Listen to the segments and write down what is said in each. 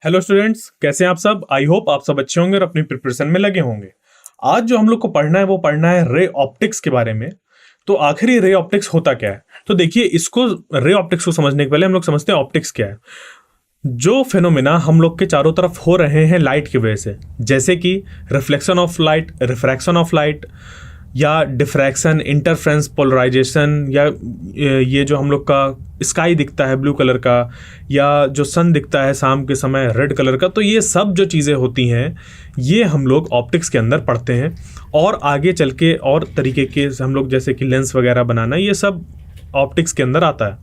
Hello students, कैसे हैं आप सब। आई होप आप सब अच्छे होंगे और अपनी प्रिपरेशन में लगे होंगे। आज जो हम लोग को पढ़ना है वो पढ़ना है रे ऑप्टिक्स के बारे में। तो आखिर ये रे ऑप्टिक्स होता क्या है। तो देखिए, इसको रे ऑप्टिक्स को समझने के पहले हम लोग समझते हैं ऑप्टिक्स क्या है। जो फेनोमेना हम लोग के चारों तरफ हो रहे हैं लाइट की वजह से, जैसे कि reflection of light, refraction of light, या डिफ्रैक्शन, इंटरफ्रेंस, पोलराइजेशन, या ये जो हम लोग का स्काई दिखता है ब्लू कलर का, या जो सन दिखता है शाम के समय रेड कलर का, तो ये सब जो चीज़ें होती हैं ये हम लोग ऑप्टिक्स के अंदर पढ़ते हैं। और आगे चल के और तरीके के हम लोग जैसे कि लेंस वगैरह बनाना, ये सब ऑप्टिक्स के अंदर आता है।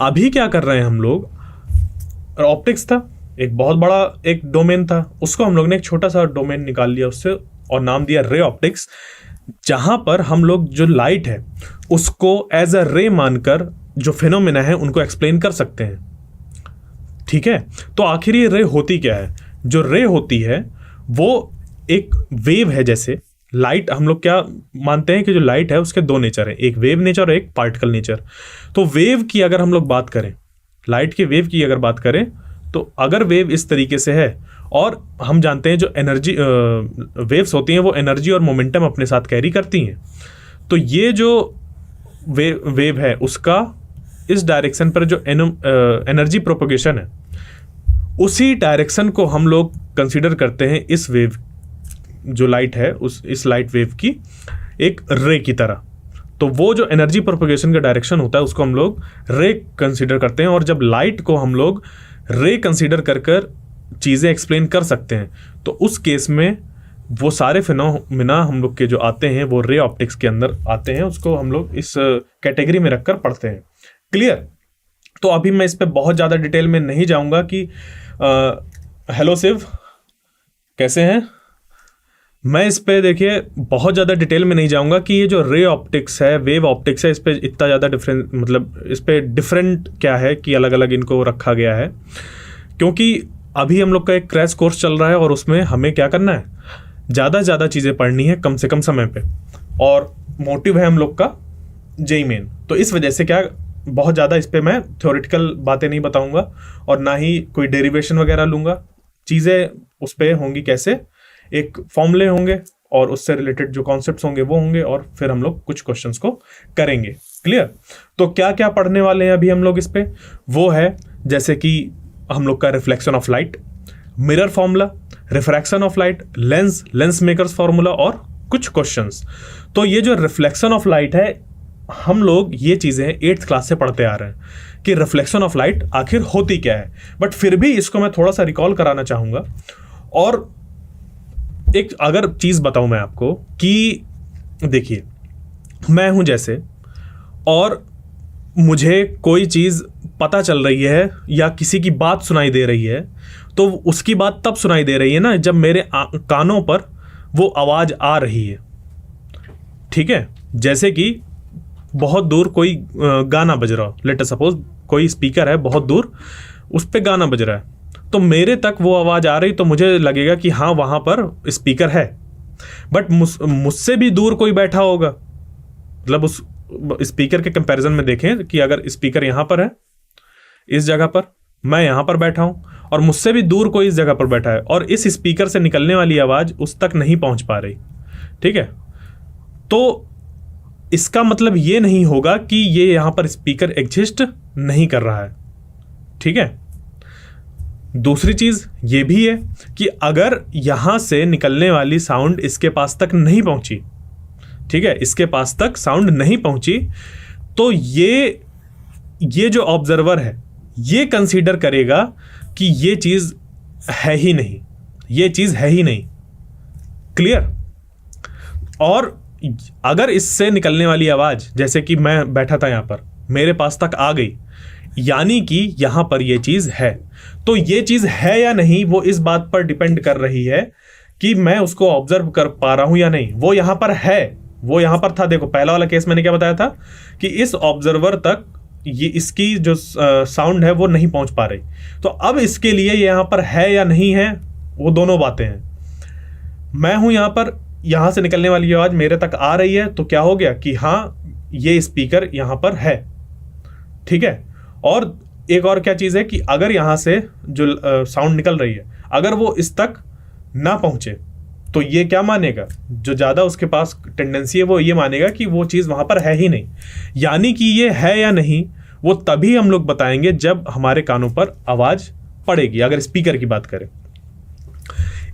अभी क्या कर रहे हैं हम लोग, ऑप्टिक्स था एक बहुत बड़ा एक डोमेन था, उसको हम लोग ने एक छोटा सा डोमेन निकाल लिया उससे और नाम दिया रे ऑप्टिक्स, जहां पर हम लोग जो लाइट है उसको एज अ रे मानकर जो फिनोमेना है उनको एक्सप्लेन कर सकते हैं। ठीक है, तो आखिर ये रे होती क्या है। जो रे होती है वो एक वेव है। जैसे लाइट हम लोग क्या मानते हैं कि जो लाइट है उसके दो नेचर है, एक वेव नेचर और एक पार्टिकल नेचर। तो वेव की अगर हम लोग बात करें, लाइट के वेव की अगर बात करें, तो अगर वेव इस तरीके से है, और हम जानते हैं जो एनर्जी वेव्स होती हैं वो एनर्जी और मोमेंटम अपने साथ कैरी करती हैं, तो ये जो वेव है उसका इस डायरेक्शन पर जो एनर्जी प्रोपगेशन है, उसी डायरेक्शन को हम लोग कंसीडर करते हैं इस वेव जो लाइट है इस लाइट वेव की एक रे की तरह। तो वो जो एनर्जी प्रोपगेशन का डायरेक्शन होता है उसको हम लोग रे कंसीडर करते हैं। और जब लाइट को हम लोग रे कंसीडर कर चीज़ें एक्सप्लेन कर सकते हैं, तो उस केस में वो सारे फिनोमेना हम लोग के जो आते हैं वो रे ऑप्टिक्स के अंदर आते हैं। उसको हम लोग इस कैटेगरी में रखकर पढ़ते हैं। क्लियर। तो अभी मैं इस पे बहुत ज़्यादा डिटेल में नहीं जाऊंगा कि हेलो शिव, कैसे हैं। मैं इस पे देखिए बहुत ज़्यादा डिटेल में नहीं जाऊंगा कि ये जो रे ऑप्टिक्स है, वेव ऑप्टिक्स है, इस पे इतना ज़्यादा डिफरेंट, मतलब इस पे डिफरेंट क्या है कि अलग अलग इनको रखा गया है। क्योंकि अभी हम लोग का एक क्रैश कोर्स चल रहा है और उसमें हमें क्या करना है, ज़्यादा से ज़्यादा चीज़ें पढ़नी है कम से कम समय पे, और मोटिव है हम लोग का जेई मेन। तो इस वजह से क्या बहुत ज़्यादा इस पे मैं थ्योरेटिकल बातें नहीं बताऊंगा और ना ही कोई डेरिवेशन वगैरह लूँगा। चीज़ें उस पर होंगी कैसे, एक फॉर्मूले होंगे और उससे रिलेटेड जो कॉन्सेप्ट्स होंगे वो होंगे, और फिर हम लोग कुछ क्वेश्चंस को करेंगे। क्लियर। तो क्या क्या पढ़ने वाले हैं अभी हम लोग इस पे, वो है जैसे कि हम लोग का reflection of light, mirror formula, refraction of light, lens makers formula और कुछ क्वेश्चंस। तो ये जो रिफ्लेक्शन ऑफ लाइट है, हम लोग ये चीज़ें 8th क्लास से पढ़ते आ रहे हैं कि रिफ्लेक्शन ऑफ लाइट आखिर होती क्या है, बट फिर भी इसको मैं थोड़ा सा रिकॉल कराना चाहूँगा। और एक अगर चीज़ बताऊँ मैं आपको कि देखिए, मैं हूँ जैसे, और मुझे कोई चीज़ पता चल रही है या किसी की बात सुनाई दे रही है, तो उसकी बात तब सुनाई दे रही है ना जब मेरे कानों पर वो आवाज़ आ रही है। ठीक है, जैसे कि बहुत दूर कोई गाना बज रहा हो, लेट अस सपोज कोई स्पीकर है बहुत दूर, उस पर गाना बज रहा है, तो मेरे तक वो आवाज़ आ रही, तो मुझे लगेगा कि हाँ वहाँ पर स्पीकर है। बट मुझसे भी दूर कोई बैठा होगा, मतलब उस स्पीकर के कंपैरिजन में देखें कि अगर स्पीकर यहाँ पर है इस जगह पर, मैं यहाँ पर बैठा हूँ, और मुझसे भी दूर कोई इस जगह पर बैठा है, और इस स्पीकर से निकलने वाली आवाज़ उस तक नहीं पहुँच पा रही। ठीक है, तो इसका मतलब ये नहीं होगा कि ये यहाँ पर स्पीकर एग्जिस्ट नहीं कर रहा है। ठीक है, दूसरी चीज़ ये भी है कि अगर यहाँ से निकलने वाली साउंड इसके पास तक नहीं पहुँची, ठीक है, इसके पास तक साउंड नहीं पहुंची, तो ये जो ऑब्जर्वर है ये कंसीडर करेगा कि ये चीज़ है ही नहीं, ये चीज़ है ही नहीं। क्लियर। और अगर इससे निकलने वाली आवाज़, जैसे कि मैं बैठा था यहाँ पर, मेरे पास तक आ गई, यानी कि यहाँ पर ये चीज़ है, तो ये चीज़ है या नहीं वो इस बात पर डिपेंड कर रही है कि मैं उसको ऑब्जर्व कर पा रहा हूँ या नहीं। वो यहाँ पर है, वो यहाँ पर था। देखो पहला वाला केस मैंने क्या बताया था कि इस ऑब्जर्वर तक ये इसकी जो साउंड है वो नहीं पहुँच पा रही, तो अब इसके लिए ये यहाँ पर है या नहीं है, वो दोनों बातें हैं। मैं हूँ यहाँ पर, यहाँ से निकलने वाली आवाज़ मेरे तक आ रही है, तो क्या हो गया कि हाँ ये स्पीकर यहाँ पर है। ठीक है, और एक और क्या चीज़ है कि अगर यहाँ से जो साउंड निकल रही है, अगर वो इस तक ना पहुँचे तो ये क्या मानेगा, जो ज़्यादा उसके पास टेंडेंसी है वो ये मानेगा कि वो चीज़ वहाँ पर है ही नहीं। यानी कि ये है या नहीं वो तभी हम लोग बताएंगे जब हमारे कानों पर आवाज़ पड़ेगी, अगर स्पीकर की बात करें।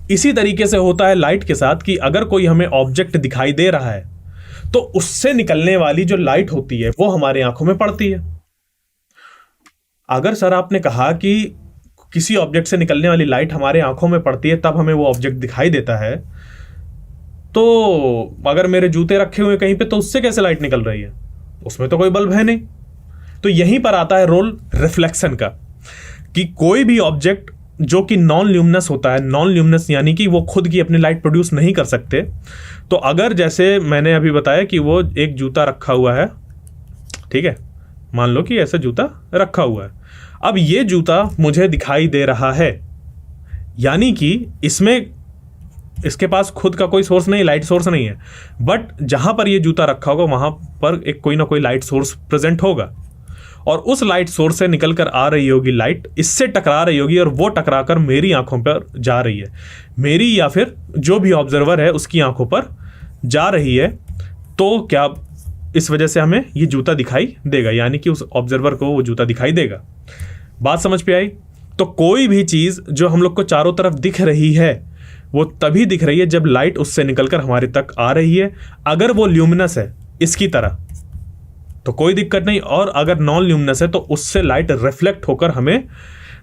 इसी तरीके से होता है लाइट के साथ कि अगर कोई हमें ऑब्जेक्ट दिखाई दे रहा है तो उससे निकलने वाली जो लाइट होती है वो हमारी आंखों में पड़ती है। अगर सर आपने कहा कि किसी ऑब्जेक्ट से निकलने वाली लाइट हमारे आंखों में पड़ती है तब हमें वो ऑब्जेक्ट दिखाई देता है, तो अगर मेरे जूते रखे हुए कहीं पे तो उससे कैसे लाइट निकल रही है, उसमें तो कोई बल्ब है नहीं। तो यहीं पर आता है रोल रिफ्लेक्शन का, कि कोई भी ऑब्जेक्ट जो कि नॉन ल्यूमिनस होता है, नॉन ल्यूमिनस यानी कि वो खुद की अपनी लाइट प्रोड्यूस नहीं कर सकते, तो अगर जैसे मैंने अभी बताया कि वो एक जूता रखा हुआ है, ठीक है, मान लो कि ऐसा जूता रखा हुआ है, अब ये जूता मुझे दिखाई दे रहा है, यानी कि इसमें इसके पास खुद का कोई सोर्स नहीं, लाइट सोर्स नहीं है, बट जहां पर ये जूता रखा होगा वहां पर एक कोई ना कोई लाइट सोर्स प्रेजेंट होगा, और उस लाइट सोर्स से निकल कर आ रही होगी लाइट, इससे टकरा रही होगी और वो टकराकर मेरी आंखों पर जा रही है, मेरी या फिर जो भी ऑब्जर्वर है उसकी आंखों पर जा रही है। तो क्या इस वजह से हमें ये जूता दिखाई देगा, यानी कि उस ऑब्जर्वर को वो जूता दिखाई देगा। बात समझ पे आई? तो कोई भी चीज़ जो हम लोग को चारों तरफ दिख रही है वो तभी दिख रही है जब लाइट उससे निकलकर हमारे तक आ रही है। अगर वो ल्यूमिनस है इसकी तरह तो कोई दिक्कत नहीं, और अगर नॉन ल्यूमिनस है तो उससे लाइट रिफ्लेक्ट होकर हमें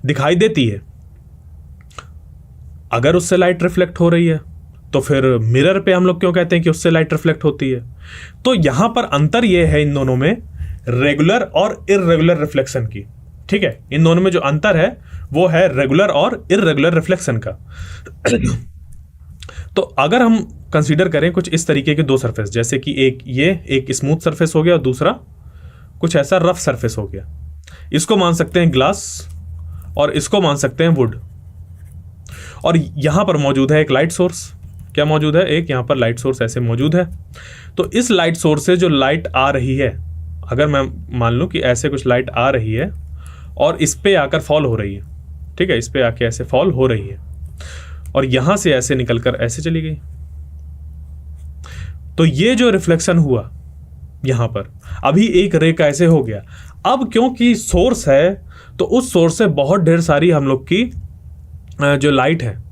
दिखाई देती है। अगर उससे लाइट रिफ्लेक्ट हो रही है तो फिर मिरर पे हम लोग क्यों कहते हैं कि उससे लाइट रिफ्लेक्ट होती है? तो यहां पर अंतर यह है इन दोनों में, रेगुलर और इर्रेगुलर रिफ्लेक्शन की। ठीक है, इन दोनों में जो अंतर है वो है रेगुलर और इर्रेगुलर रिफ्लेक्शन का। तो अगर हम कंसीडर करें कुछ इस तरीके के दो सरफेस, जैसे कि एक स्मूथ सरफेस हो गया और दूसरा कुछ ऐसा रफ सरफेस हो गया, इसको मान सकते हैं ग्लास और इसको मान सकते हैं वुड, और यहां पर मौजूद है एक लाइट सोर्स। क्या मौजूद है? एक यहां पर लाइट सोर्स ऐसे मौजूद है। तो इस लाइट सोर्स से जो लाइट आ रही है, अगर मैं मान लूं कि ऐसे कुछ लाइट आ रही है और इस पे आकर फॉल हो रही है, ठीक है, इस पे आके ऐसे फॉल हो रही है और यहां से ऐसे निकलकर ऐसे चली गई, तो ये जो रिफ्लेक्शन हुआ यहां पर, अभी एक रे का ऐसे हो गया। अब क्योंकि सोर्स है तो उस सोर्स से बहुत ढेर सारी हम लोग की जो लाइट है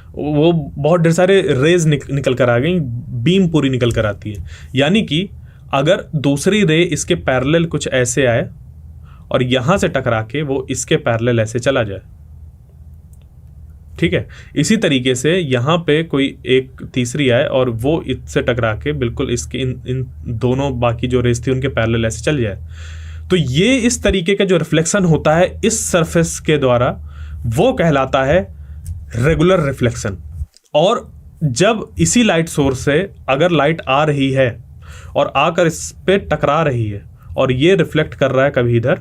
वो बहुत ढेर सारे रेज निकल कर आ गई, बीम पूरी निकल कर आती है। यानी कि अगर दूसरी रे इसके पैरेलल कुछ ऐसे आए और यहां से टकरा के वो इसके पैरेलल ऐसे चला जाए, ठीक है, इसी तरीके से यहां पे कोई एक तीसरी आए और वो इससे टकरा के बिल्कुल इसके इन दोनों बाकी जो रेस थी उनके पैरेलल ऐसे चल जाए, तो ये इस तरीके का जो रिफ्लेक्शन होता है इस सरफेस के द्वारा वो कहलाता है रेगुलर रिफ्लेक्शन। और जब इसी लाइट सोर्स से अगर लाइट आ रही है और आकर इस पे टकरा रही है और ये रिफ्लेक्ट कर रहा है कभी इधर,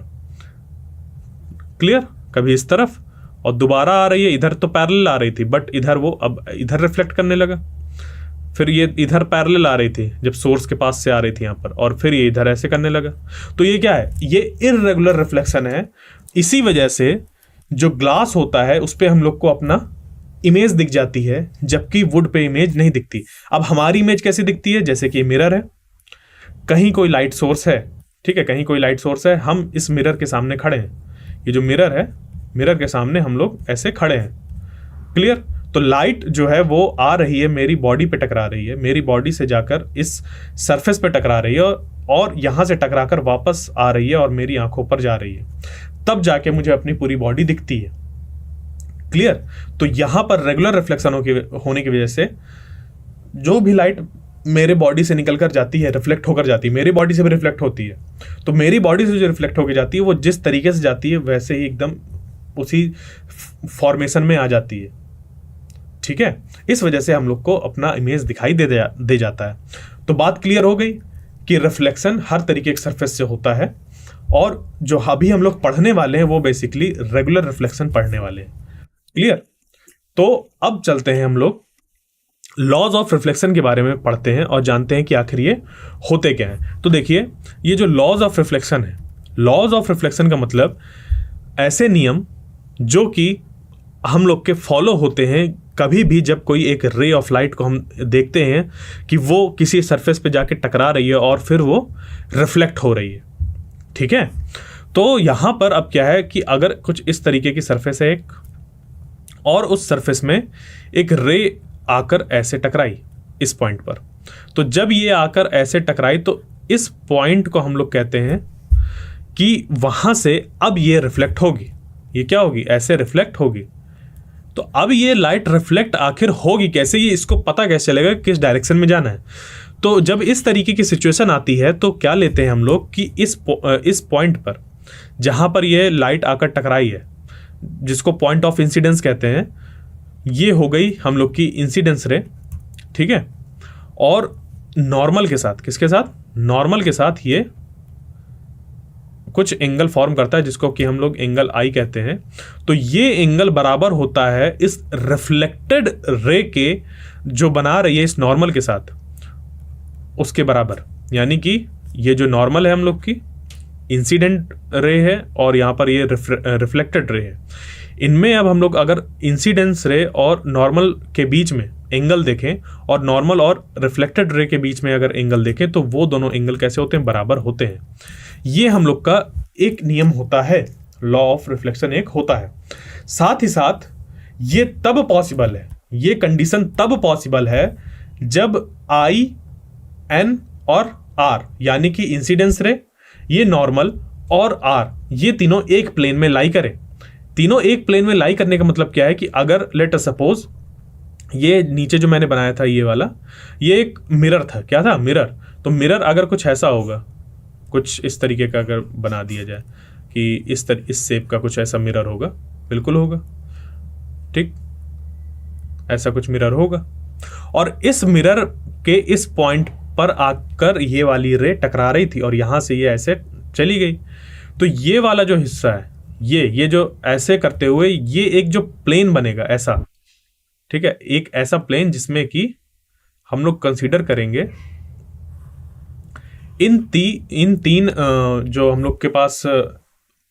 क्लियर, कभी इस तरफ, और दोबारा आ रही है, इधर तो पैरेलल आ रही थी बट इधर वो अब इधर रिफ्लेक्ट करने लगा, फिर ये इधर पैरेलल आ रही थी जब सोर्स के पास से आ रही थी यहाँ पर, और फिर ये इधर ऐसे करने लगा, तो ये क्या है? ये इर्रेगुलर रिफ्लेक्शन है। इसी वजह से जो ग्लास होता है उस पर हम लोग को अपना इमेज दिख जाती है, जबकि वुड पे इमेज नहीं दिखती। अब हमारी इमेज कैसी दिखती है? जैसे कि मिरर है, कहीं कोई लाइट सोर्स है, ठीक है, कहीं कोई लाइट सोर्स है, हम इस मिरर के सामने खड़े हैं, ये जो मिरर है, मिरर के सामने हम लोग ऐसे खड़े हैं, क्लियर। तो लाइट जो है वो आ रही है, मेरी बॉडी पे टकरा रही है, मेरी बॉडी से जाकर इस सरफेस पे टकरा रही है और यहां से टकराकर वापस आ रही है और मेरी आंखों पर जा रही है, तब जाके मुझे अपनी पूरी बॉडी दिखती है, क्लियर। तो यहां पर रेगुलर रिफ्लेक्शन होने की वजह से जो भी लाइट मेरे बॉडी से निकलकर जाती है, रिफ्लेक्ट होकर जाती है, मेरी बॉडी से भी रिफ्लेक्ट होती है, तो मेरी बॉडी से जो रिफ्लेक्ट होकर जाती है वो जिस तरीके से जाती है वैसे ही एकदम उसी फॉर्मेशन में आ जाती है, ठीक है। इस वजह से हम लोग को अपना इमेज दिखाई दे जाता है। तो बात क्लियर हो गई कि रिफ्लेक्शन हर तरीके के सरफेस से होता है, और जो अभी हम लोग पढ़ने वाले हैं वो बेसिकली रेगुलर रिफ्लेक्शन पढ़ने वाले हैं, क्लियर। तो अब चलते हैं हम लोग लॉज ऑफ रिफ्लेक्शन के बारे में पढ़ते हैं और जानते हैं कि आखिर ये होते क्या हैं। तो देखिए, ये जो लॉज ऑफ रिफ्लेक्शन है, लॉज ऑफ रिफ्लेक्शन का मतलब ऐसे नियम जो कि हम लोग के फॉलो होते हैं कभी भी जब कोई एक रे ऑफ लाइट को हम देखते हैं कि वो किसी सरफेस पे जाके टकरा रही है और फिर वो रिफ्लेक्ट हो रही है। ठीक है, तो यहां पर अब क्या है कि अगर कुछ इस तरीके की सरफेस है एक, और उस सरफेस में एक रे आकर ऐसे टकराई इस पॉइंट पर, तो जब ये आकर ऐसे टकराई तो इस पॉइंट को हम लोग कहते हैं कि वहां से अब ये रिफ्लेक्ट होगी। ये क्या होगी? ऐसे रिफ्लेक्ट होगी। तो अब ये लाइट रिफ्लेक्ट आखिर होगी कैसे, ये इसको पता कैसे चलेगा किस डायरेक्शन में जाना है? तो जब इस तरीके की सिचुएशन आती है तो क्या लेते हैं हम लोग कि इस पॉइंट पर जहां पर ये लाइट आकर टकराई है, जिसको पॉइंट ऑफ इंसिडेंस कहते हैं, ये हो गई हम लोग की इंसिडेंस रे। ठीक है, और नॉर्मल के साथ, किसके साथ? नॉर्मल के साथ ये कुछ एंगल फॉर्म करता है जिसको कि हम लोग एंगल आई कहते हैं। तो ये एंगल बराबर होता है इस रिफ्लेक्टेड रे के जो बना रही है इस नॉर्मल के साथ, उसके बराबर। यानी कि ये जो नॉर्मल है हम लोग की इंसिडेंट रे है और यहाँ पर ये रिफ्लेक्टेड रे है। इनमें अब हम लोग अगर इंसिडेंस रे और नॉर्मल के बीच में एंगल देखें और नॉर्मल और रिफ्लेक्टेड रे के बीच में अगर एंगल देखें तो वो दोनों एंगल कैसे होते हैं? बराबर होते हैं। ये हम लोग का एक नियम होता है, लॉ ऑफ रिफ्लेक्शन एक होता है। साथ ही साथ ये तब पॉसिबल है, ये कंडीशन तब पॉसिबल है जब आई, एन और आर, यानी कि इंसिडेंस रे, ये नॉर्मल और आर, ये तीनों एक प्लेन में लाई करें। तीनों एक प्लेन में लाई करने का मतलब क्या है कि अगर लेट अस सपोज ये नीचे जो मैंने बनाया था ये वाला, ये एक मिरर था। क्या था? मिरर। तो मिरर अगर कुछ ऐसा होगा, कुछ इस तरीके का अगर बना दिया जाए कि इस शेप का कुछ ऐसा मिरर होगा, बिल्कुल होगा। ठीक, ऐसा कुछ मिरर होगा और इस मिरर के इस पॉइंट पर आकर ये वाली रे टकरा रही थी और यहां से ये ऐसे चली गई। तो ये वाला जो हिस्सा है, ये जो ऐसे करते हुए ये एक जो प्लेन बनेगा ऐसा, ठीक है, एक ऐसा प्लेन जिसमें कि हम लोग कंसीडर करेंगे इन तीन जो हम लोग के पास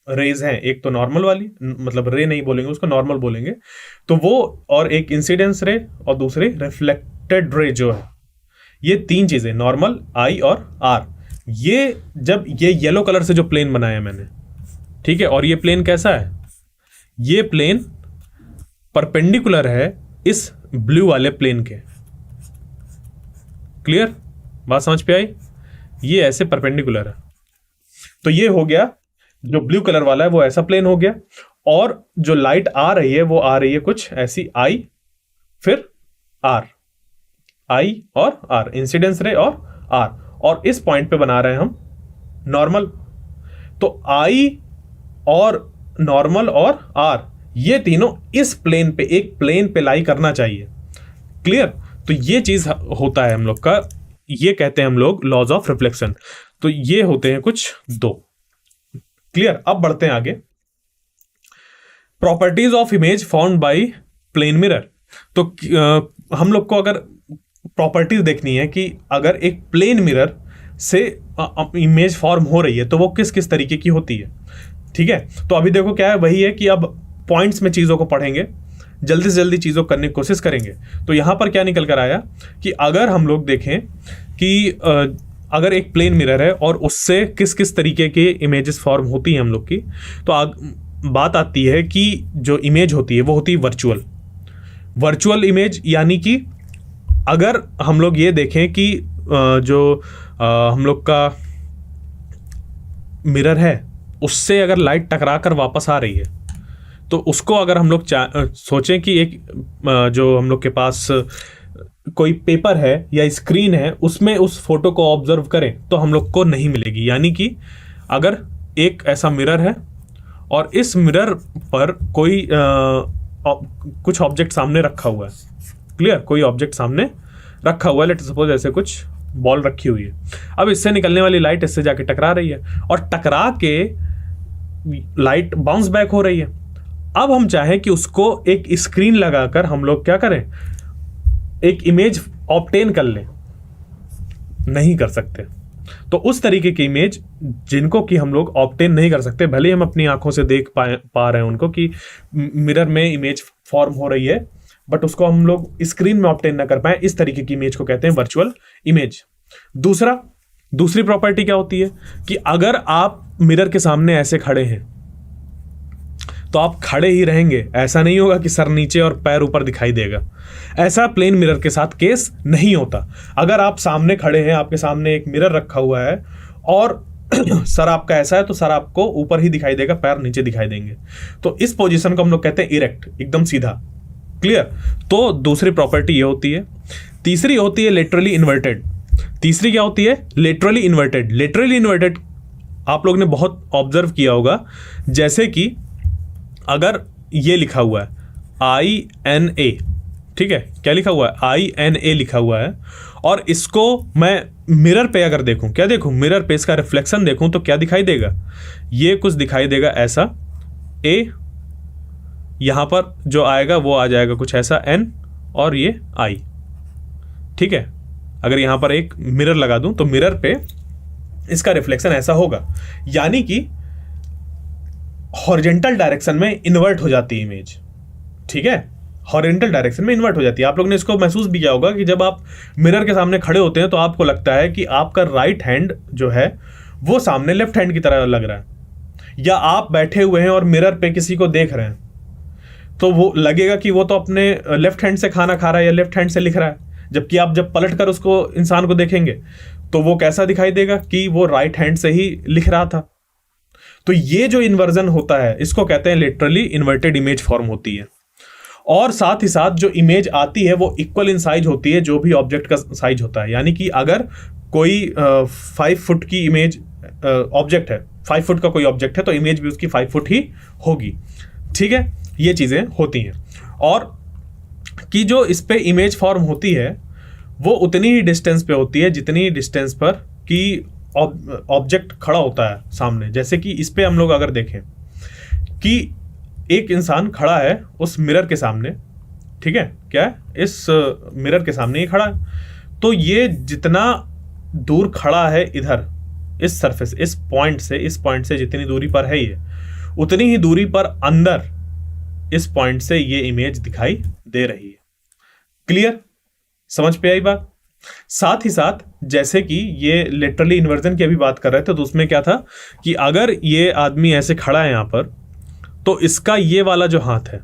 रेज हैं, एक तो नॉर्मल वाली, मतलब रे नहीं बोलेंगे उसको, नॉर्मल बोलेंगे, तो वो, और एक इंसिडेंस रे और दूसरे रिफ्लेक्टेड रे जो है, ये तीन चीजें नॉर्मल, आई और आर। ये जब ये येलो कलर से जो प्लेन बनाया मैंने, ठीक है, और ये प्लेन कैसा है? ये प्लेन परपेंडिकुलर है इस ब्लू वाले प्लेन के। क्लियर? बात समझ पे आई? ये ऐसे परपेंडिकुलर है। तो ये हो गया, जो ब्लू कलर वाला है वो ऐसा प्लेन हो गया, और जो लाइट आ रही है वो आ रही है कुछ ऐसी आई, फिर आर, आई और आर, इंसिडेंस रे और आर, और इस पॉइंट पे बना रहे हैं हम नॉर्मल। तो आई और नॉर्मल और आर, ये तीनों इस प्लेन पे, एक प्लेन पे लाई करना चाहिए। क्लियर? तो ये चीज होता है हम लोग का, ये कहते हैं हम लोग लॉज ऑफ रिफ्लेक्शन। तो ये होते हैं कुछ दो। क्लियर? अब बढ़ते हैं आगे। Properties of image found by plane mirror. तो हम लोग को अगर प्रॉपर्टीज देखनी है कि अगर एक प्लेन मिरर से इमेज फॉर्म हो रही है तो वो किस किस तरीके की होती है। ठीक है, तो अभी देखो क्या है, वही है कि अब पॉइंट्स में चीजों को पढ़ेंगे, जल्दी से जल्दी चीजों करने की कोशिश करेंगे। तो यहां पर क्या निकल कर आया कि अगर हम लोग देखें कि अगर एक प्लेन मिरर है और उससे किस किस तरीके के इमेजेस फॉर्म होती हैं हम लोग की, तो बात आती है कि जो इमेज होती है वो होती है वर्चुअल इमेज। यानी कि अगर हम लोग ये देखें कि जो हम लोग का मिरर है उससे अगर लाइट टकरा कर वापस आ रही है, तो उसको अगर हम लोग सोचें कि एक जो हम लोग के पास कोई पेपर है या स्क्रीन है उसमें उस फोटो को ऑब्जर्व करें तो हम लोग को नहीं मिलेगी। यानी कि अगर एक ऐसा मिरर है और इस मिरर पर कोई कुछ ऑब्जेक्ट सामने रखा हुआ है, क्लियर, कोई ऑब्जेक्ट सामने रखा हुआ है, लेट सपोज ऐसे कुछ बॉल रखी हुई है। अब इससे निकलने वाली लाइट इससे जाके टकरा रही है और टकरा के लाइट बाउंस बैक हो रही है। अब हम चाहें कि उसको एक स्क्रीन लगाकर हम लोग क्या करें, एक इमेज ऑब्टेन कर लें, नहीं कर सकते। तो उस तरीके की इमेज जिनको कि हम लोग ऑब्टेन नहीं कर सकते, भले ही हम अपनी आंखों से देख पा रहे हैं उनको कि मिरर में इमेज फॉर्म हो रही है, बट उसको हम लोग स्क्रीन में ऑब्टेन ना कर पाए, इस तरीके की इमेज को कहते हैं वर्चुअल इमेज। दूसरी प्रॉपर्टी क्या होती है कि अगर आप मिरर के सामने ऐसे खड़े हैं तो आप खड़े ही रहेंगे, ऐसा नहीं होगा कि सर नीचे और पैर ऊपर दिखाई देगा। ऐसा प्लेन मिरर के साथ केस नहीं होता। अगर आप सामने खड़े हैं, आपके सामने एक मिरर रखा हुआ है और सर आपका ऐसा है तो सर आपको ऊपर ही दिखाई देगा, पैर नीचे दिखाई देंगे। तो इस पोजीशन को हम लोग कहते हैं इरेक्ट, एकदम सीधा। क्लियर? तो दूसरी प्रॉपर्टी ये होती है। तीसरी होती है लेटरली इन्वर्टेड। तीसरी क्या होती है? Laterally inverted. लेटरली इन्वर्टेड आप लोग ने बहुत ऑब्जर्व किया होगा, जैसे कि अगर ये लिखा हुआ है INA, ठीक है, क्या लिखा हुआ है? INA लिखा हुआ है, और इसको मैं मिरर पे अगर देखूं, क्या देखूं? मिरर पे इसका रिफ्लेक्शन देखूं तो क्या दिखाई देगा? ये कुछ दिखाई देगा ऐसा, A, यहां पर जो आएगा वो आ जाएगा कुछ ऐसा N, और ये I, ठीक है। अगर यहां पर एक मिरर लगा दूं तो मिरर पे इसका रिफ्लेक्शन ऐसा होगा, यानी कि हॉरिजॉन्टल डायरेक्शन में इन्वर्ट हो जाती है इमेज, ठीक है, हॉरिजॉन्टल डायरेक्शन में इन्वर्ट हो जाती है। आप लोग ने इसको महसूस भी किया होगा कि जब आप मिरर के सामने खड़े होते हैं तो आपको लगता है कि आपका राइट हैंड जो है वो सामने लेफ्ट हैंड की तरह लग रहा है, या आप बैठे हुए हैं और मिरर पे किसी को देख रहे हैं तो वो लगेगा कि वो तो अपने लेफ्ट हैंड से खाना खा रहा है या लेफ्ट हैंड से लिख रहा है, जबकि आप जब पलट कर उसको इंसान को देखेंगे तो वो कैसा दिखाई देगा कि वो राइट हैंड से ही लिख रहा था। तो ये जो इन्वर्जन होता है इसको कहते हैं लिटरली इन्वर्टेड इमेज फॉर्म होती है। और साथ ही साथ जो इमेज आती है वो इक्वल इन साइज होती है जो भी ऑब्जेक्ट का साइज होता है, यानी कि अगर कोई 5 फुट की इमेज ऑब्जेक्ट है, 5 फुट का कोई ऑब्जेक्ट है तो इमेज भी उसकी 5 फुट ही होगी, ठीक है। ये चीजें होती हैं, और कि जो इस पे इमेज फॉर्म होती है वो उतनी ही डिस्टेंस पे होती है जितनी डिस्टेंस पर कि ऑब्जेक्ट खड़ा होता है सामने। जैसे कि इस पे हम लोग अगर देखें कि एक इंसान खड़ा है उस मिरर के सामने, ठीक है, क्या है, इस मिरर के सामने ही खड़ा है, तो ये जितना दूर खड़ा है इधर इस सरफेस, इस पॉइंट से जितनी दूरी पर है ये, उतनी ही दूरी पर अंदर इस पॉइंट से ये इमेज दिखाई दे रही है। क्लियर? समझ पे आई बात? साथ ही साथ जैसे कि ये लिटरली इन्वर्जन की अभी बात कर रहे थे तो उसमें क्या था कि अगर ये आदमी ऐसे खड़ा है यहां पर तो इसका ये वाला जो हाथ है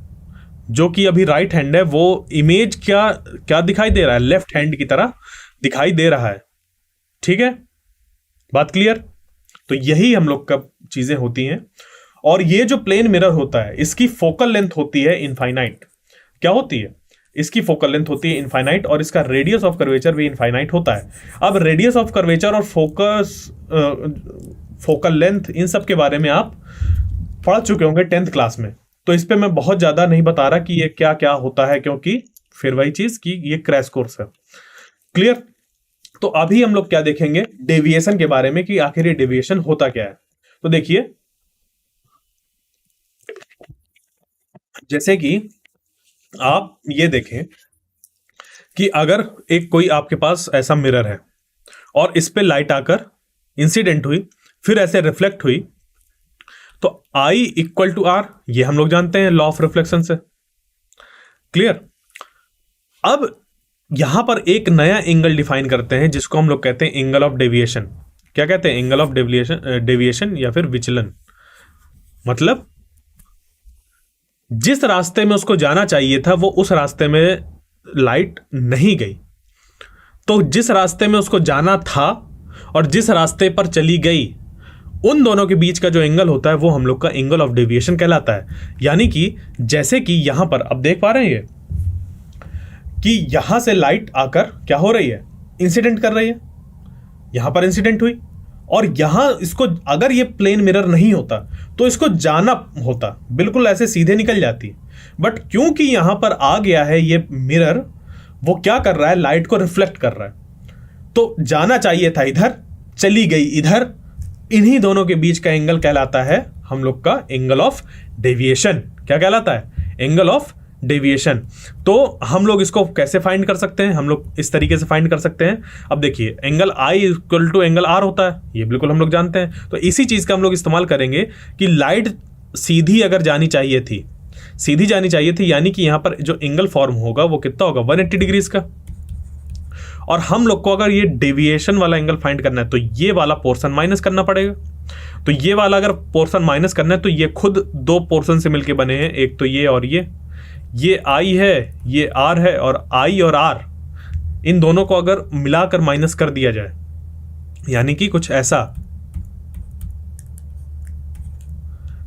जो कि अभी राइट हैंड है वो इमेज क्या दिखाई दे रहा है? लेफ्ट हैंड की तरह दिखाई दे रहा है, ठीक है, बात क्लियर? तो यही हम लोग का चीजें होती हैं। और ये जो प्लेन मिरर होता है इसकी फोकल लेंथ होती है इनफाइनाइट। क्या होती है? इसकी फोकल लेंथ होती है इनफाइनाइट, और इसका रेडियस ऑफ कर्वेचर भी इनफाइनाइट होता है। अब रेडियस ऑफ कर्वेचर और फोकल लेंथ इन सब के बारे में आप पढ़ चुके होंगे 10th क्लास में, तो इस पे मैं बहुत ज्यादा नहीं बता रहा कि ये क्या क्या होता है, क्योंकि फिर वही चीज कि ये क्रैश कोर्स है। क्लियर? तो अभी हम लोग क्या देखेंगे डेविएशन के बारे में कि आखिर ये डेविएशन होता क्या है। तो देखिए, जैसे कि आप ये देखें कि अगर एक कोई आपके पास ऐसा मिरर है और इस पे लाइट आकर इंसिडेंट हुई, फिर ऐसे रिफ्लेक्ट हुई, तो I इक्वल टू R, ये हम लोग जानते हैं लॉ ऑफ रिफ्लेक्शन से। क्लियर? अब यहां पर एक नया एंगल डिफाइन करते हैं जिसको हम लोग कहते हैं एंगल ऑफ डेविएशन। क्या कहते हैं? एंगल ऑफ डेविएशन या फिर विचलन। मतलब जिस रास्ते में उसको जाना चाहिए था वो उस रास्ते में लाइट नहीं गई, तो जिस रास्ते में उसको जाना था और जिस रास्ते पर चली गई उन दोनों के बीच का जो एंगल होता है वो हम लोग का एंगल ऑफ डेविएशन कहलाता है। यानी कि जैसे कि यहां पर अब देख पा रहे हैं ये कि यहां से लाइट आकर क्या हो रही है? इंसिडेंट कर रही है, यहां पर इंसिडेंट हुई, और यहां इसको अगर ये प्लेन मिरर नहीं होता तो इसको जाना होता, बिल्कुल ऐसे सीधे निकल जाती, बट क्योंकि यहां पर आ गया है ये मिरर, वो क्या कर रहा है? लाइट को रिफ्लेक्ट कर रहा है, तो जाना चाहिए था इधर, चली गई इधर। इन्हीं दोनों के बीच का एंगल कहलाता है हम लोग का एंगल ऑफ डेविएशन। क्या कहलाता है? Angle of deviation. तो हम लोग इसको कैसे फाइंड कर सकते हैं, हम लोग इस तरीके से फाइंड कर सकते हैं। अब देखिए angle i equal to angle r होता है, ये बिल्कुल हम लोग जानते हैं। तो इसी चीज़ का हम लोग इस्तेमाल करेंगे कि लाइट सीधी अगर जानी चाहिए थी, सीधी जानी चाहिए थी, यानी कि यहाँ पर जो एंगल फॉर्म होगा वो कितना होगा, 180 डिग्रीज का। और हम लोग को अगर ये डेविएशन वाला एंगल फाइंड करना है तो ये वाला पोर्शन माइनस करना पड़ेगा। तो ये वाला अगर पोर्शन माइनस करना है तो ये खुद दो पोर्शन से मिलके बने हैं, एक तो ये और ये आई है, ये आर है, और आई और आर इन दोनों को अगर मिलाकर माइनस कर दिया जाए, यानी कि कुछ ऐसा,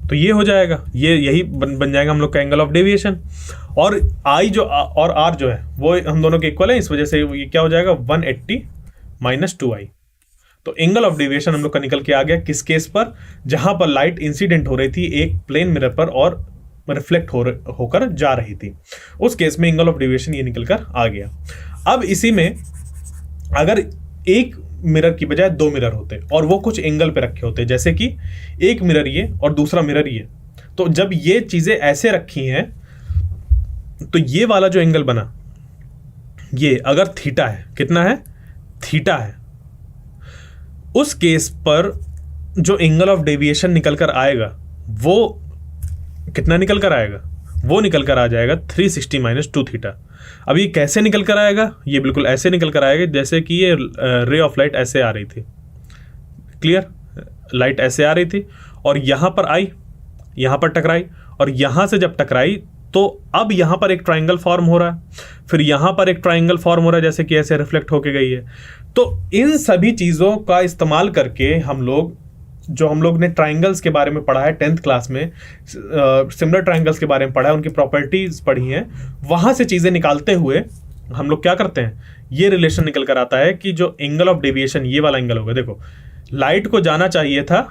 तो ये हो जाएगा, ये यही बन जाएगा हम लोग का एंगल ऑफ डेविएशन। और आई जो और आर जो है वो हम दोनों के इक्वल है, इस वजह से ये क्या हो जाएगा, 180 माइनस 2i। तो एंगल ऑफ डेविएशन हम लोग का निकल के आ गया किस केस पर, जहां पर लाइट इंसिडेंट हो रही थी एक प्लेन मिरर पर और रिफ्लेक्ट होकर जा रही थी, उस केस में एंगल ऑफ डेविएशन ये निकल कर आ गया। अब इसी में अगर एक मिरर की बजाय दो मिरर होते और वो कुछ एंगल पे रखे होते, जैसे कि एक मिरर ये और दूसरा मिरर ये, तो जब ये चीजें ऐसे रखी हैं तो ये वाला जो एंगल बना, ये अगर थीटा है, कितना है, थीटा है, उस केस पर जो एंगल ऑफ डेविएशन निकल कर आएगा वो कितना निकल कर आएगा, वो निकल कर आ जाएगा 360 माइनस 2 थीटा। अब ये कैसे निकल कर आएगा, ये बिल्कुल ऐसे निकल कर आएगा जैसे कि ये रे ऑफ लाइट ऐसे आ रही थी, क्लियर, लाइट ऐसे आ रही थी और यहाँ पर आई, यहाँ पर टकराई, और यहाँ से जब टकराई तो अब यहाँ पर एक ट्राइंगल फॉर्म हो रहा है, फिर यहाँ पर एक ट्राइंगल फॉर्म हो रहा है जैसे कि ऐसे रिफ्लेक्ट होके गई है। तो इन सभी चीज़ों का इस्तेमाल करके हम लोग, जो हम लोग ने ट्राइंगल्स के बारे में पढ़ा है 10th क्लास में, सिमिलर ट्राइंगल्स के बारे में पढ़ा है, उनकी प्रॉपर्टीज पढ़ी हैं, वहाँ से चीज़ें निकालते हुए हम लोग क्या करते हैं, ये रिलेशन निकल कर आता है कि जो एंगल ऑफ डेविएशन ये वाला एंगल होगा, देखो लाइट को जाना चाहिए था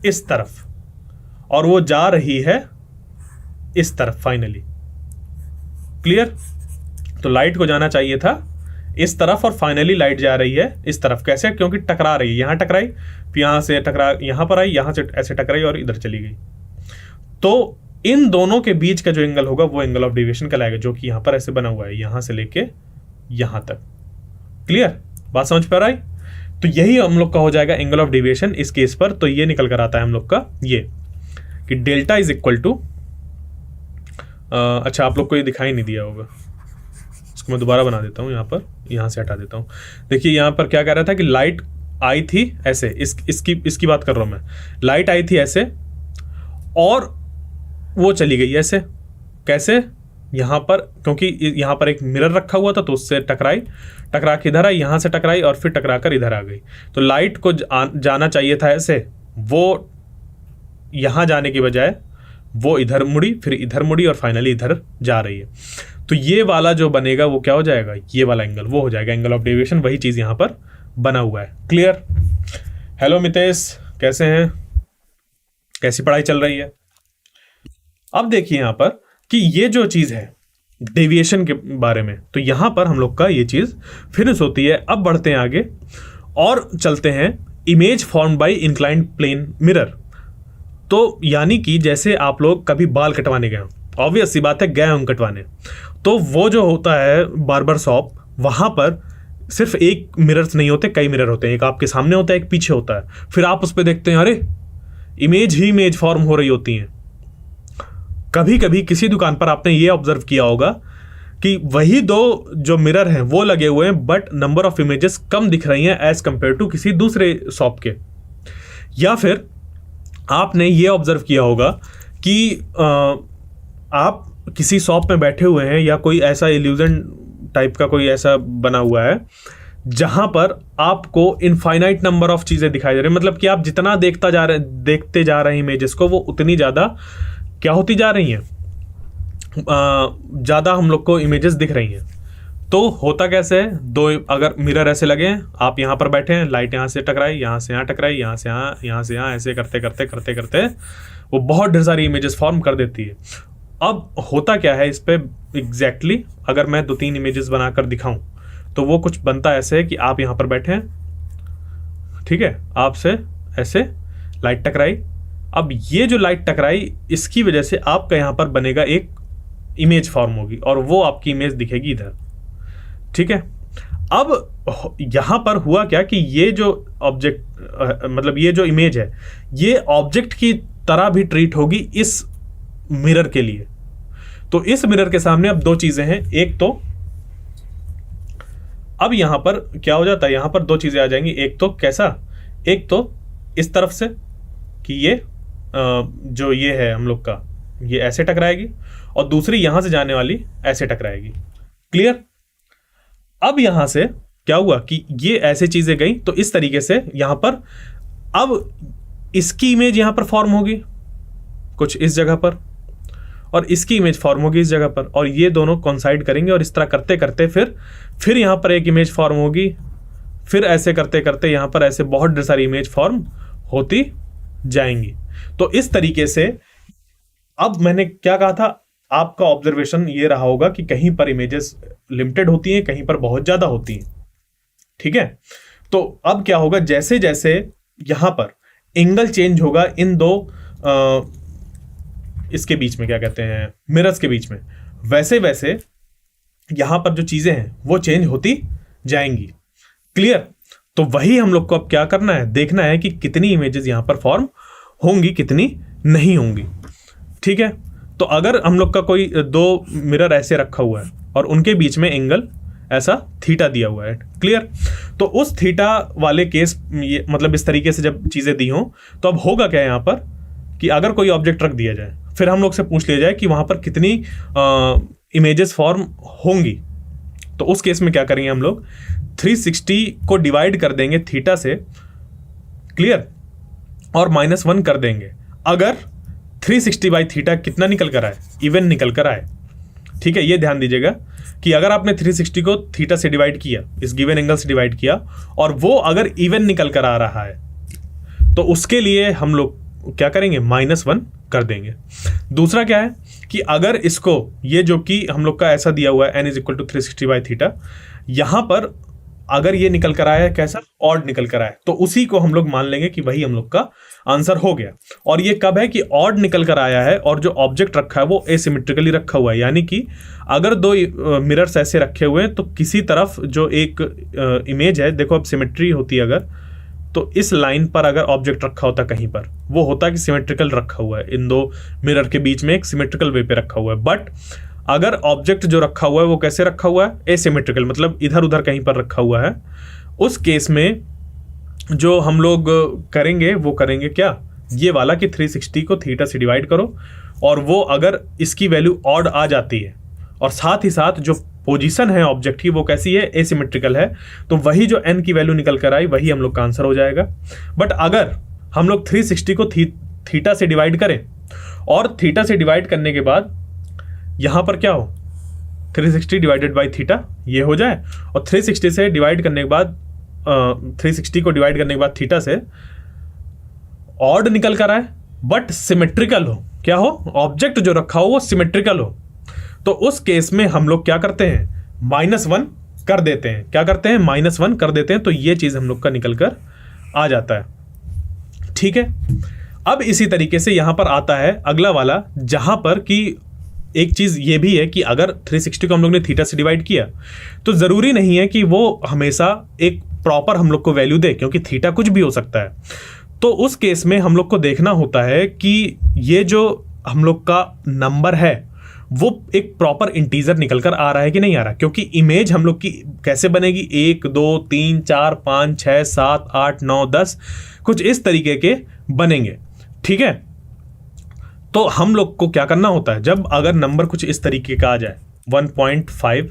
इस तरफ और वो जा रही है इस तरफ फाइनली, क्लियर। तो लाइट को जाना चाहिए था इस तरफ और फाइनली लाइट जा रही है इस तरफ, कैसे, क्योंकि टकरा रही है, यहाँ टकराई, फिर यहाँ से टकरा, यहाँ पर आई, यहाँ से ऐसे टकराई और इधर चली गई। तो इन दोनों के बीच का जो एंगल होगा वो एंगल ऑफ डेविएशन कहलाएगा, जो कि यहाँ पर ऐसे बना हुआ है, यहाँ से लेके यहाँ तक, क्लियर, बात समझ पा रहा है। तो यही हम लोग का हो जाएगा एंगल ऑफ डेविएशन इस केस पर। तो ये निकल कर आता है हम लोग का ये कि डेल्टा इज इक्वल टू, अच्छा आप लोग को ये दिखाई नहीं दिया होगा, इसको मैं दोबारा बना देता हूँ, यहाँ पर, यहाँ से हटा देता हूँ। देखिए यहाँ पर क्या कह रहा था कि लाइट आई थी ऐसे, इसकी बात कर रहा हूँ मैं, लाइट आई थी ऐसे और वो चली गई ऐसे, कैसे, यहाँ पर, क्योंकि यहाँ पर एक मिरर रखा हुआ था तो उससे टकराई, टकरा के इधर आई, यहाँ से टकराई और फिर टकरा कर इधर आ गई। तो लाइट को जाना चाहिए था ऐसे, वो यहाँ जाने की बजाय वो इधर मुड़ी, फिर इधर मुड़ी और फाइनली इधर जा रही है। तो ये वाला जो बनेगा वो क्या हो जाएगा, ये वाला एंगल वो हो जाएगा एंगल ऑफ डेविएशन, वही चीज़ यहाँ पर बना हुआ है, क्लियर। हेलो मितेश, कैसे हैं, कैसी पढ़ाई चल रही है। अब देखिए यहाँ पर कि ये जो चीज़ है डेविएशन के बारे में, तो यहाँ पर हम लोग का ये चीज़ फिनिश होती है। अब बढ़ते हैं आगे और चलते हैं image formed by inclined plane mirror. तो यानी कि जैसे आप लोग कभी बाल कटवाने गए हो, ऑब्वियस सी बात है गए हम कटवाने, तो वो जो होता है बार्बर शॉप, वहाँ पर सिर्फ एक मिरर्स नहीं होते, कई मिरर होते हैं, एक आपके सामने होता है, एक पीछे होता है। फिर आप उस पर देखते हैं, अरे इमेज ही इमेज फॉर्म हो रही होती हैं। कभी कभी किसी दुकान पर आपने ये ऑब्जर्व किया होगा कि वही दो जो मिरर हैं वो लगे हुए हैं, बट नंबर ऑफ इमेजेस कम दिख रही हैं एज कंपेयर टू किसी दूसरे शॉप के। या फिर आपने ये ऑब्जर्व किया होगा कि आप किसी शॉप में बैठे हुए हैं या कोई ऐसा इल्यूजन टाइप का कोई ऐसा बना हुआ है जहां पर आपको इनफाइनाइट नंबर ऑफ चीज़ें दिखाई दे रही है, मतलब कि आप जितना देखते जा रहे हैं इमेजेस को, वो उतनी ज़्यादा क्या होती जा रही हैं, ज़्यादा हम लोग को इमेजेस दिख रही हैं। तो होता कैसे है, दो अगर मिरर ऐसे लगे हैं, आप यहाँ पर बैठे हैं, लाइट यहाँ से टकराई, यहाँ से यहाँ टकराई, यहाँ से यहाँ, यहाँ से यहाँ, ऐसे करते करते करते करते वो बहुत ढेर सारी इमेजेस फॉर्म कर देती है। अब होता क्या है इस पर एग्जैक्टली, अगर मैं 2-3 इमेजेस बनाकर दिखाऊं तो वो कुछ बनता ऐसे है कि आप यहाँ पर बैठे हैं, ठीक है, आपसे ऐसे लाइट टकराई। अब ये जो लाइट टकराई, इसकी वजह से आपका यहाँ पर बनेगा एक इमेज फॉर्म होगी और वो आपकी इमेज दिखेगी इधर। ठीक है, अब यहां पर हुआ क्या कि ये जो ऑब्जेक्ट मतलब ये जो इमेज है ये ऑब्जेक्ट की तरह भी ट्रीट होगी इस मिरर के लिए। तो इस मिरर के सामने अब दो चीजें हैं, एक तो अब यहां पर क्या हो जाता है, यहां पर दो चीजें आ जाएंगी, एक तो कैसा, एक तो इस तरफ से कि ये जो ये है हम लोग का ये ऐसे टकराएगी और दूसरी यहां से जाने वाली ऐसे टकराएगी। क्लियर? अब यहां से क्या हुआ कि ये ऐसे चीजें गई तो इस तरीके से यहां पर अब इसकी इमेज यहां पर फॉर्म होगी कुछ इस जगह पर और इसकी इमेज फॉर्म होगी इस जगह पर और ये दोनों कॉन्साइड करेंगे और इस तरह करते करते फिर यहां पर एक इमेज फॉर्म होगी, फिर ऐसे करते करते यहां पर ऐसे बहुत ढेर सारी इमेज फॉर्म होती जाएंगी। तो इस तरीके से अब मैंने क्या कहा था, आपका ऑब्जर्वेशन ये रहा होगा कि कहीं पर इमेजेस लिमिटेड होती हैं, कहीं पर बहुत ज्यादा होती हैं। ठीक है, तो अब क्या होगा, जैसे जैसे यहां पर एंगल चेंज होगा इन दो इसके बीच में, क्या कहते हैं, मिरर्स के बीच में, वैसे वैसे यहां पर जो चीजें हैं वो चेंज होती जाएंगी। क्लियर? तो वही हम लोग को अब क्या करना है, देखना है कि कितनी इमेजेस यहां पर फॉर्म होंगी, कितनी नहीं होंगी। ठीक है, तो अगर हम लोग का कोई दो मिरर ऐसे रखा हुआ है और उनके बीच में एंगल ऐसा थीटा दिया हुआ है, क्लियर, तो उस थीटा वाले केस ये मतलब इस तरीके से जब चीजें दी हों तो अब होगा क्या यहां पर कि अगर कोई ऑब्जेक्ट रख दिया जाए फिर हम लोग से पूछ लिया जाए कि वहां पर कितनी इमेजेस फॉर्म होंगी, तो उस केस में क्या करेंगे हम लोग 360 को डिवाइड कर देंगे थीटा से, क्लियर, और -1 कर देंगे अगर 360 बाई थीटा कितना निकल कर आए, इवन निकल कर आए। ठीक है, ये ध्यान दीजिएगा कि अगर आपने 360 को थीटा से डिवाइड किया, इस गिवन एंगल से डिवाइड किया और वो अगर इवन निकल कर आ रहा है तो उसके लिए हम लोग क्या करेंगे, -1 कर देंगे। दूसरा क्या है कि अगर इसको ये जो कि हम लोग का ऐसा दिया हुआ है n = 360 बाई थीटा, यहां पर अगर ये निकल कर आया है कैसा, ऑड निकल कर आया, तो उसी को हम लोग मान लेंगे कि वही हम लोग का आंसर हो गया। और ये कब है कि ऑड निकल कर आया है और जो ऑब्जेक्ट रखा है वो एसिमेट्रिकली रखा हुआ है, यानी कि अगर दो मिरर्स ऐसे रखे हुए हैं तो किसी तरफ जो एक इमेज है, देखो अब सिमेट्री होती है अगर, तो इस लाइन पर अगर ऑब्जेक्ट रखा होता कहीं पर, वो होता कि सिमेट्रिकल रखा हुआ है, इन दो मिरर के बीच में एक सिमेट्रिकल वे पे रखा हुआ है। बट अगर ऑब्जेक्ट जो रखा हुआ है वो कैसे रखा हुआ है, एसिमेट्रिकल, मतलब इधर उधर कहीं पर रखा हुआ है, उस केस में जो हम लोग करेंगे वो करेंगे क्या, ये वाला कि 360 को थीटा से डिवाइड करो और वो अगर इसकी वैल्यू ऑड आ जाती है और साथ ही साथ जो पोजीशन है ऑब्जेक्ट की वो कैसी है, एसिमेट्रिकल है, तो वही जो n की वैल्यू निकल कर आई वही हम लोग का आंसर हो जाएगा। बट अगर हम लोग 360 को थीटा से डिवाइड करें और थीटा से डिवाइड करने के बाद यहां पर क्या हो, 360 डिवाइडेड बाई थीटा ये हो जाए और 360 से डिवाइड करने के बाद 360 को डिवाइड करने के बाद थीटा से ऑड निकल कर आए बट सिमेट्रिकल हो, क्या हो, ऑब्जेक्ट जो रखा हो वो सिमेट्रिकल हो, तो उस केस में हम लोग क्या करते हैं, -1 कर देते हैं। क्या करते हैं, -1 कर देते हैं, तो ये चीज हम लोग का निकल कर आ जाता है। ठीक है, अब इसी तरीके से यहां पर आता है अगला वाला, जहां पर कि एक चीज ये भी है कि अगर 360 को हम लोग ने थीटा से डिवाइड किया तो जरूरी नहीं है कि वो हमेशा एक प्रॉपर हम लोग को वैल्यू दे, क्योंकि थीटा कुछ भी हो सकता है। तो उस केस में हम लोग को देखना होता है कि ये जो हम लोग का नंबर है वो एक प्रॉपर इंटीजर निकल कर आ रहा है कि नहीं आ रहा, क्योंकि इमेज हम लोग की कैसे बनेगी, 1 2 3 4 5 6 7 8 9 10 कुछ इस तरीके के बनेंगे। ठीक है, तो हम लोग को क्या करना होता है, जब अगर नंबर कुछ इस तरीके का आ जाए 1.5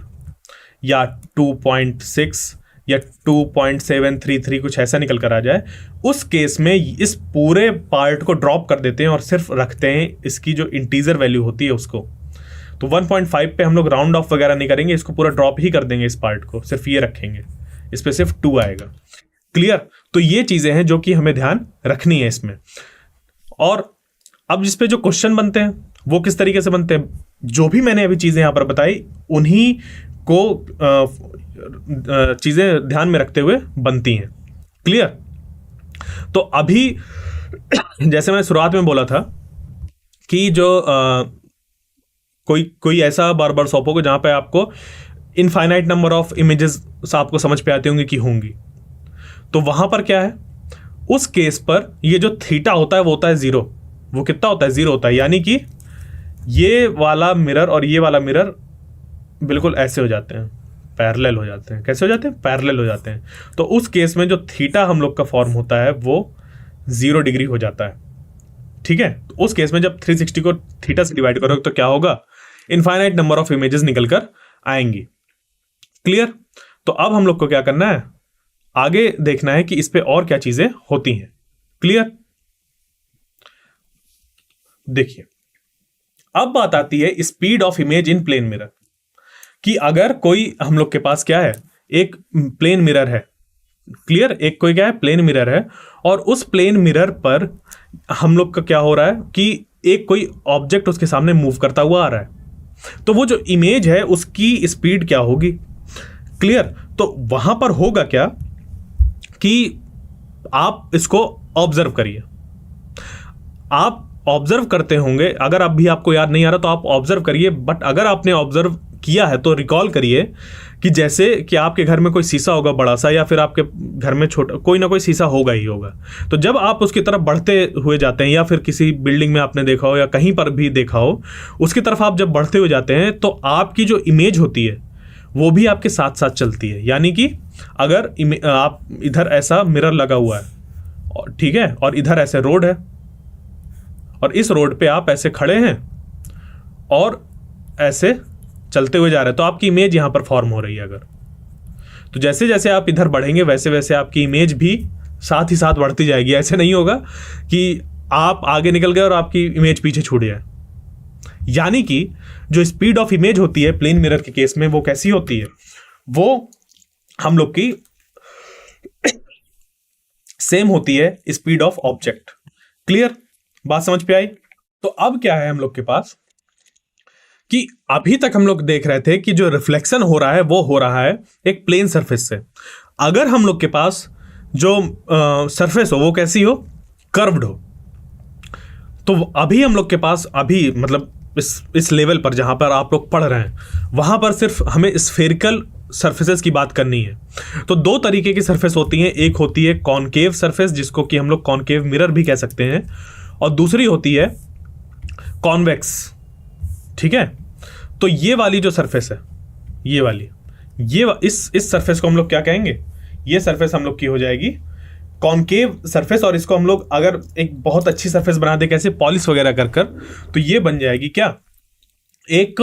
या 2.6 या 2.733 कुछ ऐसा निकल कर आ जाए, उस केस में इस पूरे पार्ट को ड्रॉप कर देते हैं और सिर्फ रखते हैं इसकी जो इंटीजर वैल्यू होती है उसको। तो 1.5 पे हम लोग राउंड ऑफ वगैरह नहीं करेंगे, इसको पूरा ड्रॉप ही कर देंगे, इस पार्ट को सिर्फ ये रखेंगे, इस पे सिर्फ 2 आएगा। क्लियर? तो ये चीजें हैं जो कि हमें ध्यान रखनी है इसमें। और अब जिस पे जो क्वेश्चन बनते हैं वो किस तरीके से बनते हैं, जो भी मैंने अभी चीजें यहां पर बताई उन्हीं को चीजें ध्यान में रखते हुए बनती हैं। क्लियर? तो अभी जैसे मैंने शुरुआत में बोला था कि जो कोई ऐसा बार्बर शॉप होगा जहां पे आपको इनफाइनाइट नंबर ऑफ इमेजेस आपको समझ पे आते होंगे कि होंगी। तो वहां पर क्या है, उस केस पर ये जो थीटा होता है वो होता है 0। वो कितना होता है? 0 होता है। यानी कि ये वाला मिरर और ये वाला मिरर बिल्कुल ऐसे हो जाते हैं, पैरेलल हो जाते हैं। कैसे हो जाते हैं? पैरेलल हो जाते हैं। तो उस केस में जो थीटा हम लोग का फॉर्म होता है वो 0 डिग्री हो जाता है। ठीक है, तो उस केस में जब 360 को थीटा से डिवाइड करोगे तो क्या होगा? इनफाइनाइट नंबर ऑफ इमेजेस निकल कर आएंगी। क्लियर? तो अब हम लोग को क्या करना है, आगे देखना है कि इस पे और क्या चीजें होती हैं। क्लियर? देखिए, अब बात आती है speed of image in plane mirror, कि अगर कोई हम लोग के पास क्या है, एक प्लेन मिरर है। क्लियर? एक कोई क्या है, प्लेन मिरर है, और उस प्लेन मिरर पर हम लोग का क्या हो रहा है कि एक कोई ऑब्जेक्ट उसके सामने मूव करता हुआ आ रहा है। तो वो जो इमेज है उसकी स्पीड क्या होगी? क्लियर? तो वहां पर होगा क्या कि आप इसको ऑब्जर्व करिए। आप ऑब्जर्व करते होंगे, अगर अब भी आपको याद नहीं आ रहा तो आप ऑब्जर्व करिए। बट अगर आपने ऑब्जर्व किया है तो रिकॉल करिए कि जैसे कि आपके घर में कोई शीशा होगा बड़ा सा, या फिर आपके घर में छोटा कोई ना कोई शीशा होगा ही होगा। तो जब आप उसकी तरफ बढ़ते हुए जाते हैं, या फिर किसी बिल्डिंग में आपने देखा हो या कहीं पर भी देखा हो, उसकी तरफ आप जब बढ़ते हुए जाते हैं तो आपकी जो इमेज होती है वो भी आपके साथ साथ चलती है। यानी कि अगर आप इधर ऐसा मिरर लगा हुआ है, ठीक है, और इधर ऐसे रोड है, और इस रोड पे आप ऐसे खड़े हैं और ऐसे चलते हुए जा रहे हैं, तो आपकी इमेज यहां पर फॉर्म हो रही है। अगर तो जैसे जैसे आप इधर बढ़ेंगे वैसे वैसे आपकी इमेज भी साथ ही साथ बढ़ती जाएगी। ऐसे नहीं होगा कि आप आगे निकल गए और आपकी इमेज पीछे छूट जाए। यानी कि जो स्पीड ऑफ इमेज होती है प्लेन मिरर के केस में, वो कैसी होती है? वो हम लोग की सेम होती है स्पीड ऑफ ऑब्जेक्ट। क्लियर? बात समझ पे आई? तो अब क्या है हम लोग के पास कि अभी तक हम लोग देख रहे थे कि जो रिफ्लेक्शन हो रहा है वो हो रहा है एक प्लेन सरफेस से। अगर हम लोग के पास जो सरफेस हो वो कैसी हो? कर्व्ड हो। तो अभी हम लोग के पास अभी मतलब इस लेवल पर जहां पर आप लोग पढ़ रहे हैं वहां पर सिर्फ हमें स्फेरिकल सरफेसेस की बात करनी है। तो दो तरीके की सरफेस होती हैं, एक होती है कॉनकेव सरफेस जिसको कि हम लोग कॉनकेव मिरर भी कह सकते हैं, और दूसरी होती है कॉन्वेक्स। ठीक है, तो ये वाली जो सरफेस है, ये वाली, इस सरफेस को हम लोग क्या कहेंगे? ये सरफेस हम लोग की हो जाएगी कॉनकेव सरफेस, और इसको हम लोग अगर एक बहुत अच्छी सरफेस बना दे, कैसे पॉलिश वगैरह कर कर, तो ये बन जाएगी क्या? एक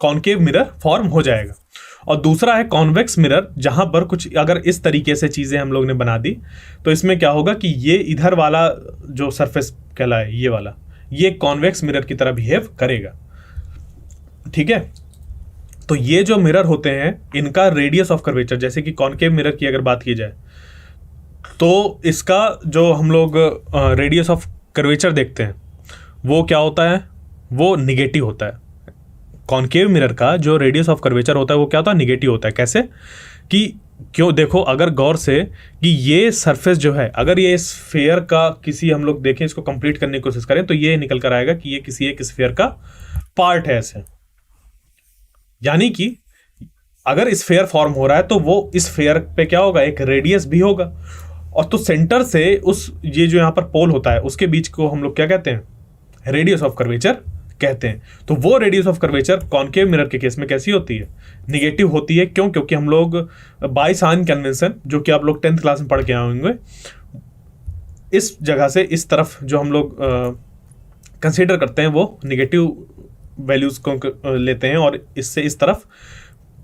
कॉनकेव मिरर फॉर्म हो जाएगा। और दूसरा है कॉन्वेक्स मिरर, जहां पर कुछ अगर इस तरीके से चीजें हम लोग ने बना दी तो इसमें क्या होगा कि ये इधर वाला जो सरफेस कहलाए, ये वाला, ये कॉन्वेक्स मिरर की तरह बिहेव करेगा। ठीक है, तो ये जो मिरर होते हैं इनका रेडियस ऑफ कर्वेचर, जैसे कि कॉनकेव मिरर की अगर बात की जाए तो इसका जो हम लोग रेडियस ऑफ कर्वेचर देखते हैं वो क्या होता है? वो निगेटिव होता है। कॉनकेव मिरर का जो रेडियस ऑफ कर्वेचर होता है वो क्या होता है? निगेटिव होता है। कैसे? कि क्यों? देखो अगर गौर से कि ये सरफेस जो है, अगर ये स्फीयर का किसी हम लोग देखें, इसको कंप्लीट करने की कोशिश करें, तो ये निकल कर आएगा कि ये किसी एक स्फीयर का पार्ट है ऐसे। यानी कि अगर स्फीयर फॉर्म हो रहा है तो वो स्फीयर पे क्या होगा? एक रेडियस भी होगा। और तो सेंटर से उस ये जो यहाँ पर पोल होता है उसके बीच को हम लोग क्या कहते हैं? रेडियस ऑफ कर्वेचर कहते हैं। तो वो radius of curvature concave mirror के केस में कैसी होती है? निगेटिव होती है। क्यों? क्योंकि हम लोग बाय साइन कन्वेंशन, जो कि आप लोग 10th क्लास में पढ़ के आए होंगे, इस जगह से इस तरफ जो हम लोग कंसीडर करते हैं वो निगेटिव वैल्यूज को लेते हैं, और इससे इस तरफ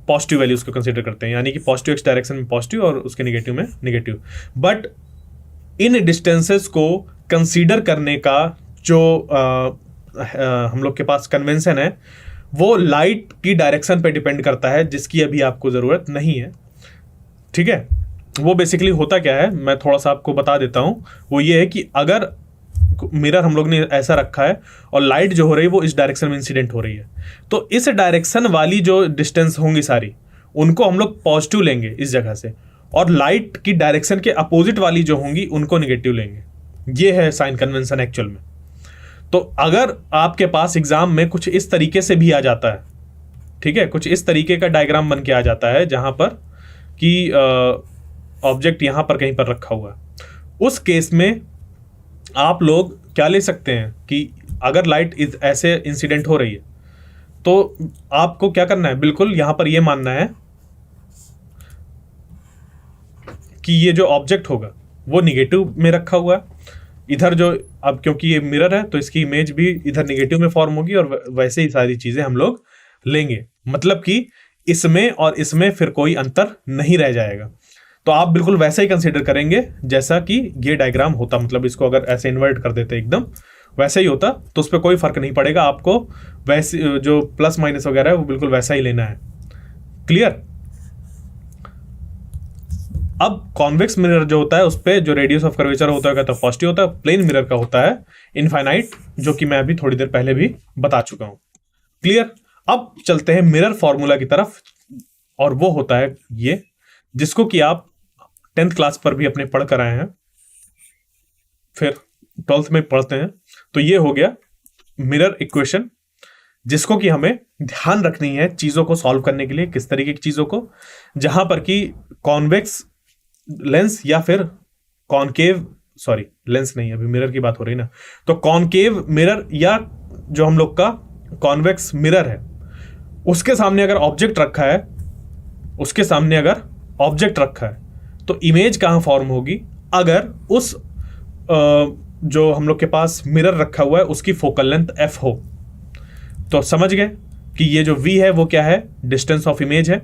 पॉजिटिव वैल्यूज को कंसीडर करते हैं। यानी कि पॉजिटिव एक्स डायरेक्शन में पॉजिटिव और उसके निगेटिव में निगेटिव। बट इन डिस्टेंसेस को कंसीडर करने का जो हम लोग के पास कन्वेंशन है वो लाइट की डायरेक्शन पे डिपेंड करता है, जिसकी अभी आपको ज़रूरत नहीं है। ठीक है, वो बेसिकली होता क्या है मैं थोड़ा सा आपको बता देता हूँ। वो ये है कि अगर मिरर हम लोग ने ऐसा रखा है और लाइट जो हो रही है वो इस डायरेक्शन में इंसिडेंट हो रही है, तो इस डायरेक्शन वाली जो डिस्टेंस होंगी सारी, उनको हम लोग पॉजिटिव लेंगे इस जगह से, और लाइट की डायरेक्शन के अपोजिट वाली जो होंगी उनको निगेटिव लेंगे। ये है साइन कन्वेंशन एक्चुअल में। तो अगर आपके पास एग्जाम में कुछ इस तरीके से भी आ जाता है, ठीक है, कुछ इस तरीके का डायग्राम बन के आ जाता है जहां पर कि ऑब्जेक्ट यहां पर कहीं पर रखा हुआ है, उस केस में आप लोग क्या ले सकते हैं कि अगर लाइट ऐसे इंसिडेंट हो रही है तो आपको क्या करना है, बिल्कुल यहां पर यह मानना है कि ये जो ऑब्जेक्ट होगा वो निगेटिव में रखा हुआ है, इधर जो, अब क्योंकि ये मिरर है तो इसकी इमेज भी इधर निगेटिव में फॉर्म होगी, और वैसे ही सारी चीजें हम लोग लेंगे, मतलब कि इसमें और इसमें फिर कोई अंतर नहीं रह जाएगा। तो आप बिल्कुल वैसा ही कंसीडर करेंगे जैसा कि ये डायग्राम होता, मतलब इसको अगर ऐसे इन्वर्ट कर देते एकदम वैसा ही होता तो उस पर कोई फर्क नहीं पड़ेगा, आपको वैसे जो प्लस माइनस वगैरह है वो बिल्कुल वैसा ही लेना है। क्लियर? अब कॉन्वेक्स मिरर जो होता है उस पर जो रेडियस ऑफ कर्वेचर होता है तो पॉजिटिव होता है, प्लेन मिरर का होता है इनफाइनाइट, जो कि मैं अभी थोड़ी देर पहले भी बता चुका हूं। क्लियर? अब चलते हैं मिरर फॉर्मूला की तरफ, और वो होता है ये, जिसको कि आप 10th क्लास पर भी अपने पढ़ कर आए हैं, फिर 12th में पढ़ते हैं। तो ये हो गया मिरर इक्वेशन, जिसको कि हमें ध्यान रखनी है चीजों को सॉल्व करने के लिए, किस तरीके की चीजों को, जहां पर कि कॉन्वेक्स लेंस या फिर कॉनकेव, सॉरी लेंस नहीं, अभी मिरर की बात हो रही ना, तो कॉनकेव मिरर या जो हम लोग का कॉन्वेक्स मिरर है उसके सामने अगर ऑब्जेक्ट रखा है, उसके सामने अगर ऑब्जेक्ट रखा है तो इमेज कहां फॉर्म होगी, अगर उस जो हम लोग के पास मिरर रखा हुआ है उसकी फोकल लेंथ f हो। तो समझ गए कि ये जो v है वो क्या है, डिस्टेंस ऑफ इमेज है,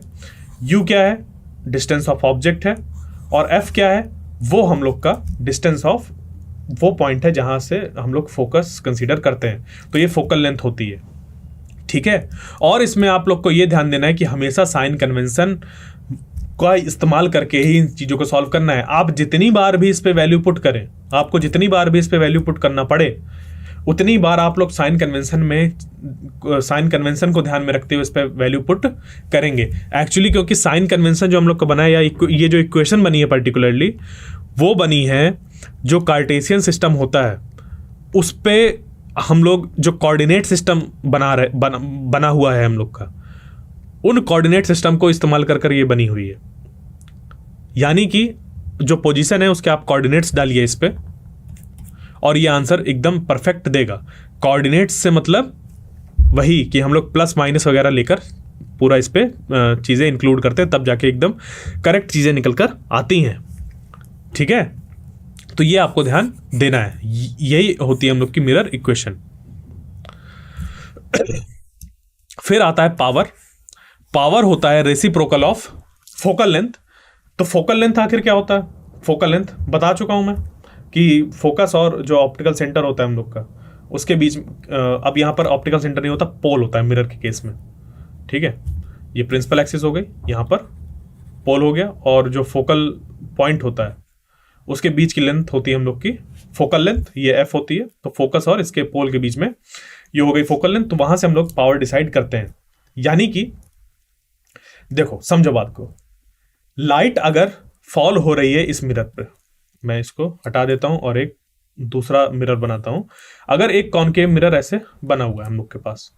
u क्या है, डिस्टेंस ऑफ ऑब्जेक्ट है, और f क्या है, वो हम लोग का डिस्टेंस ऑफ वो पॉइंट है जहां से हम लोग फोकस कंसीडर करते हैं, तो ये फोकल लेंथ होती है। ठीक है, और इसमें आप लोग को ये ध्यान देना है कि हमेशा साइन कन्वेंशन का इस्तेमाल करके ही इन चीज़ों को सॉल्व करना है। आप जितनी बार भी इस पे वैल्यू पुट करें, आपको जितनी बार भी इस पे वैल्यू पुट करना पड़े, उतनी बार आप लोग साइन कन्वेंशन को ध्यान में रखते हुए इस पे वैल्यू पुट करेंगे। एक्चुअली क्योंकि साइन कन्वेंशन जो हम लोग को बना है, या ये जो इक्वेशन बनी है पर्टिकुलरली, वो बनी है जो कार्टेशियन सिस्टम होता है उस पे हम लोग जो कोऑर्डिनेट सिस्टम बना हुआ है हम लोग का, उन कोऑर्डिनेट सिस्टम को इस्तेमाल कर ये बनी हुई है। यानी कि जो पोजीशन है उसके आप कोऑर्डिनेट्स डालिए इस पे, और ये आंसर एकदम परफेक्ट देगा। कोऑर्डिनेट्स से मतलब वही कि हम लोग प्लस माइनस वगैरह लेकर पूरा इस पे चीज़ें इंक्लूड करते हैं, तब जाके एकदम करेक्ट चीज़ें निकल कर आती हैं। ठीक है, तो ये आपको ध्यान देना है, यही होती है हम लोग की मिरर इक्वेशन। फिर आता है पावर। पावर होता है रेसिप्रोकल ऑफ फोकल लेंथ। तो फोकल लेंथ आखिर क्या होता है? फोकल लेंथ बता चुका हूं मैं कि फोकस और जो ऑप्टिकल सेंटर होता है हम लोग का, उसके बीच, अब यहां पर ऑप्टिकल सेंटर नहीं होता, पोल होता है मिरर के केस में। ठीक है, ये प्रिंसिपल एक्सिस हो गई, यहां पर पोल हो गया, और जो फोकल पॉइंट होता है उसके बीच की लेंथ होती है हम लोग की फोकल लेंथ, ये एफ होती है। तो फोकस और इसके पोल के बीच में ये हो गई फोकल लेंथ। तो वहां से हम लोग पावर डिसाइड करते हैं। यानी कि देखो, समझो बात को, लाइट अगर फॉल हो रही है इस मिरर पे, मैं इसको हटा देता हूं और एक दूसरा मिरर बनाता हूं। अगर एक कॉनकेव मिरर ऐसे बना हुआ है हम लोग के पास,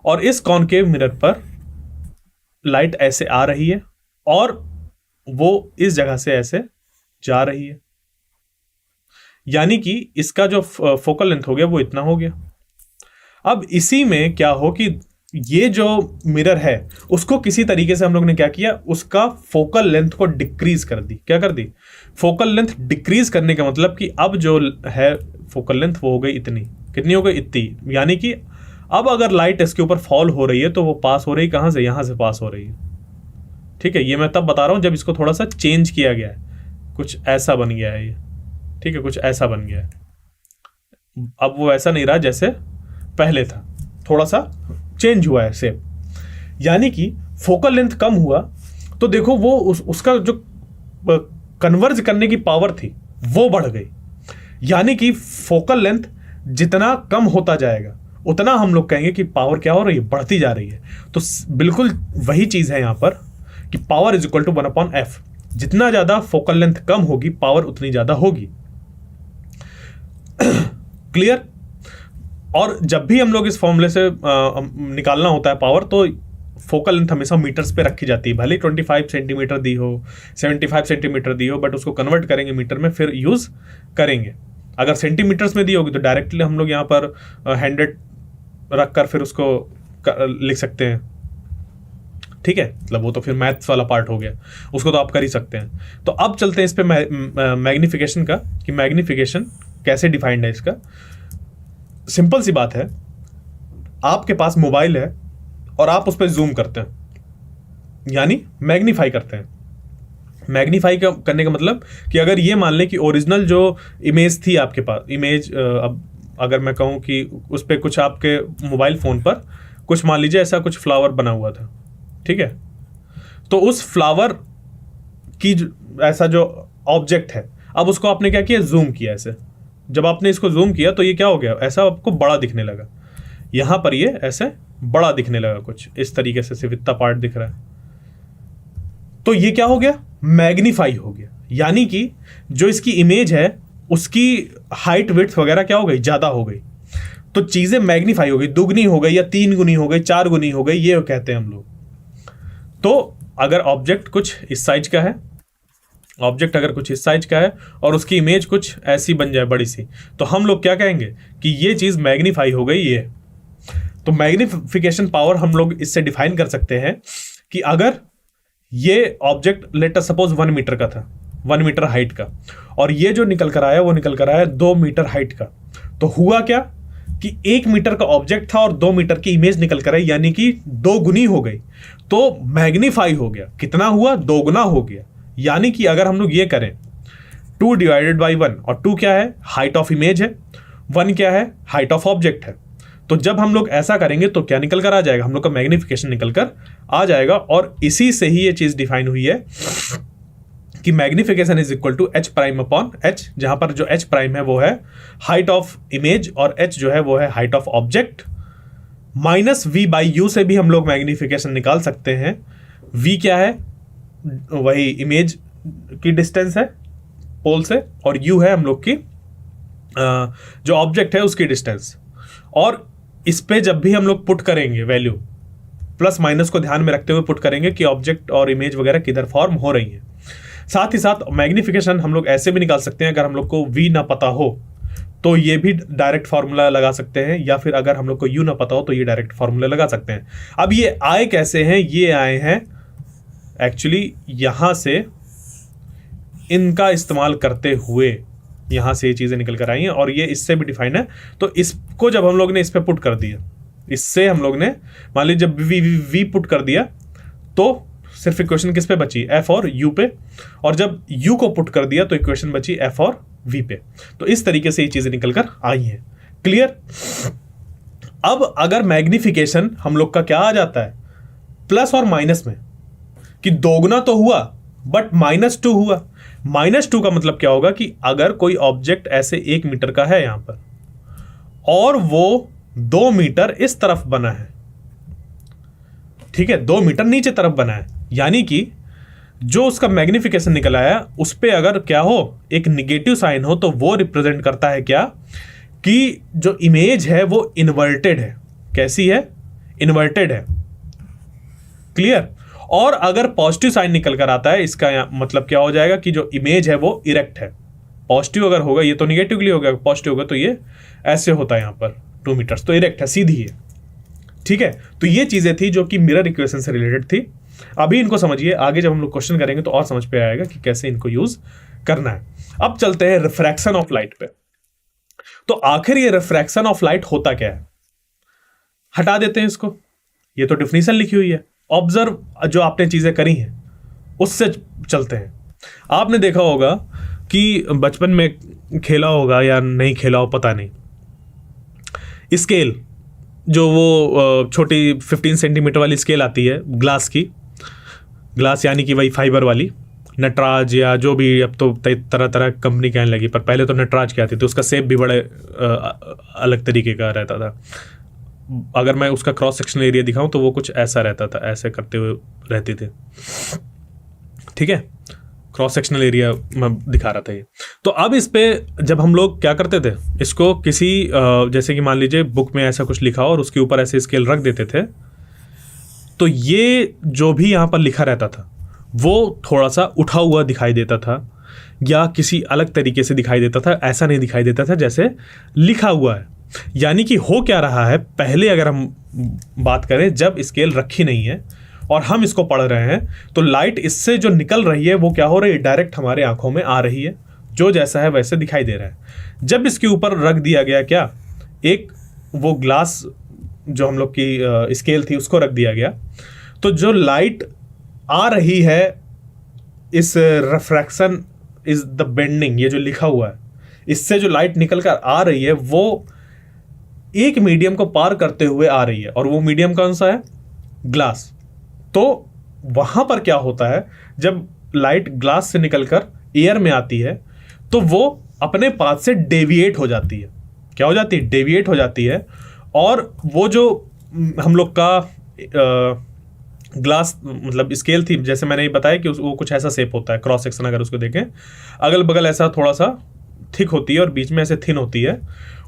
और इस कॉनकेव मिरर पर लाइट ऐसे आ रही है और वो इस जगह से ऐसे जा रही है, यानी कि इसका जो फोकल लेंथ हो गया वो इतना हो गया। अब इसी में क्या हो कि ये जो मिरर है उसको किसी तरीके से हम लोग ने क्या किया, उसका फोकल लेंथ को डिक्रीज कर दी। क्या कर दी? फोकल लेंथ डिक्रीज करने का मतलब कि अब जो है फोकल लेंथ वो हो गई इतनी। कितनी हो गई? इतनी। यानी कि अब अगर लाइट इसके ऊपर फॉल हो रही है तो वो पास हो रही कहां से? यहां से पास हो रही है। ठीक है, ये मैं तब बता रहा हूं जब इसको थोड़ा सा चेंज किया गया है, कुछ ऐसा बन गया है ये। ठीक है, कुछ ऐसा बन गया है। अब वो ऐसा नहीं रहा जैसे पहले था, थोड़ा सा चेंज हुआ है शेप। यानी कि फोकल लेंथ कम हुआ तो देखो वो उसका जो कन्वर्ज करने की पावर थी वो बढ़ गई। यानी कि फोकल लेंथ जितना कम होता जाएगा उतना हम लोग कहेंगे कि पावर क्या हो रही है? बढ़ती जा रही है। तो बिल्कुल वही चीज है यहां पर कि power is equal to 1/f। जितना ज्यादा फोकल लेंथ कम होगी पावर उतनी ज्यादा होगी। क्लियर? और जब भी हम लोग इस फॉर्मूले से निकालना होता है पावर, तो फोकल लेंथ हमेशा मीटर्स पे रखी जाती है, भले 25 सेंटीमीटर दी हो, 75 सेंटीमीटर दी हो, बट उसको कन्वर्ट करेंगे मीटर में फिर यूज़ करेंगे। अगर सेंटीमीटर्स में दी होगी तो डायरेक्टली हम लोग यहाँ पर 100 रख कर फिर उसको लिख सकते हैं, ठीक है। मतलब वो तो फिर मैथ्स वाला पार्ट हो गया, उसको तो आप कर ही सकते हैं। तो अब चलते हैं इस पे मैग्निफिकेशन का, कि मैग्निफिकेशन कैसे डिफाइंड है इसका। सिंपल सी बात है, आपके पास मोबाइल है और आप उस पर जूम करते हैं, यानी मैग्नीफाई करते हैं। मैग्नीफाई करने का मतलब कि अगर ये मान लें कि ओरिजिनल जो इमेज थी आपके पास, इमेज अब अगर मैं कहूँ कि उस पर कुछ आपके मोबाइल फ़ोन पर कुछ मान लीजिए ऐसा कुछ फ्लावर बना हुआ था, ठीक है। तो उस फ्लावर की ऐसा जो ऑब्जेक्ट है, अब उसको आपने क्या किया, जूम किया ऐसे। जब आपने इसको जूम किया तो ये क्या हो गया, ऐसा आपको बड़ा दिखने लगा। यहाँ पर ये ऐसे बड़ा दिखने लगा, कुछ इस तरीके से सिर्फ इतना पार्ट दिख रहा है। तो ये क्या हो गया, मैग्नीफाई हो गया। यानी कि जो इसकी इमेज है उसकी हाइट विड्थ वगैरह क्या हो गई, ज़्यादा हो गई। तो चीज़ें मैग्नीफाई हो गई, दुगनी हो गई या 3 गुनी हो गई, 4 गुनी हो गई, ये कहते हैं हम लोग। तो अगर ऑब्जेक्ट कुछ इस साइज का है, ऑब्जेक्ट अगर कुछ इस साइज का है और उसकी इमेज कुछ ऐसी बन जाए बड़ी सी, तो हम लोग क्या कहेंगे कि ये चीज़ मैग्नीफाई हो गई। ये तो मैग्निफिकेशन पावर हम लोग इससे डिफाइन कर सकते हैं कि अगर ये object let us suppose 1 meter का था, 1 मीटर हाइट का, और ये जो निकल कर आया वो निकल कर आया 2 मीटर हाइट का, तो हुआ क्या कि 1 मीटर का ऑब्जेक्ट था और 2 मीटर की इमेज निकल कर आई, यानी कि 2 गुनी हो गई। तो मैग्नीफाई हो गया, कितना हुआ, 2 गुना हो गया। यानी कि अगर हम लोग ये करें 2 डिवाइडेड बाई 1, और 2 क्या है, हाइट ऑफ इमेज है, 1 क्या है, हाइट ऑफ ऑब्जेक्ट है। तो जब हम लोग ऐसा करेंगे तो क्या निकल कर आ जाएगा, हम लोग का मैग्निफिकेशन निकल कर आ जाएगा। और इसी से ही ये चीज़ डिफाइन हुई है कि magnification is equal to h prime upon h, जहां पर जो एच प्राइम है वो है हाइट ऑफ इमेज और एच जो है वो है height of object, minus v by u से भी हम लोग मैग्निफिकेशन निकाल सकते हैं। वी क्या है, वही इमेज की डिस्टेंस है पोल से, और यू है हम लोग की जो ऑब्जेक्ट है उसकी डिस्टेंस। और इस पे जब भी हम लोग पुट करेंगे वैल्यू, प्लस माइनस को ध्यान में रखते हुए पुट करेंगे कि ऑब्जेक्ट और इमेज वगैरह किधर फॉर्म हो रही है। साथ ही साथ मैग्निफिकेशन हम लोग ऐसे भी निकाल सकते हैं, अगर हम लोग को वी ना पता हो तो ये भी डायरेक्ट फार्मूला लगा सकते हैं, या फिर अगर हम लोग को यू ना पता हो तो ये डायरेक्ट फार्मूला लगा सकते हैं। अब ये आए कैसे हैं, ये आए हैं एक्चुअली यहाँ से इनका इस्तेमाल करते हुए, यहाँ से ये चीज़ें निकल कर आई हैं, और ये इससे भी डिफाइन है। तो इसको जब हम लोग ने इस पर पुट कर दिया, इससे हम लोग ने मान लीजिए जब वी पुट कर दिया तो सिर्फ इक्वेशन किस पे बची, एफ और यू पे, और जब यू को पुट कर दिया तो इक्वेशन बची एफ और वी पे। तो इस तरीके से ये चीज़ें निकल कर आई हैं। क्लियर। अब अगर मैग्निफिकेशन हम लोग का क्या आ जाता है, प्लस और माइनस में, कि दोगुना तो हुआ बट -2 हुआ। -2 का मतलब क्या होगा कि अगर कोई ऑब्जेक्ट ऐसे 1 मीटर का है यहां पर और वो 2 मीटर इस तरफ बना है, ठीक है, 2 मीटर नीचे तरफ बना है, यानी कि जो उसका मैग्निफिकेशन निकल आया उस पे अगर क्या हो, एक निगेटिव साइन हो, तो वो रिप्रेजेंट करता है क्या, कि जो इमेज है वो इन्वर्टेड है। कैसी है, इन्वर्टेड है। क्लियर। और अगर पॉजिटिव साइन निकल कर आता है, इसका मतलब क्या हो जाएगा कि जो इमेज है वो इरेक्ट है। पॉजिटिव अगर होगा, ये तो निगेटिव के लिए होगा, पॉजिटिव होगा तो ये ऐसे होता है, यहाँ पर 2 मीटर्स, तो इरेक्ट है, सीधी है। ठीक है। तो ये चीजें थी जो कि मिरर इक्वेशन से रिलेटेड थी। अभी इनको समझिए, आगे जब हम लोग क्वेश्चन करेंगे तो और समझ पे आएगा कि कैसे इनको यूज करना है। अब चलते हैं रिफ्रैक्शन ऑफ लाइट पे। तो आखिर ये रिफ्रैक्शन ऑफ लाइट होता क्या है, हटा देते हैं इसको, ये तो डिफिनीशन लिखी हुई है। ऑब्जर्व जो आपने चीजें करी हैं उससे चलते हैं। आपने देखा होगा कि बचपन में खेला होगा या नहीं खेला हो पता नहीं, स्केल जो वो छोटी 15 सेंटीमीटर वाली स्केल आती है ग्लास की, ग्लास यानी कि वही फाइबर वाली, नटराज या जो भी, अब तो तरह तरह कंपनी कहने लगी, पर पहले तो नटराज की आती थी, उसका शेप भी बड़े अलग तरीके का रहता था। अगर मैं उसका क्रॉस सेक्शनल एरिया दिखाऊं तो वो कुछ ऐसा रहता था, ऐसे करते हुए रहते थे। ठीक है, क्रॉस सेक्शनल एरिया में दिखा रहा था ये। तो अब इस पे जब हम लोग क्या करते थे, इसको किसी जैसे कि मान लीजिए बुक में ऐसा कुछ लिखा और उसके ऊपर ऐसे स्केल रख देते थे, तो ये जो भी यहाँ पर लिखा रहता था वो थोड़ा सा उठा हुआ दिखाई देता था या किसी अलग तरीके से दिखाई देता था, ऐसा नहीं दिखाई देता था जैसे लिखा हुआ है। यानी कि हो क्या रहा है, पहले अगर हम बात करें जब स्केल रखी नहीं है और हम इसको पढ़ रहे हैं, तो लाइट इससे जो निकल रही है वो क्या हो रही है, डायरेक्ट हमारे आंखों में आ रही है, जो जैसा है वैसे दिखाई दे रहा है। जब इसके ऊपर रख दिया गया क्या, एक वो ग्लास जो हम लोग की स्केल थी उसको रख दिया गया, तो जो लाइट आ रही है, इस रिफ्रैक्शन इज द बेंडिंग, ये जो लिखा हुआ है, इससे जो लाइट निकल कर आ रही है वो एक मीडियम को पार करते हुए आ रही है, और वो मीडियम कौन सा है, ग्लास। तो वहां पर क्या होता है, जब लाइट ग्लास से निकलकर एयर में आती है तो वो अपने पाथ से डेविएट हो जाती है। क्या हो जाती है, डेविएट हो जाती है, और वो जो हम लोग का ग्लास मतलब स्केल थी, जैसे मैंने ये बताया कि वो कुछ ऐसा शेप होता है, क्रॉस सेक्शन अगर उसको देखें, अगल बगल ऐसा थोड़ा सा थिक होती है और बीच में ऐसे थिन होती है,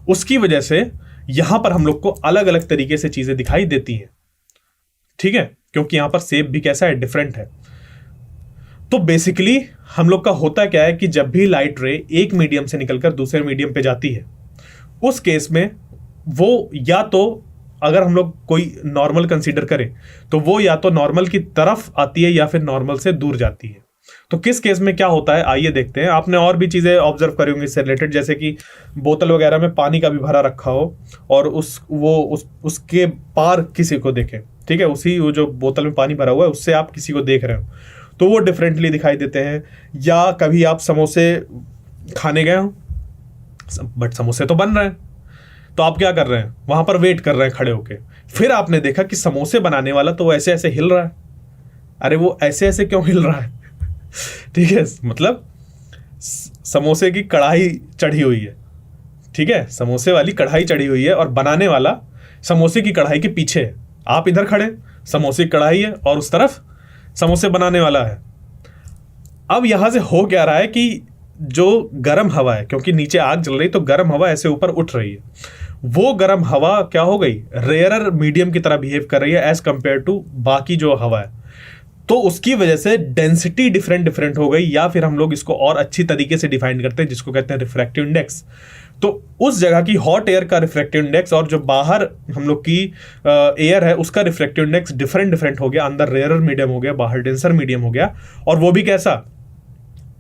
उसकी वजह से यहां पर हम लोग को अलग अलग तरीके से चीजें दिखाई देती हैं। ठीक है, क्योंकि यहां पर शेप भी कैसा है, डिफरेंट है। तो बेसिकली हम लोग का होता क्या है कि जब भी लाइट रे एक मीडियम से निकलकर दूसरे मीडियम पे जाती है, उस केस में वो या तो, अगर हम लोग कोई नॉर्मल कंसीडर करें, तो वो या तो नॉर्मल की तरफ आती है या फिर नॉर्मल से दूर जाती है। तो किस केस में क्या होता है, आइए देखते हैं। आपने और भी चीजें ऑब्जर्व करी होंगी इससे रिलेटेड, जैसे कि बोतल वगैरह में पानी का भी भरा रखा हो और उसके पार किसी को देखें, ठीक है, वो जो बोतल में पानी भरा हुआ है उससे आप किसी को देख रहे हो, तो वो डिफरेंटली दिखाई देते हैं। या कभी आप समोसे खाने गए हो, बट समोसे तो बन रहे हैं, तो आप क्या कर रहे हैं, वहां पर वेट कर रहे हैं खड़े होके, फिर आपने देखा कि समोसे बनाने वाला तो वो ऐसे ऐसे हिल रहा है। अरे वो ऐसे ऐसे क्यों हिल रहा है ठीक है, मतलब समोसे की कढ़ाई चढ़ी हुई है, ठीक है, समोसे वाली कढ़ाई चढ़ी हुई है और बनाने वाला समोसे की कढ़ाई के पीछे है। आप इधर खड़े, समोसे की कढ़ाई है और उस तरफ समोसे बनाने वाला है। अब यहां से हो क्या रहा है कि जो गर्म हवा है, क्योंकि नीचे आग जल रही, तो गर्म हवा ऐसे ऊपर उठ रही है, वो गर्म हवा क्या हो गई, रेयरर मीडियम की तरह बिहेव कर रही है एज कंपेयर टू बाकी जो हवा है। तो उसकी वजह से डेंसिटी डिफरेंट हो गई, या फिर हम लोग इसको और अच्छी तरीके से डिफाइन करते हैं जिसको कहते हैं रिफ्रैक्टिव इंडेक्स। तो उस जगह की हॉट एयर का रिफ्रैक्टिव इंडेक्स और जो बाहर हम लोग की एयर है उसका रिफ्रैक्टिव इंडेक्स डिफरेंट हो गया। अंदर रेयरर मीडियम हो गया, बाहर डेंसर मीडियम हो गया, और वो भी कैसा,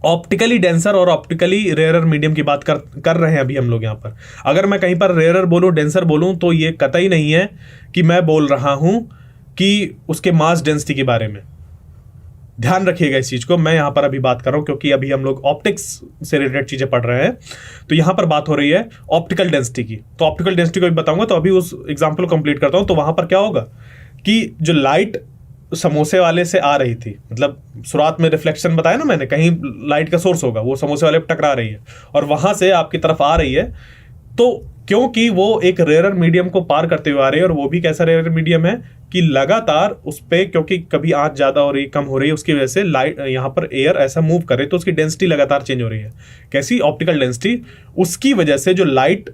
ऑप्टिकली डेंसर और ऑप्टिकली रेयरर मीडियम की बात कर रहे हैं अभी हम लोग यहाँ पर। अगर मैं कहीं पर रेयरर बोलूँ, डेंसर बोलूँ, तो ये कतई नहीं है कि मैं बोल रहा हूँ कि उसके मास डेंसिटी के बारे में। ध्यान रखिएगा इस चीज को, मैं यहाँ पर अभी बात कर रहा हूँ क्योंकि अभी हम लोग ऑप्टिक्स से रिलेटेड चीजें पढ़ रहे हैं, तो यहाँ पर बात हो रही है ऑप्टिकल डेंसिटी की। तो ऑप्टिकल डेंसिटी को भी बताऊंगा, तो अभी उस एग्जाम्पल को कंप्लीट करता हूँ। तो वहां पर क्या होगा कि जो लाइट समोसे वाले से आ रही थी, मतलब शुरुआत में रिफ्लेक्शन बताया ना मैंने, कहीं लाइट का सोर्स होगा, वो समोसे वाले पे टकरा रही है और वहां से आपकी तरफ आ रही है, तो क्योंकि वो एक रेयरर मीडियम को पार करते हुए आ रही है, और वो भी कैसा रेयरर मीडियम है कि लगातार उस पे, क्योंकि कभी आंच ज्यादा हो रही है, कम हो रही है, उसकी वजह से लाइट यहाँ पर एयर ऐसा मूव करे, तो उसकी डेंसिटी लगातार चेंज हो रही है। कैसी, ऑप्टिकल डेंसिटी। उसकी वजह से जो लाइट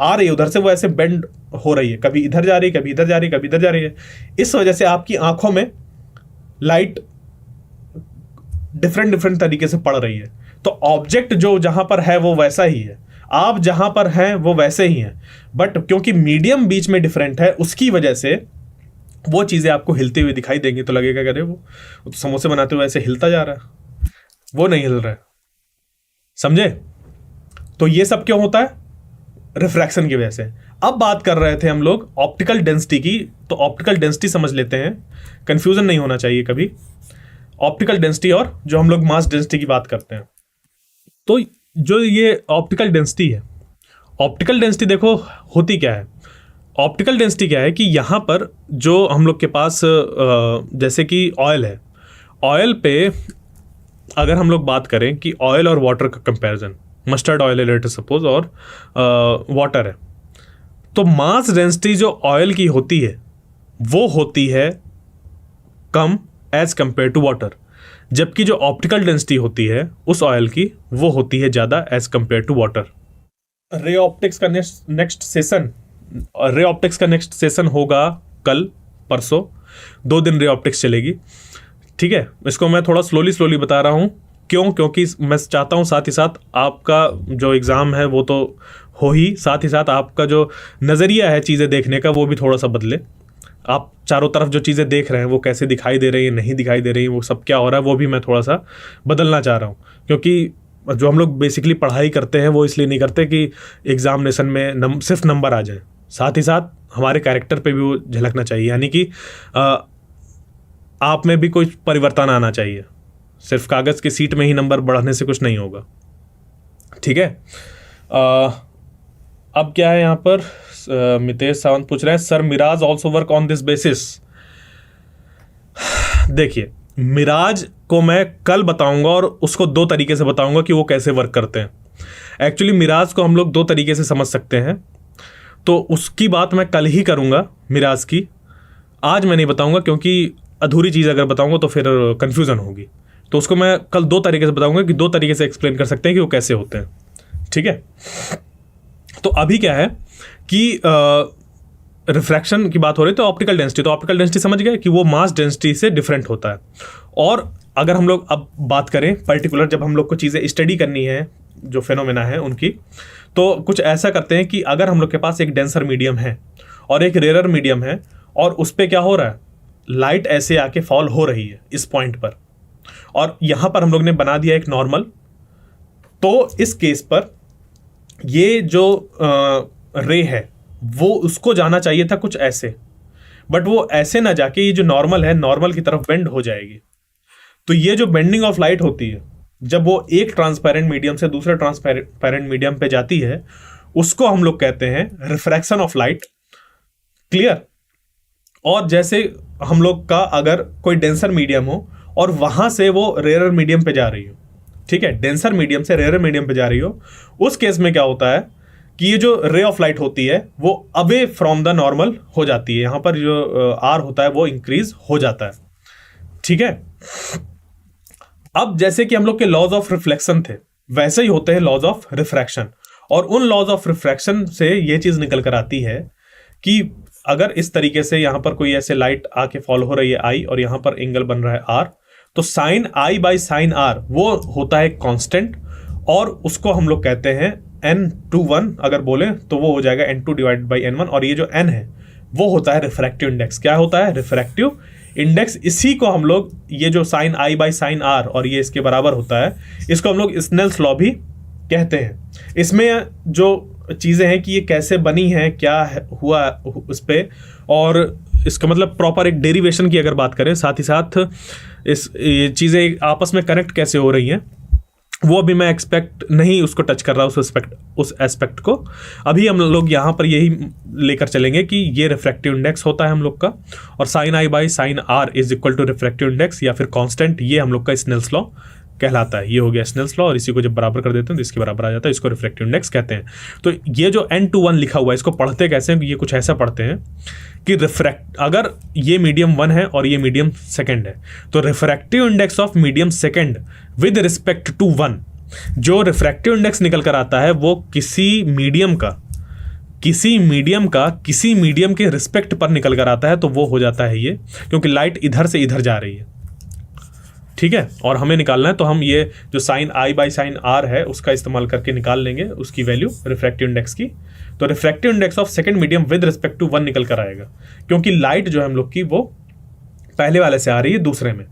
आ रही है उधर से, वो ऐसे बेंड हो रही है, कभी इधर जा रही है, कभी इधर जा रही है, कभी इधर जा रही है। इस वजह से आपकी आंखों में लाइट डिफरेंट तरीके से पड़ रही है। तो ऑब्जेक्ट जो जहां पर है वो वैसा ही है, आप जहां पर हैं वो वैसे ही हैं, बट क्योंकि मीडियम बीच में डिफरेंट है, उसकी वजह से वो चीजें आपको हिलती हुई दिखाई देंगी। तो लगेगा कि वो तो समोसे बनाते हुए ऐसे हिलता जा रहा है, वो नहीं हिल रहा है, समझे। तो ये सब क्यों होता है, रिफ्रैक्शन की वजह से। अब बात कर रहे थे हम लोग ऑप्टिकल डेंसिटी की, तो ऑप्टिकल डेंसिटी समझ लेते हैं, कंफ्यूजन नहीं होना चाहिए कभी। ऑप्टिकल डेंसिटी और जो हम लोग मास डेंसिटी की बात करते हैं, तो जो ये ऑप्टिकल डेंसिटी है, ऑप्टिकल डेंसिटी देखो होती क्या है। ऑप्टिकल डेंसिटी क्या है कि यहाँ पर जो हम लोग के पास जैसे कि ऑयल है, ऑयल पे अगर हम लोग बात करें कि ऑयल और वाटर का कंपैरिजन, मस्टर्ड ऑयल है लेट सपोज और वाटर है, तो मास डेंसिटी जो ऑयल की होती है वो होती है कम एज कंपेयर टू वाटर। जबकि जो ऑप्टिकल डेंसिटी होती है उस ऑयल की वो होती है ज़्यादा as compare to water. Ray optics का नेक्स्ट सेशन होगा कल परसों, 2 दिन रे ऑप्टिक्स चलेगी। ठीक है, इसको मैं थोड़ा स्लोली बता रहा हूँ। क्यों? क्योंकि मैं चाहता हूँ साथ ही साथ आपका जो एग्ज़ाम है वो तो हो ही, साथ ही साथ आपका जो नज़रिया है चीज़ें देखने का वो भी थोड़ा सा बदले। आप चारों तरफ जो चीज़ें देख रहे हैं वो कैसे दिखाई दे रही है, नहीं दिखाई दे रही है, वो सब क्या हो रहा है, वो भी मैं थोड़ा सा बदलना चाह रहा हूँ। क्योंकि जो हम लोग बेसिकली पढ़ाई करते हैं वो इसलिए नहीं करते कि एग्जामिनेशन में सिर्फ नंबर आ जाए, साथ ही साथ हमारे कैरेक्टर पे भी वो झलकना चाहिए, यानी कि आप में भी कोई परिवर्तन आना चाहिए। सिर्फ कागज़ की सीट में ही नंबर बढ़ाने से कुछ नहीं होगा। ठीक है, अब क्या है यहाँ पर, मितेश सावंत पूछ रहे हैं sir mirage also work on this basis. देखिए, मिराज को मैं कल बताऊंगा और उसको 2 तरीके से बताऊंगा कि वो कैसे वर्क करते हैं। एक्चुअली मिराज को हम लोग 2 तरीके से समझ सकते हैं, तो उसकी बात मैं कल ही करूंगा मिराज की, आज मैं नहीं बताऊंगा, क्योंकि अधूरी चीज़ अगर बताऊंगा तो फिर कंफ्यूजन होगी। तो उसको मैं कल 2 तरीके से बताऊंगा कि 2 तरीके से एक्सप्लेन कर सकते हैं कि वो कैसे होते हैं। ठीक है, तो अभी क्या है कि रिफ्रैक्शन की बात हो रही है, तो ऑप्टिकल डेंसिटी, तो ऑप्टिकल डेंसिटी समझ गए कि वो मास डेंसिटी से डिफरेंट होता है। और अगर हम लोग अब बात करें पर्टिकुलर, जब हम लोग को चीज़ें स्टडी करनी है जो फेनोमेना है उनकी, तो कुछ ऐसा करते हैं कि अगर हम लोग के पास एक डेंसर मीडियम है और एक रेयर मीडियम है और उस पर क्या हो रहा है, लाइट ऐसे आके फॉल हो रही है इस पॉइंट पर, और यहाँ पर हम लोग ने बना दिया एक नॉर्मल, तो इस केस पर ये जो रे है वो उसको जाना चाहिए था कुछ ऐसे, बट वो ऐसे ना जाके ये जो नॉर्मल है नॉर्मल की तरफ बेंड हो जाएगी। तो ये जो बेंडिंग ऑफ लाइट होती है जब वो एक ट्रांसपेरेंट मीडियम से दूसरे ट्रांसपेरेंट मीडियम पे जाती है, उसको हम लोग कहते हैं रिफ्रैक्शन ऑफ लाइट। क्लियर? और जैसे हम लोग का अगर कोई डेंसर मीडियम हो और वहां से वो रेयर मीडियम पे जा रही हो, ठीक है, डेंसर मीडियम से रेयर मीडियम पे जा रही हो, उस केस में क्या होता है कि ये जो रे ऑफ लाइट होती है वो अवे फ्रॉम द नॉर्मल हो जाती है, यहां पर जो आर होता है वो इंक्रीज हो जाता है। ठीक है, अब जैसे कि हम लोग के लॉज ऑफ रिफ्लेक्शन थे वैसे ही होते हैं लॉज ऑफ रिफ्रैक्शन, और उन लॉज ऑफ रिफ्रैक्शन से ये चीज निकल कर आती है कि अगर इस तरीके से यहां पर कोई ऐसे लाइट आके फॉलो हो रही है आई और यहां पर एंगल बन रहा है आर, तो sine i by sine r वो होता है कांस्टेंट, और उसको हम लोग कहते हैं n/1 अगर बोले तो वो हो जाएगा n2 डिवाइड बाई n1, और ये जो n है वो होता है रिफ्रैक्टिव इंडेक्स। क्या होता है? Refractive index. इसी को हम लोग, ये जो sine i by sine r और ये इसके बराबर होता है, इसको हम लोग स्नेल्स लॉ भी कहते हैं। इसमें जो चीज़ें हैं कि ये कैसे बनी हैं, क्या हुआ उस पर, और इसका मतलब प्रॉपर एक डेरिवेशन की अगर बात करें, साथ ही साथ ये चीज़ें आपस में कनेक्ट कैसे हो रही हैं, वो अभी मैं एक्सपेक्ट नहीं उसको टच कर रहा उस एस्पेक्ट को। अभी हम लोग यहाँ पर यही लेकर चलेंगे कि ये रिफ्रैक्टिव इंडेक्स होता है हम लोग का, और sine i by sine r is equal to refractive index या फिर कांस्टेंट, ये हम लोग का स्नेल्स लॉ कहलाता है। ये हो गया स्नेल्स लॉ, और इसी को जब बराबर कर देते हैं तो इसके बराबर आ जाता है, इसको रिफ्रैक्टिव इंडेक्स कहते हैं। तो ये जो n/1 लिखा हुआ है इसको पढ़ते कैसे हैं? ये कुछ ऐसा पढ़ते हैं कि अगर ये मीडियम 1 है और ये मीडियम सेकंड है, तो refractive index of medium second with respect to 1, जो रिफ्रैक्टिव इंडेक्स निकल कर आता है वो किसी मीडियम के रिस्पेक्ट पर निकल कर आता है, तो वो हो जाता है ये, क्योंकि लाइट इधर से इधर जा रही है। ठीक है, और हमें निकालना है, तो हम ये जो sine i by sine r है उसका इस्तेमाल करके निकाल लेंगे उसकी वैल्यू रिफ्रैक्टिव इंडेक्स की। तो refractive index of second medium with respect to 1 निकल कर आएगा, क्योंकि लाइट जो है हम लोग की वो पहले वाले से आ रही है दूसरे में।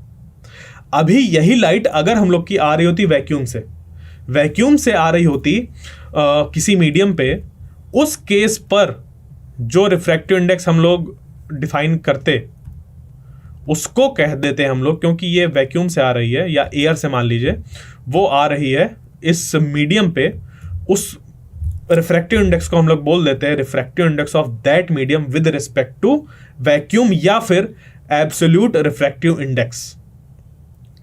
अभी यही लाइट अगर हम लोग की आ रही होती वैक्यूम से आ रही होती किसी मीडियम पे, उस केस पर जो रिफ्रैक्टिव इंडेक्स हम लोग डिफाइन करते उसको कह देते हैं हम लोग, क्योंकि ये वैक्यूम से आ रही है या एयर से मान लीजिए वो आ रही है इस मीडियम पे, उस रिफ्रैक्टिव इंडेक्स को हम लोग बोल देते हैं refractive index of that medium with respect to vacuum, या फिर एब्सोल्यूट रिफ्रैक्टिव इंडेक्स।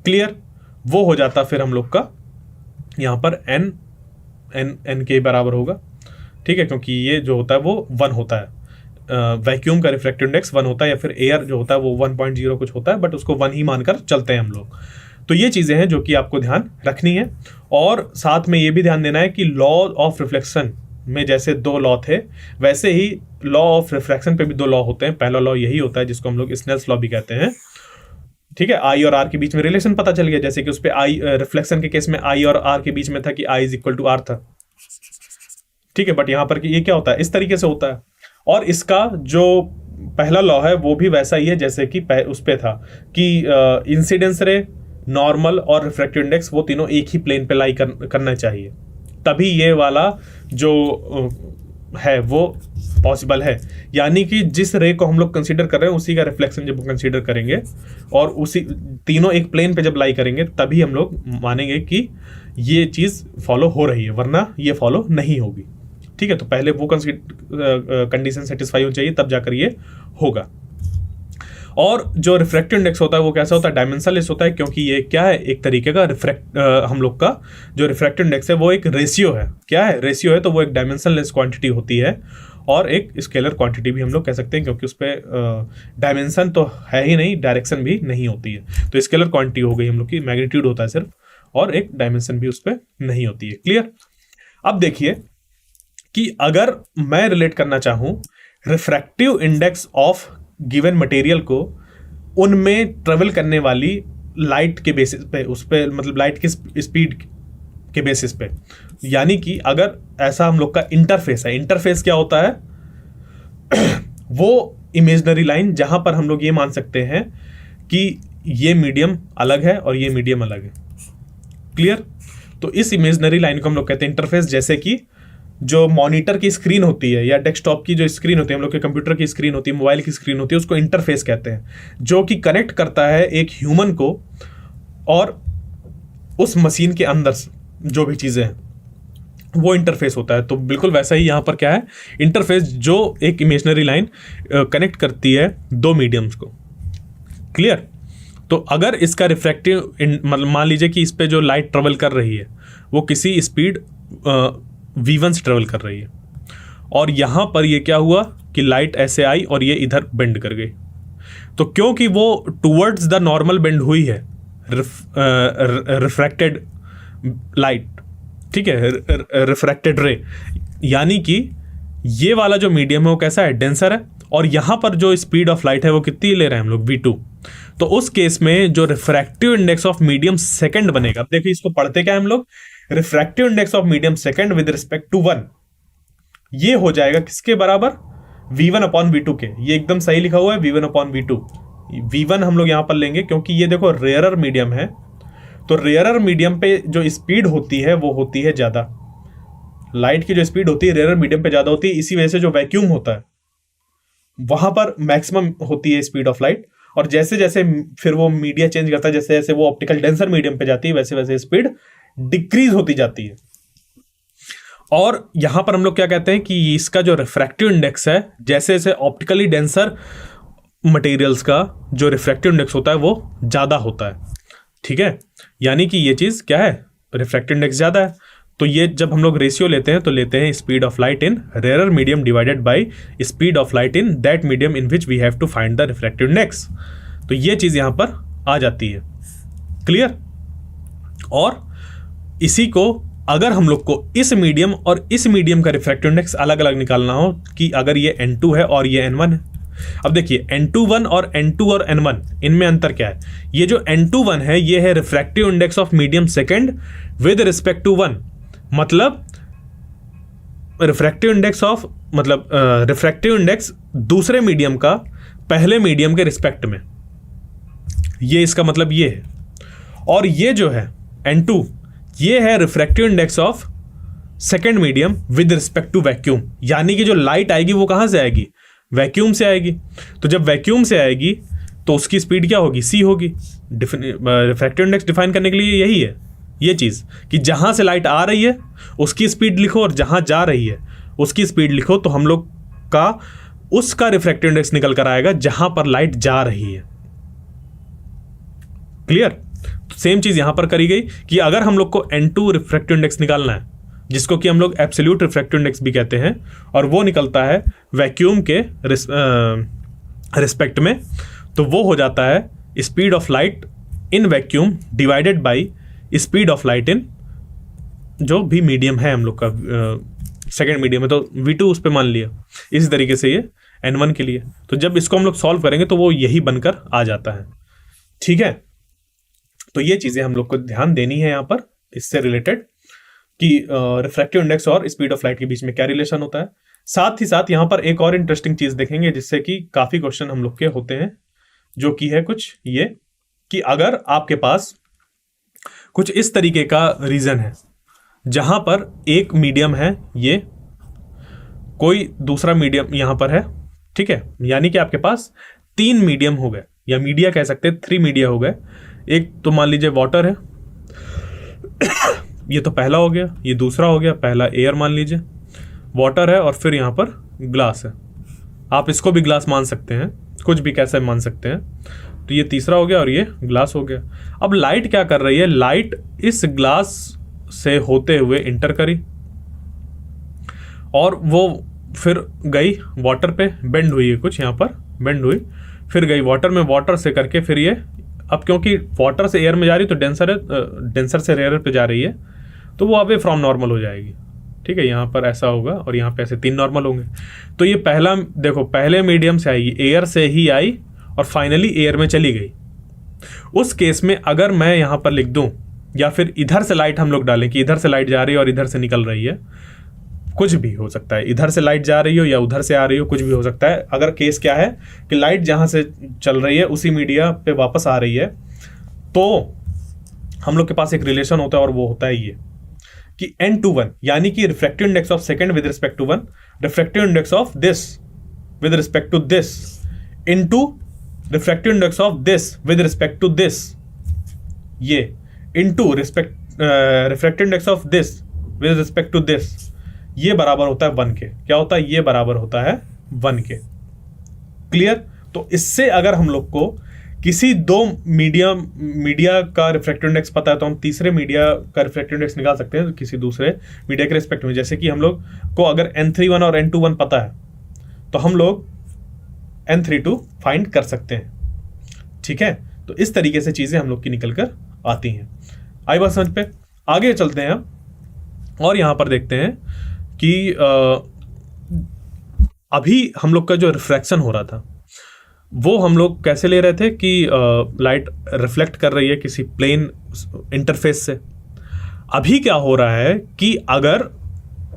क्लियर? वो हो जाता फिर हम लोग का यहाँ पर n के बराबर होगा। ठीक है, क्योंकि ये जो होता है वो 1 होता है, वैक्यूम का रिफ्रैक्टिव इंडेक्स 1 होता है, या फिर एयर जो होता है वो 1.0 कुछ होता है, बट उसको 1 ही मानकर चलते हैं हम लोग। तो ये चीज़ें हैं जो कि आपको ध्यान रखनी है। और साथ में ये भी ध्यान देना है कि लॉ ऑफ रिफ्लेक्शन में जैसे 2 लॉ थे, वैसे ही लॉ ऑफ रिफ्रैक्शन पे भी 2 लॉ होते हैं। पहला लॉ यही होता है जिसको हम लोग स्नेल्स लॉ भी कहते हैं, ठीक है। आई और आर के बीच में रिलेशन पता चल गया, जैसे कि उस पे आई रिफ्लेक्शन के केस में आई और आर के बीच में था कि I is equal to are था, ठीक है। बट यहां पर कि ये क्या होता है, इस तरीके से होता है। और इसका जो पहला लॉ है वो भी वैसा ही है जैसे कि उस पे था कि इंसिडेंस रे, नॉर्मल और रिफ्रैक्टिव इंडेक्स वो तीनों एक ही प्लेन पे लाई करना चाहिए, तभी ये वाला जो है वो पॉसिबल है। यानी कि जिस रे को हम लोग कंसीडर कर रहे हैं उसी का रिफ्लेक्शन जब कंसीडर करेंगे और उसी तीनों एक प्लेन पे जब लाई करेंगे तभी हम लोग मानेंगे कि ये चीज़ फॉलो हो रही है, वरना ये फॉलो नहीं होगी, ठीक है। तो पहले वो कंडीशन सेटिस्फाई होनी चाहिए, तब जाकर ये होगा। और जो रिफ्रैक्टिव इंडेक्स होता है वो कैसा होता है, डायमेंशनलेस होता है, क्योंकि ये क्या है, एक तरीके का हम लोग का जो रिफ्रैक्टिव इंडेक्स है वो एक रेशियो है। क्या है, रेशियो है, तो वो एक डायमेंशनलेस क्वांटिटी होती है और एक स्केलर क्वांटिटी भी हम लोग कह सकते हैं, क्योंकि उस पर डायमेंशन तो है ही नहीं, डायरेक्शन भी नहीं होती है। तो स्केलर क्वांटिटी हो गई हम लोग की, मैग्नीट्यूड होता है सिर्फ, और एक डायमेंशन भी उस पर नहीं होती है। क्लियर। अब देखिए कि अगर मैं रिलेट करना चाहूँ refractive index of given material को उनमें ट्रेवल करने वाली लाइट के बेसिस पे, उस पे मतलब लाइट की स्पीड के बेसिस पे, यानी कि अगर ऐसा हम लोग का इंटरफेस है, इंटरफेस क्या होता है वो इमेजिनरी लाइन जहां पर हम लोग ये मान सकते हैं कि ये मीडियम अलग है और ये मीडियम अलग है। क्लियर। तो इस इमेजिनरी लाइन को हम लोग कहते हैं इंटरफेस। जैसे कि जो मॉनिटर की स्क्रीन होती है या डेस्कटॉप की जो स्क्रीन होती है, हम लोग के कंप्यूटर की स्क्रीन होती है, मोबाइल की स्क्रीन होती है, उसको इंटरफेस कहते हैं, जो कि कनेक्ट करता है एक ह्यूमन को और उस मशीन के अंदर जो भी चीज़ें हैं, वो इंटरफेस होता है। तो बिल्कुल वैसा ही यहाँ पर क्या है, इंटरफेस, जो एक इमेजिनरी लाइन कनेक्ट करती है 2 मीडियम्स को। क्लियर। तो अगर इसका रिफ्रैक्टिव मतलब मान लीजिए कि इस पे जो लाइट ट्रेवल कर रही है वो किसी स्पीड v1 से ट्रेवल कर रही है, और यहाँ पर ये क्या हुआ कि लाइट ऐसे आई और ये इधर बेंड कर गई, तो क्योंकि वो टूवर्ड्स द नॉर्मल बेंड हुई है रिफ्रैक्टेड लाइट, ठीक है, रिफ्रैक्टेड रे, यानी कि ये वाला जो मीडियम है वो कैसा है, डेंसर है, और यहाँ पर जो स्पीड ऑफ लाइट है वो कितनी ले रहे हैं हम लोग, v2। तो उस केस में जो refractive index of medium second बनेगा, अब देखिए इसको पढ़ते क्या है हम लोग, refractive index of medium second with respect to 1, ये हो जाएगा किसके बराबर, v1 अपॉन v2 के। ये एकदम सही लिखा हुआ है, v1 अपॉन v2। v1 हम लोग यहां पर लेंगे क्योंकि ये देखो रेयरर मीडियम है, तो रेयरर मीडियम पे जो स्पीड होती है वो होती है ज्यादा, लाइट की जो स्पीड होती है रेयरर मीडियम पे ज्यादा होती है। इसी वजह से जो वैक्यूम होता है वहां पर मैक्सिमम होती है स्पीड ऑफ लाइट, और जैसे जैसे फिर वो मीडिया चेंज करता है, जैसे जैसे वो ऑप्टिकल डेंसर मीडियम पे जाती है वैसे वैसे स्पीड डिक्रीज होती जाती है। और यहां पर हम लोग क्या कहते हैं कि इसका जो रिफ्रैक्टिव इंडेक्स है, जैसे जैसे ऑप्टिकली डेंसर मटेरियल्स का जो रिफ्रैक्टिव इंडेक्स होता है वो ज्यादा होता है, ठीक है। यानी कि ये चीज क्या है, रिफ्रैक्टिव इंडेक्स ज्यादा है। तो ये जब हम लोग रेशियो लेते हैं तो लेते हैं speed of light in rarer medium divided by speed of light in that medium in which we have to find the refractive index. तो ये चीज यहां पर आ जाती है। क्लियर। और इसी को अगर हम लोग को इस मीडियम और इस मीडियम का रिफ्रैक्टिव इंडेक्स अलग अलग निकालना हो कि अगर ये n2 है और ये n1 है, अब देखिए n21 और n2 और n1 इनमें अंतर क्या है। ये जो n21 है ये है refractive index of medium second with respect to 1, मतलब रिफ्रैक्टिव इंडेक्स ऑफ मतलब रिफ्रैक्टिव इंडेक्स दूसरे मीडियम का पहले मीडियम के रिस्पेक्ट में, ये इसका मतलब ये है। और ये जो है n2 ये है refractive index of second medium with respect to vacuum, यानी कि जो लाइट आएगी वो कहां से आएगी, वैक्यूम से आएगी। तो जब वैक्यूम से आएगी तो उसकी स्पीड क्या होगी, c होगी। रिफ्रैक्टिव इंडेक्स डिफाइन करने के लिए यही है ये चीज कि जहां से लाइट आ रही है उसकी स्पीड लिखो और जहां जा रही है उसकी स्पीड लिखो, तो हम लोग का उसका रिफ्रैक्टिव इंडेक्स निकल कर आएगा जहां पर लाइट जा रही है। क्लियर। सेम चीज यहां पर करी गई कि अगर हम लोग को n2 रिफ्रैक्टिव इंडेक्स निकालना है, जिसको कि हम लोग एब्सोल्यूट रिफ्रैक्टिव इंडेक्स भी कहते हैं, और वो निकलता है वैक्यूम के रिस्पेक्ट में, तो वो हो जाता है speed of light in vacuum divided by speed of light इन जो भी मीडियम है हम लोग का सेकेंड मीडियम है, तो V2 उस पर मान लिया। इसी तरीके से ये N1 के लिए, तो जब इसको हम लोग सॉल्व करेंगे तो वो यही बनकर आ जाता है। ठीक है, तो ये चीजें हम लोग को ध्यान देनी है यहाँ पर इससे रिलेटेड कि रिफ्रैक्टिव इंडेक्स और स्पीड ऑफ लाइट के बीच में क्या रिलेशन होता है। साथ ही साथ यहाँ पर एक और इंटरेस्टिंग चीज देखेंगे जिससे कि काफी क्वेश्चन हम लोग के होते हैं, जो कि है कुछ ये कि अगर आपके पास कुछ इस तरीके का रीजन है जहां पर एक मीडियम है, ये कोई दूसरा मीडियम यहां पर है, ठीक है, यानी कि आपके पास 3 मीडियम हो गए या मीडिया कह सकते हैं, 3 मीडिया हो गए। एक तो मान लीजिए वाटर है, ये तो पहला हो गया, ये दूसरा हो गया, पहला एयर मान लीजिए, वाटर है, और फिर यहाँ पर ग्लास है। आप इसको भी ग्लास मान सकते हैं, कुछ भी कैसे मान सकते हैं। तो ये तीसरा हो गया और ये ग्लास हो गया। अब लाइट क्या कर रही है, लाइट इस ग्लास से होते हुए इंटर करी और वो फिर गई वाटर पे, बेंड हुई है कुछ यहाँ पर, बेंड हुई, फिर गई वाटर में, वाटर से करके फिर ये, अब क्योंकि वाटर से एयर में जा रही तो डेंसर है, डेंसर से रेयर पे जा रही है, तो वो अवे फ्रॉम नॉर्मल हो जाएगी। ठीक है, यहाँ पर ऐसा होगा और यहाँ पे ऐसे 3 नॉर्मल होंगे। तो ये पहला देखो, पहले मीडियम से आई, एयर से ही आई और फाइनली एयर में चली गई। उस केस में अगर मैं यहाँ पर लिख दूं, या फिर इधर से लाइट हम लोग डालें कि इधर से लाइट जा रही है और इधर से निकल रही है, कुछ भी हो सकता है, इधर से लाइट जा रही हो या उधर से आ रही हो, कुछ भी हो सकता है। अगर केस क्या है कि लाइट जहां से चल रही है उसी मीडिया पे वापस आ रही है, तो हम लोग के पास एक रिलेशन होता है और वो होता है ये कि N21 यानी कि refractive index of second with respect to 1, refractive index of this with respect to this into refractive index of this with respect to this, ये into refractive index of this with respect to this, ये बराबर होता है 1 के। क्या होता है, ये बराबर होता है 1 के। क्लियर। तो इससे अगर हम लोग को किसी 2 मीडिया का रिफ्रैक्टिव इंडेक्स पता है तो हम तीसरे मीडिया का रिफ्रैक्टिव इंडेक्स निकाल सकते हैं किसी दूसरे मीडिया के रिस्पेक्ट में। जैसे कि हम लोग को अगर N31 और N21 पता है तो हम लोग N32 फाइंड कर सकते हैं। ठीक है, तो इस तरीके से चीजें हम लोग की निकल कर आती हैं। आई बात समझ पे? आगे चलते हैं और यहां पर देखते हैं कि अभी हम लोग का जो रिफ्रैक्शन हो रहा था वो हम लोग कैसे ले रहे थे कि लाइट रिफ्लेक्ट कर रही है किसी प्लेन इंटरफेस से। अभी क्या हो रहा है कि अगर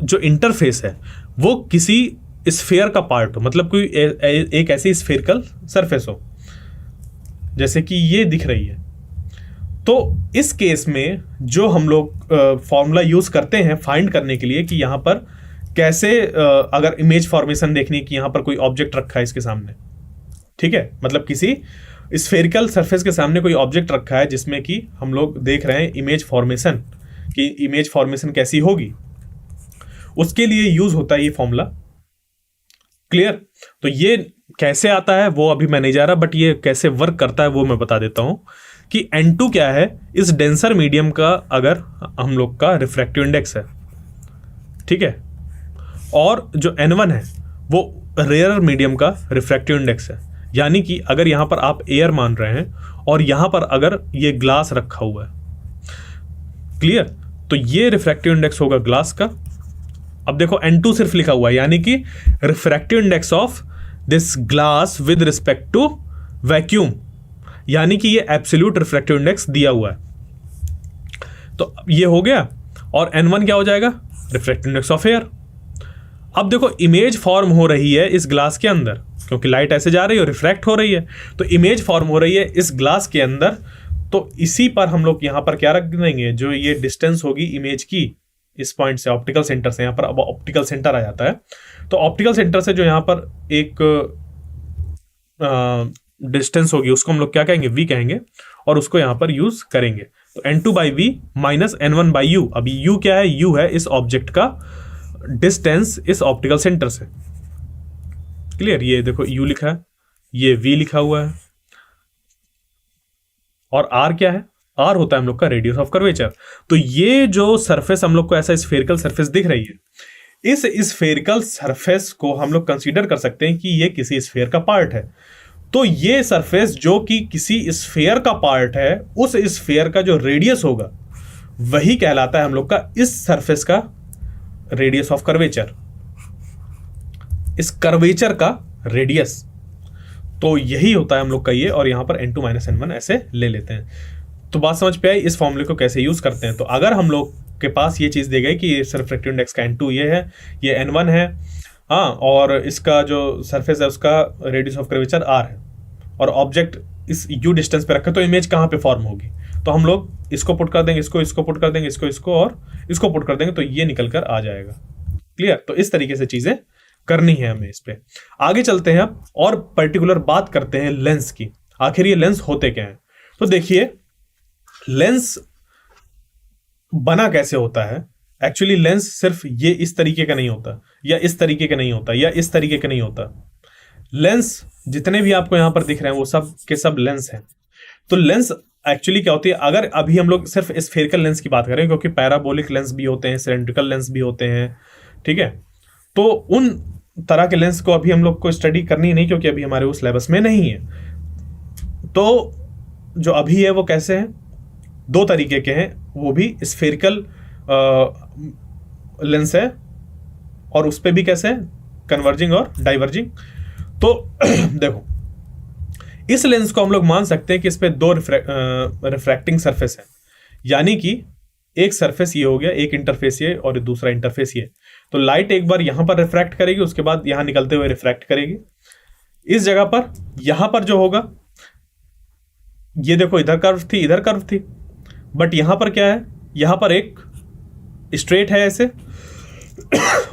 जो इंटरफेस है वो किसी स्फीयर का पार्ट हो, मतलब कोई एक ऐसी स्फीयरिकल सरफेस हो जैसे कि ये दिख रही है, तो इस केस में जो हम लोग फॉर्मूला यूज करते हैं फाइंड करने के लिए कि यहां पर कैसे अगर इमेज फॉर्मेशन देखनी कि यहां पर कोई ऑब्जेक्ट रखा है इसके सामने, ठीक है, मतलब किसी स्फेरिकल सरफेस के सामने कोई ऑब्जेक्ट रखा है जिसमें कि हम लोग देख रहे हैं इमेज फॉर्मेशन, कि इमेज फॉर्मेशन कैसी होगी, उसके लिए यूज होता है ये फॉर्मूला। क्लियर। तो ये कैसे आता है वो अभी मैं नहीं जा रहा, बट ये कैसे वर्क करता है वो मैं बता देता हूं कि N2 क्या है, इस डेंसर मीडियम का अगर हम लोग का रिफ्रैक्टिव इंडेक्स है, ठीक है, और जो N1 है वो रेयर मीडियम का रिफ्रैक्टिव इंडेक्स है। यानी कि अगर यहां पर आप एयर मान रहे हैं और यहां पर अगर ये ग्लास रखा हुआ है, क्लियर, तो ये रिफ्रैक्टिव इंडेक्स होगा ग्लास का। अब देखो N2 सिर्फ लिखा हुआ है, यानी कि refractive index of this glass with respect to vacuum, यानी कि ये एब्सोल्यूट रिफ्रैक्टिव इंडेक्स दिया हुआ है। तो ये हो गया, और N1 क्या हो जाएगा, रिफ्रैक्टिव इंडेक्स ऑफ एयर। अब देखो इमेज फॉर्म हो रही है इस ग्लास के अंदर, क्योंकि लाइट ऐसे जा रही है और रिफ्रैक्ट हो रही है, तो इमेज फॉर्म हो रही है इस ग्लास के अंदर। तो इसी पर हम लोग यहां पर क्या रख देंगे, जो ये डिस्टेंस होगी इमेज की इस पॉइंट से ऑप्टिकल सेंटर से, यहां पर अब ऑप्टिकल सेंटर आ जाता है, तो ऑप्टिकल सेंटर से जो यहां पर एक डिस्टेंस होगी उसको हम लोग क्या कहेंगे, v कहेंगे, और उसको यहां पर यूज करेंगे। तो N2/v माइनस N1/u। अभी u क्या है, u है इस ऑब्जेक्ट का डिस्टेंस इस ऑप्टिकल सेंटर से। क्लियर। ये देखो u लिखा है, ये v लिखा हुआ है, और r क्या है, r होता है हम लोग का रेडियस ऑफ कर्वेचर। तो ये जो सरफेस हम लोग को ऐसा स्फेरिकल सरफेस दिख रही है, इस स्फेरिकल सरफेस को हम लोग कंसीडर कर सकते हैं कि ये किसी स्फेयर का पार्ट है। तो ये सरफेस जो कि किसी स्फेयर का पार्ट है, उस स्फेयर का जो रेडियस होगा वही कहलाता है हम लोग का इस सरफेस का रेडियस ऑफ कर्वेचर, इस कर्वेचर का रेडियस। तो यही होता है हम लोग का ये, और यहां पर n2 - n1 ऐसे ले लेते हैं। तो बात समझ पे आई इस फॉर्मूले को कैसे यूज करते हैं। तो अगर हम लोग के पास ये चीज दी गई कि रिफ्रैक्टिव इंडेक्स का n2 ये है, ये n1 है, हाँ, और इसका जो सरफेस है उसका रेडियस ऑफ कर्वेचर r है, और ऑब्जेक्ट इस u डिस्टेंस पे रखे, तो इमेज कहाँ पे फॉर्म होगी। तो हम लोग इसको पुट कर देंगे, इसको पुट कर देंगे, इसको और इसको पुट कर देंगे, तो ये निकल कर आ जाएगा। क्लियर। तो इस तरीके से चीजें करनी है हमें। इस पे आगे चलते हैं अब और पर्टिकुलर बात करते हैं लेंस की। आखिर ये लेंस होते क्या हैं। तो देखिए लेंस बना कैसे होता है। एक्चुअली लेंस सिर्फ ये इस तरीके का नहीं होता, या इस तरीके का नहीं होता, या इस तरीके का नहीं होता। लेंस जितने भी आपको यहां पर दिख रहे हैं वो सब के सब लेंस हैं। तो लेंस एक्चुअली क्या होती है, अगर अभी हम लोग सिर्फ स्फेरिकल लेंस की बात करें, क्योंकि पैराबोलिक लेंस भी होते हैं, सिलेंड्रिकल लेंस भी होते हैं, ठीक है, तो उन तरह के लेंस को अभी हम लोग को स्टडी करनी नहीं, क्योंकि अभी हमारे उस सिलेबस में नहीं है। तो जो अभी है वो कैसे हैं, दो तरीके के हैं, वो भी स्फेरिकल लेंस है, और उस पे भी कैसे है, कन्वर्जिंग और डाइवर्जिंग। तो देखो इस लेंस को हम लोग मान सकते हैं कि इस पे दो रिफ्रैक्टिंग सरफेस है, यानी कि एक सरफेस ये हो गया, एक इंटरफेस ये और दूसरा इंटरफेस ये। तो लाइट एक बार यहां पर रिफ्रैक्ट करेगी, उसके बाद यहां निकलते हुए रिफ्रैक्ट करेगी इस जगह पर। यहां पर जो होगा, ये देखो इधर कर्व थी, इधर कर्व थी, बट यहां पर क्या है, यहां पर एक स्ट्रेट है ऐसे,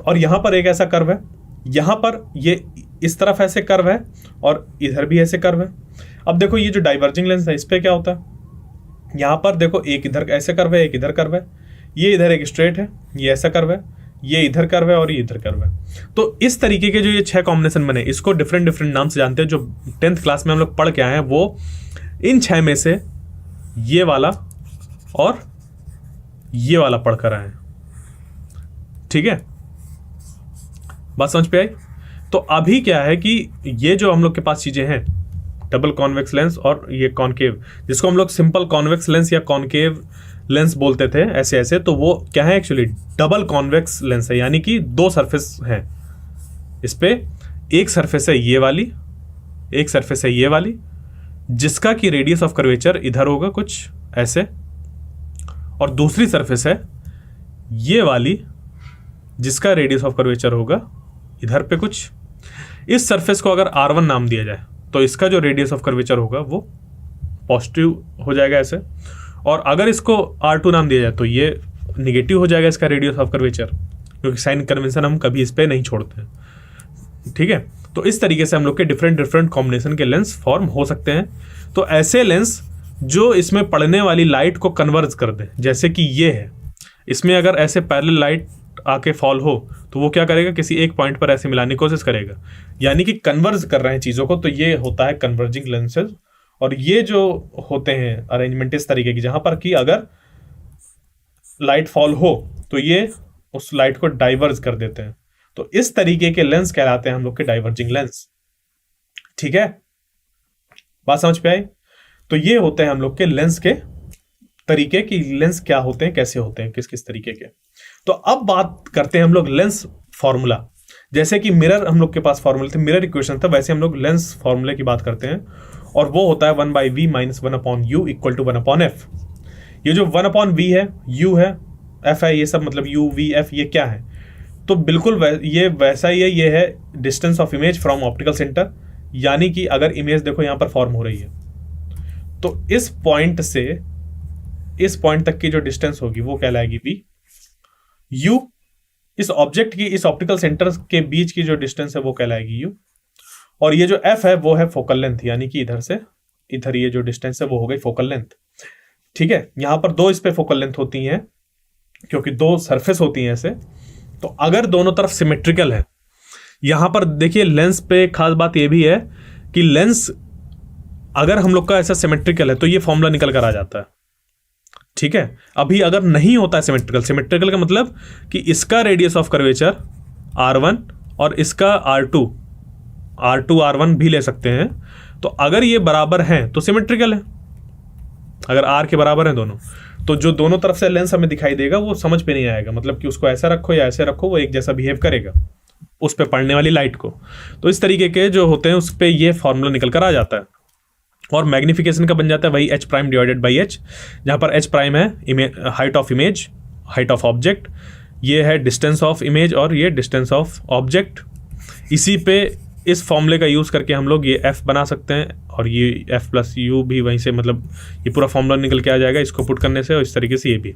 और यहां पर एक ऐसा कर्व है, यहां पर ये इस तरफ ऐसे कर्व है, और इधर भी ऐसे कर्व है। अब देखो ये जो डाइवर्जिंग लेंस है इस पे क्या होता है, यहां पर देखो एक इधर ऐसे कर्व है, एक इधर कर्व है, ये इधर एक स्ट्रेट है, ये ऐसा कर्व है, ये इधर कर्व है और ये इधर कर्व है। तो इस तरीके के जो ये 6 कॉम्बिनेशन बने, इसको डिफरेंट डिफरेंट नाम से जानते हैं। जो 10th क्लास में हम लोग पढ़ के आए हैं वो इन 6 में से ये वाला और ये वाला पढ़ कर आए हैं, ठीक है, बात समझ पे आई। तो अभी क्या है कि ये जो हम लोग के पास चीजें हैं, डबल कॉन्वेक्स लेंस और ये कॉनकेव, जिसको हम लोग सिंपल कॉन्वेक्स लेंस या कॉनकेव लेंस बोलते थे ऐसे ऐसे, तो वो क्या है, एक्चुअली डबल कॉन्वेक्स लेंस है, यानी कि दो सरफेस हैं इस पे। एक सरफेस है ये वाली, एक सरफेस है ये वाली, जिसका कि रेडियस ऑफ कर्वेचर इधर होगा कुछ ऐसे, और दूसरी सरफेस है ये वाली, जिसका रेडियस ऑफ कर्वेचर होगा इधर पे कुछ। इस सरफेस को अगर R1 नाम दिया जाए तो इसका जो रेडियस ऑफ कर्वेचर होगा वो पॉजिटिव हो जाएगा ऐसे, और अगर इसको R2 नाम दिया जाए तो ये निगेटिव हो जाएगा इसका रेडियस ऑफ कर्वेचर, क्योंकि साइन कन्वेंशन हम कभी इस पे नहीं छोड़ते हैं, ठीक है। तो इस तरीके से हम लोग के डिफरेंट डिफरेंट कॉम्बिनेशन के लेंस फॉर्म हो सकते हैं। तो ऐसे लेंस जो इसमें पड़ने वाली लाइट को कन्वर्ज कर दे, जैसे कि ये है, इसमें अगर ऐसे पैरेलल लाइट आके फॉल हो तो वो क्या करेगा, किसी एक पॉइंट पर ऐसे मिलाने की कोशिश करेगा, यानी कि कन्वर्ज कर रहे हैं चीज़ों को, तो ये होता है कन्वर्जिंग लेंसेज। और ये जो होते हैं अरेंजमेंट इस तरीके की, जहां पर कि अगर लाइट फॉल हो तो ये उस लाइट को डाइवर्ज कर देते हैं। तो इस तरीके के लेंस कहलाते हैं हम लोग के डाइवर्जिंग लेंस, ठीक है, बात समझ पे आई। तो ये होते हैं हम लोग के लेंस के तरीके की, लेंस क्या होते हैं, कैसे होते हैं, किस किस तरीके के। तो अब बात करते हैं हम लोग लेंस फॉर्मूला। जैसे कि मिरर हम लोग के पास फॉर्मूला थे, मिरर इक्वेशन था, वैसे हम लोग लेंस फॉर्मूले की बात करते हैं, और वो होता है 1/v - 1/u = 1/f। ये जो 1/v है, u है, f है, ये सब मतलब u v f ये क्या है, तो बिल्कुल ये वैसा ही है, ये है distance of image from optical centre. यानी कि अगर इमेज देखो यहां पर फॉर्म हो रही है, तो इस पॉइंट से इस पॉइंट तक की जो डिस्टेंस होगी वो कहलाएगी v। u इस ऑब्जेक्ट की इस ऑप्टिकल सेंटर के बीच की जो डिस्टेंस है वो कहलाएगी u, और ये जो f है वो है फोकल लेंथ, यानी कि इधर से इधर ये जो डिस्टेंस है वो हो गई फोकल लेंथ, ठीक है। यहां पर दो इस पे फोकल लेंथ होती हैं, क्योंकि दो सरफेस होती हैं ऐसे। तो अगर दोनों तरफ सिमेट्रिकल है, यहां पर देखिए लेंस पे खास बात ये भी है कि लेंस अगर हम लोग का ऐसा सिमेट्रिकल है तो ये फॉर्मूला निकल कर आ जाता है, ठीक है। अभी अगर नहीं होता है सिमेट्रिकल, सिमेट्रिकल का मतलब कि इसका रेडियस ऑफ कर्वेचर R1 और इसका R2 R1 भी ले सकते हैं। तो अगर ये बराबर हैं तो सिमेट्रिकल है, अगर R के बराबर हैं दोनों, तो जो दोनों तरफ से लेंस हमें दिखाई देगा वो समझ पे नहीं आएगा, मतलब कि उसको ऐसा रखो या ऐसे रखो वो एक जैसा बिहेव करेगा उस पे पड़ने वाली लाइट को। तो इस तरीके के जो होते हैं उस पे ये फॉर्मूला निकल कर आ जाता है। और मैग्निफिकेशन का बन जाता है वही h prime divided by h, जहाँ पर h प्राइम है height of image, height of object, ये है डिस्टेंस ऑफ इमेज और ये डिस्टेंस ऑफ ऑब्जेक्ट। इसी पे इस फॉर्मूले का यूज़ करके हम लोग ये f बना सकते हैं और ये f प्लस यू भी वहीं से, मतलब ये पूरा फॉर्मूला निकल के आ जाएगा इसको पुट करने से, और इस तरीके से ये भी।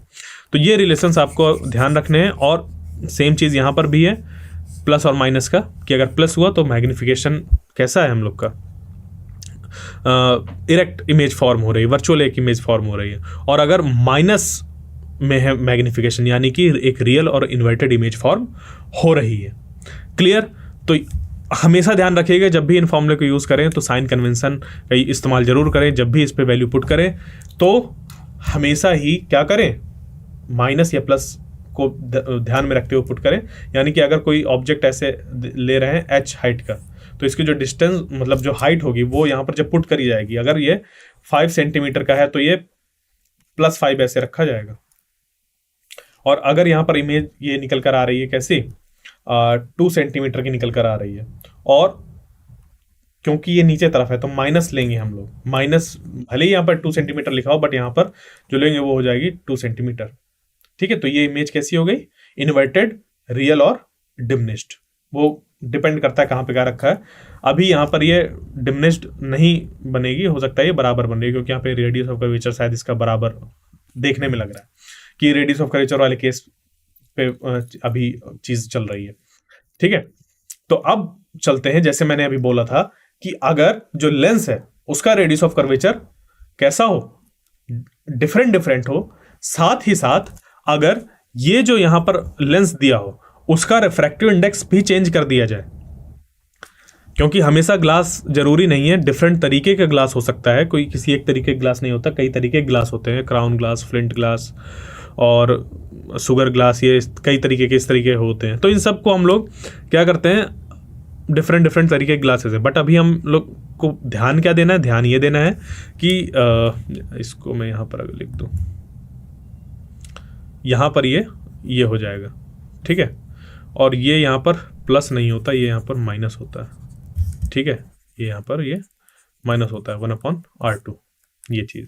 तो ये रिलेशंस आपको ध्यान रखने हैं। और सेम चीज़ यहाँ पर भी है प्लस और माइनस का, कि अगर प्लस हुआ तो मैग्निफिकेशन कैसा है हम लोग का, इरेक्ट इमेज फॉर्म हो रही है, वर्चुअल एक इमेज फॉर्म हो रही है। और अगर माइनस में है मैग्निफिकेशन, यानी कि एक रियल और इन्वर्टेड इमेज फॉर्म हो रही है। क्लियर? तो हमेशा ध्यान रखिएगा जब भी इन फॉर्मूले को यूज़ करें तो साइन कन्वेंशन का इस्तेमाल जरूर करें। जब भी इस पे वैल्यू पुट करें तो हमेशा ही क्या करें, माइनस या प्लस को ध्यान में रखते हुए पुट करें। यानी कि अगर कोई ऑब्जेक्ट ऐसे ले रहे हैं h हाइट का, तो इसकी जो डिस्टेंस, मतलब जो हाइट होगी वो यहाँ पर जब पुट करी जाएगी, अगर ये 5 सेंटीमीटर का है तो ये +5 ऐसे रखा जाएगा। और अगर यहाँ पर इमेज ये निकल कर आ रही है कैसी, 2 सेंटीमीटर की निकल कर आ रही है, और क्योंकि ये नीचे तरफ है तो माइनस लेंगे हम लोग, माइनस भले ही यहाँ पर 2 सेंटीमीटर लिखा हो बट यहाँ पर जो लेंगे वो हो जाएगी 2 सेंटीमीटर। ठीक है, तो ये इमेज कैसी हो गई, इन्वर्टेड, रियल और डिमिनिश्ड। वो डिपेंड करता है कहाँ पे क्या रखा है। अभी यहाँ पर ये डिमिनिश्ड नहीं बनेगी, हो सकता है ये बराबर बन रही है, क्योंकि यहाँ पे रेडियस ऑफ कर्वेचर शायद इसका बराबर देखने में लग रहा है कि रेडियस ऑफ कर्वेचर वाले केस पे अभी चीज चल रही है। ठीक है, तो अब चलते हैं, जैसे मैंने अभी बोला था कि अगर जो लेंस है उसका रेडियस ऑफ कर्वेचर कैसा हो, डिफरेंट हो, साथ ही साथ अगर ये जो यहां पर लेंस दिया हो उसका रिफ्रैक्टिव इंडेक्स भी चेंज कर दिया जाए, क्योंकि हमेशा ग्लास जरूरी नहीं है, डिफरेंट तरीके का ग्लास हो सकता है, कोई किसी एक तरीके का ग्लास नहीं होता, कई तरीके के ग्लास होते हैं, क्राउन ग्लास, फ्लिंट ग्लास और शुगर ग्लास, ये कई तरीके के इस तरीके होते हैं। तो इन सब को हम लोग क्या करते हैं, डिफरेंट तरीके के ग्लासेस है। बट अभी हम लोग को ध्यान क्या देना है, ध्यान ये देना है कि इसको मैं यहाँ पर अगर लिख दूँ, यहाँ पर ये हो जाएगा। ठीक है, और ये यहाँ पर प्लस नहीं होता, ये यहाँ पर माइनस होता है। ठीक है, ये यहाँ पर ये माइनस होता है 1/R2, ये चीज़।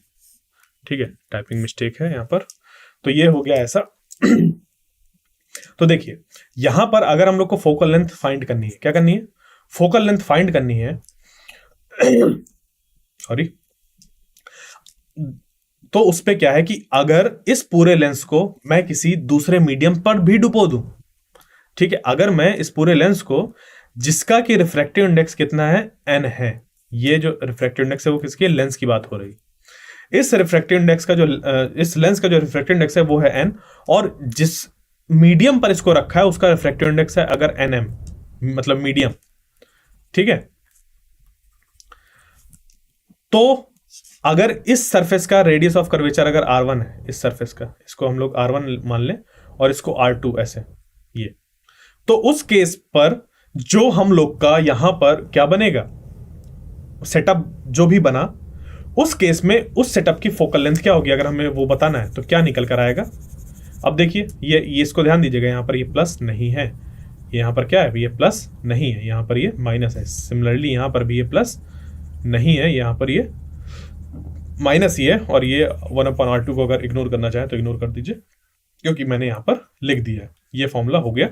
ठीक है, टाइपिंग मिस्टेक है यहाँ पर, तो ये हो गया ऐसा। तो देखिए यहां पर अगर हम लोग को फोकल लेंथ फाइंड करनी है, क्या करनी है, फोकल लेंथ फाइंड करनी है सॉरी, तो उस पे क्या है कि अगर इस पूरे लेंस को मैं किसी दूसरे मीडियम पर भी डुबो दूं, ठीक है, अगर मैं इस पूरे लेंस को, जिसका कि रिफ्रैक्टिव इंडेक्स कितना है, n है, ये जो रिफ्रैक्टिव इंडेक्स है वो किसकी, लेंस की बात हो रही। इस रिफ्रैक्टिव इंडेक्स का जो, इस लेंस का जो रिफ्रैक्टिव इंडेक्स है वो है n, और जिस मीडियम पर इसको रखा है उसका रिफ्रैक्टिव इंडेक्स है अगर nm, मतलब मीडियम। ठीक है, तो अगर इस सरफेस का रेडियस ऑफ कर्वेचर अगर r1 है, इस सरफेस का, इसको हम लोग r1 मान लें और इसको r2 ऐसे, ये, तो उस केस पर जो हम लोग का यहां पर क्या बनेगा, सेटअप जो भी बना, उस केस में उस सेटअप की फोकल लेंथ क्या होगी, अगर हमें वो बताना है तो क्या निकल कर आएगा। अब देखिए ये इसको ध्यान दीजिएगा, यहाँ पर ये प्लस नहीं है, यहाँ पर क्या है, ये प्लस नहीं है, यहाँ पर ये माइनस है। सिमिलरली यहाँ पर भी ये प्लस नहीं है, यहाँ पर ये माइनस ही है, और ये 1/R2 को अगर इग्नोर करना चाहे तो इग्नोर कर दीजिए, क्योंकि मैंने यहाँ पर लिख दिया है। ये फॉर्मूला हो गया।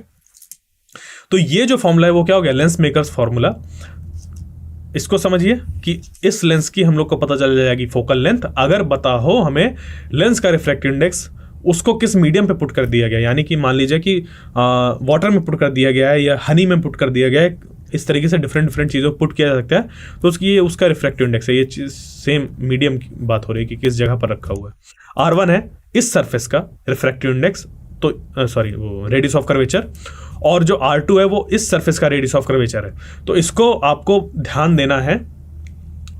तो ये जो फॉर्मूला है वो क्या हो गया, लेंस मेकर्स फॉर्मूला। इसको समझिए कि इस लेंस की हम लोग को पता चल जाएगी फोकल लेंथ, अगर बता हो हमें लेंस का रिफ्रैक्टिव इंडेक्स उसको किस मीडियम पे पुट कर दिया गया, यानी कि मान लीजिए कि वाटर में पुट कर दिया गया है या हनी में पुट कर दिया गया है, इस तरीके से डिफरेंट चीज़ों को पुट किया जा सकता है, तो उसकी ये उसका रिफ्रैक्टिव इंडेक्स है। ये चीज़ सेम मीडियम की बात हो रही है कि किस जगह पर रखा हुआ है। R1 है इस सरफेस का रिफ्रैक्टिव इंडेक्स, तो सॉरी वो रेडियस ऑफ कर्वेचर, और जो R2 है वो इस सरफेस का रेडियस ऑफ कर्वेचर है। तो इसको आपको ध्यान देना है।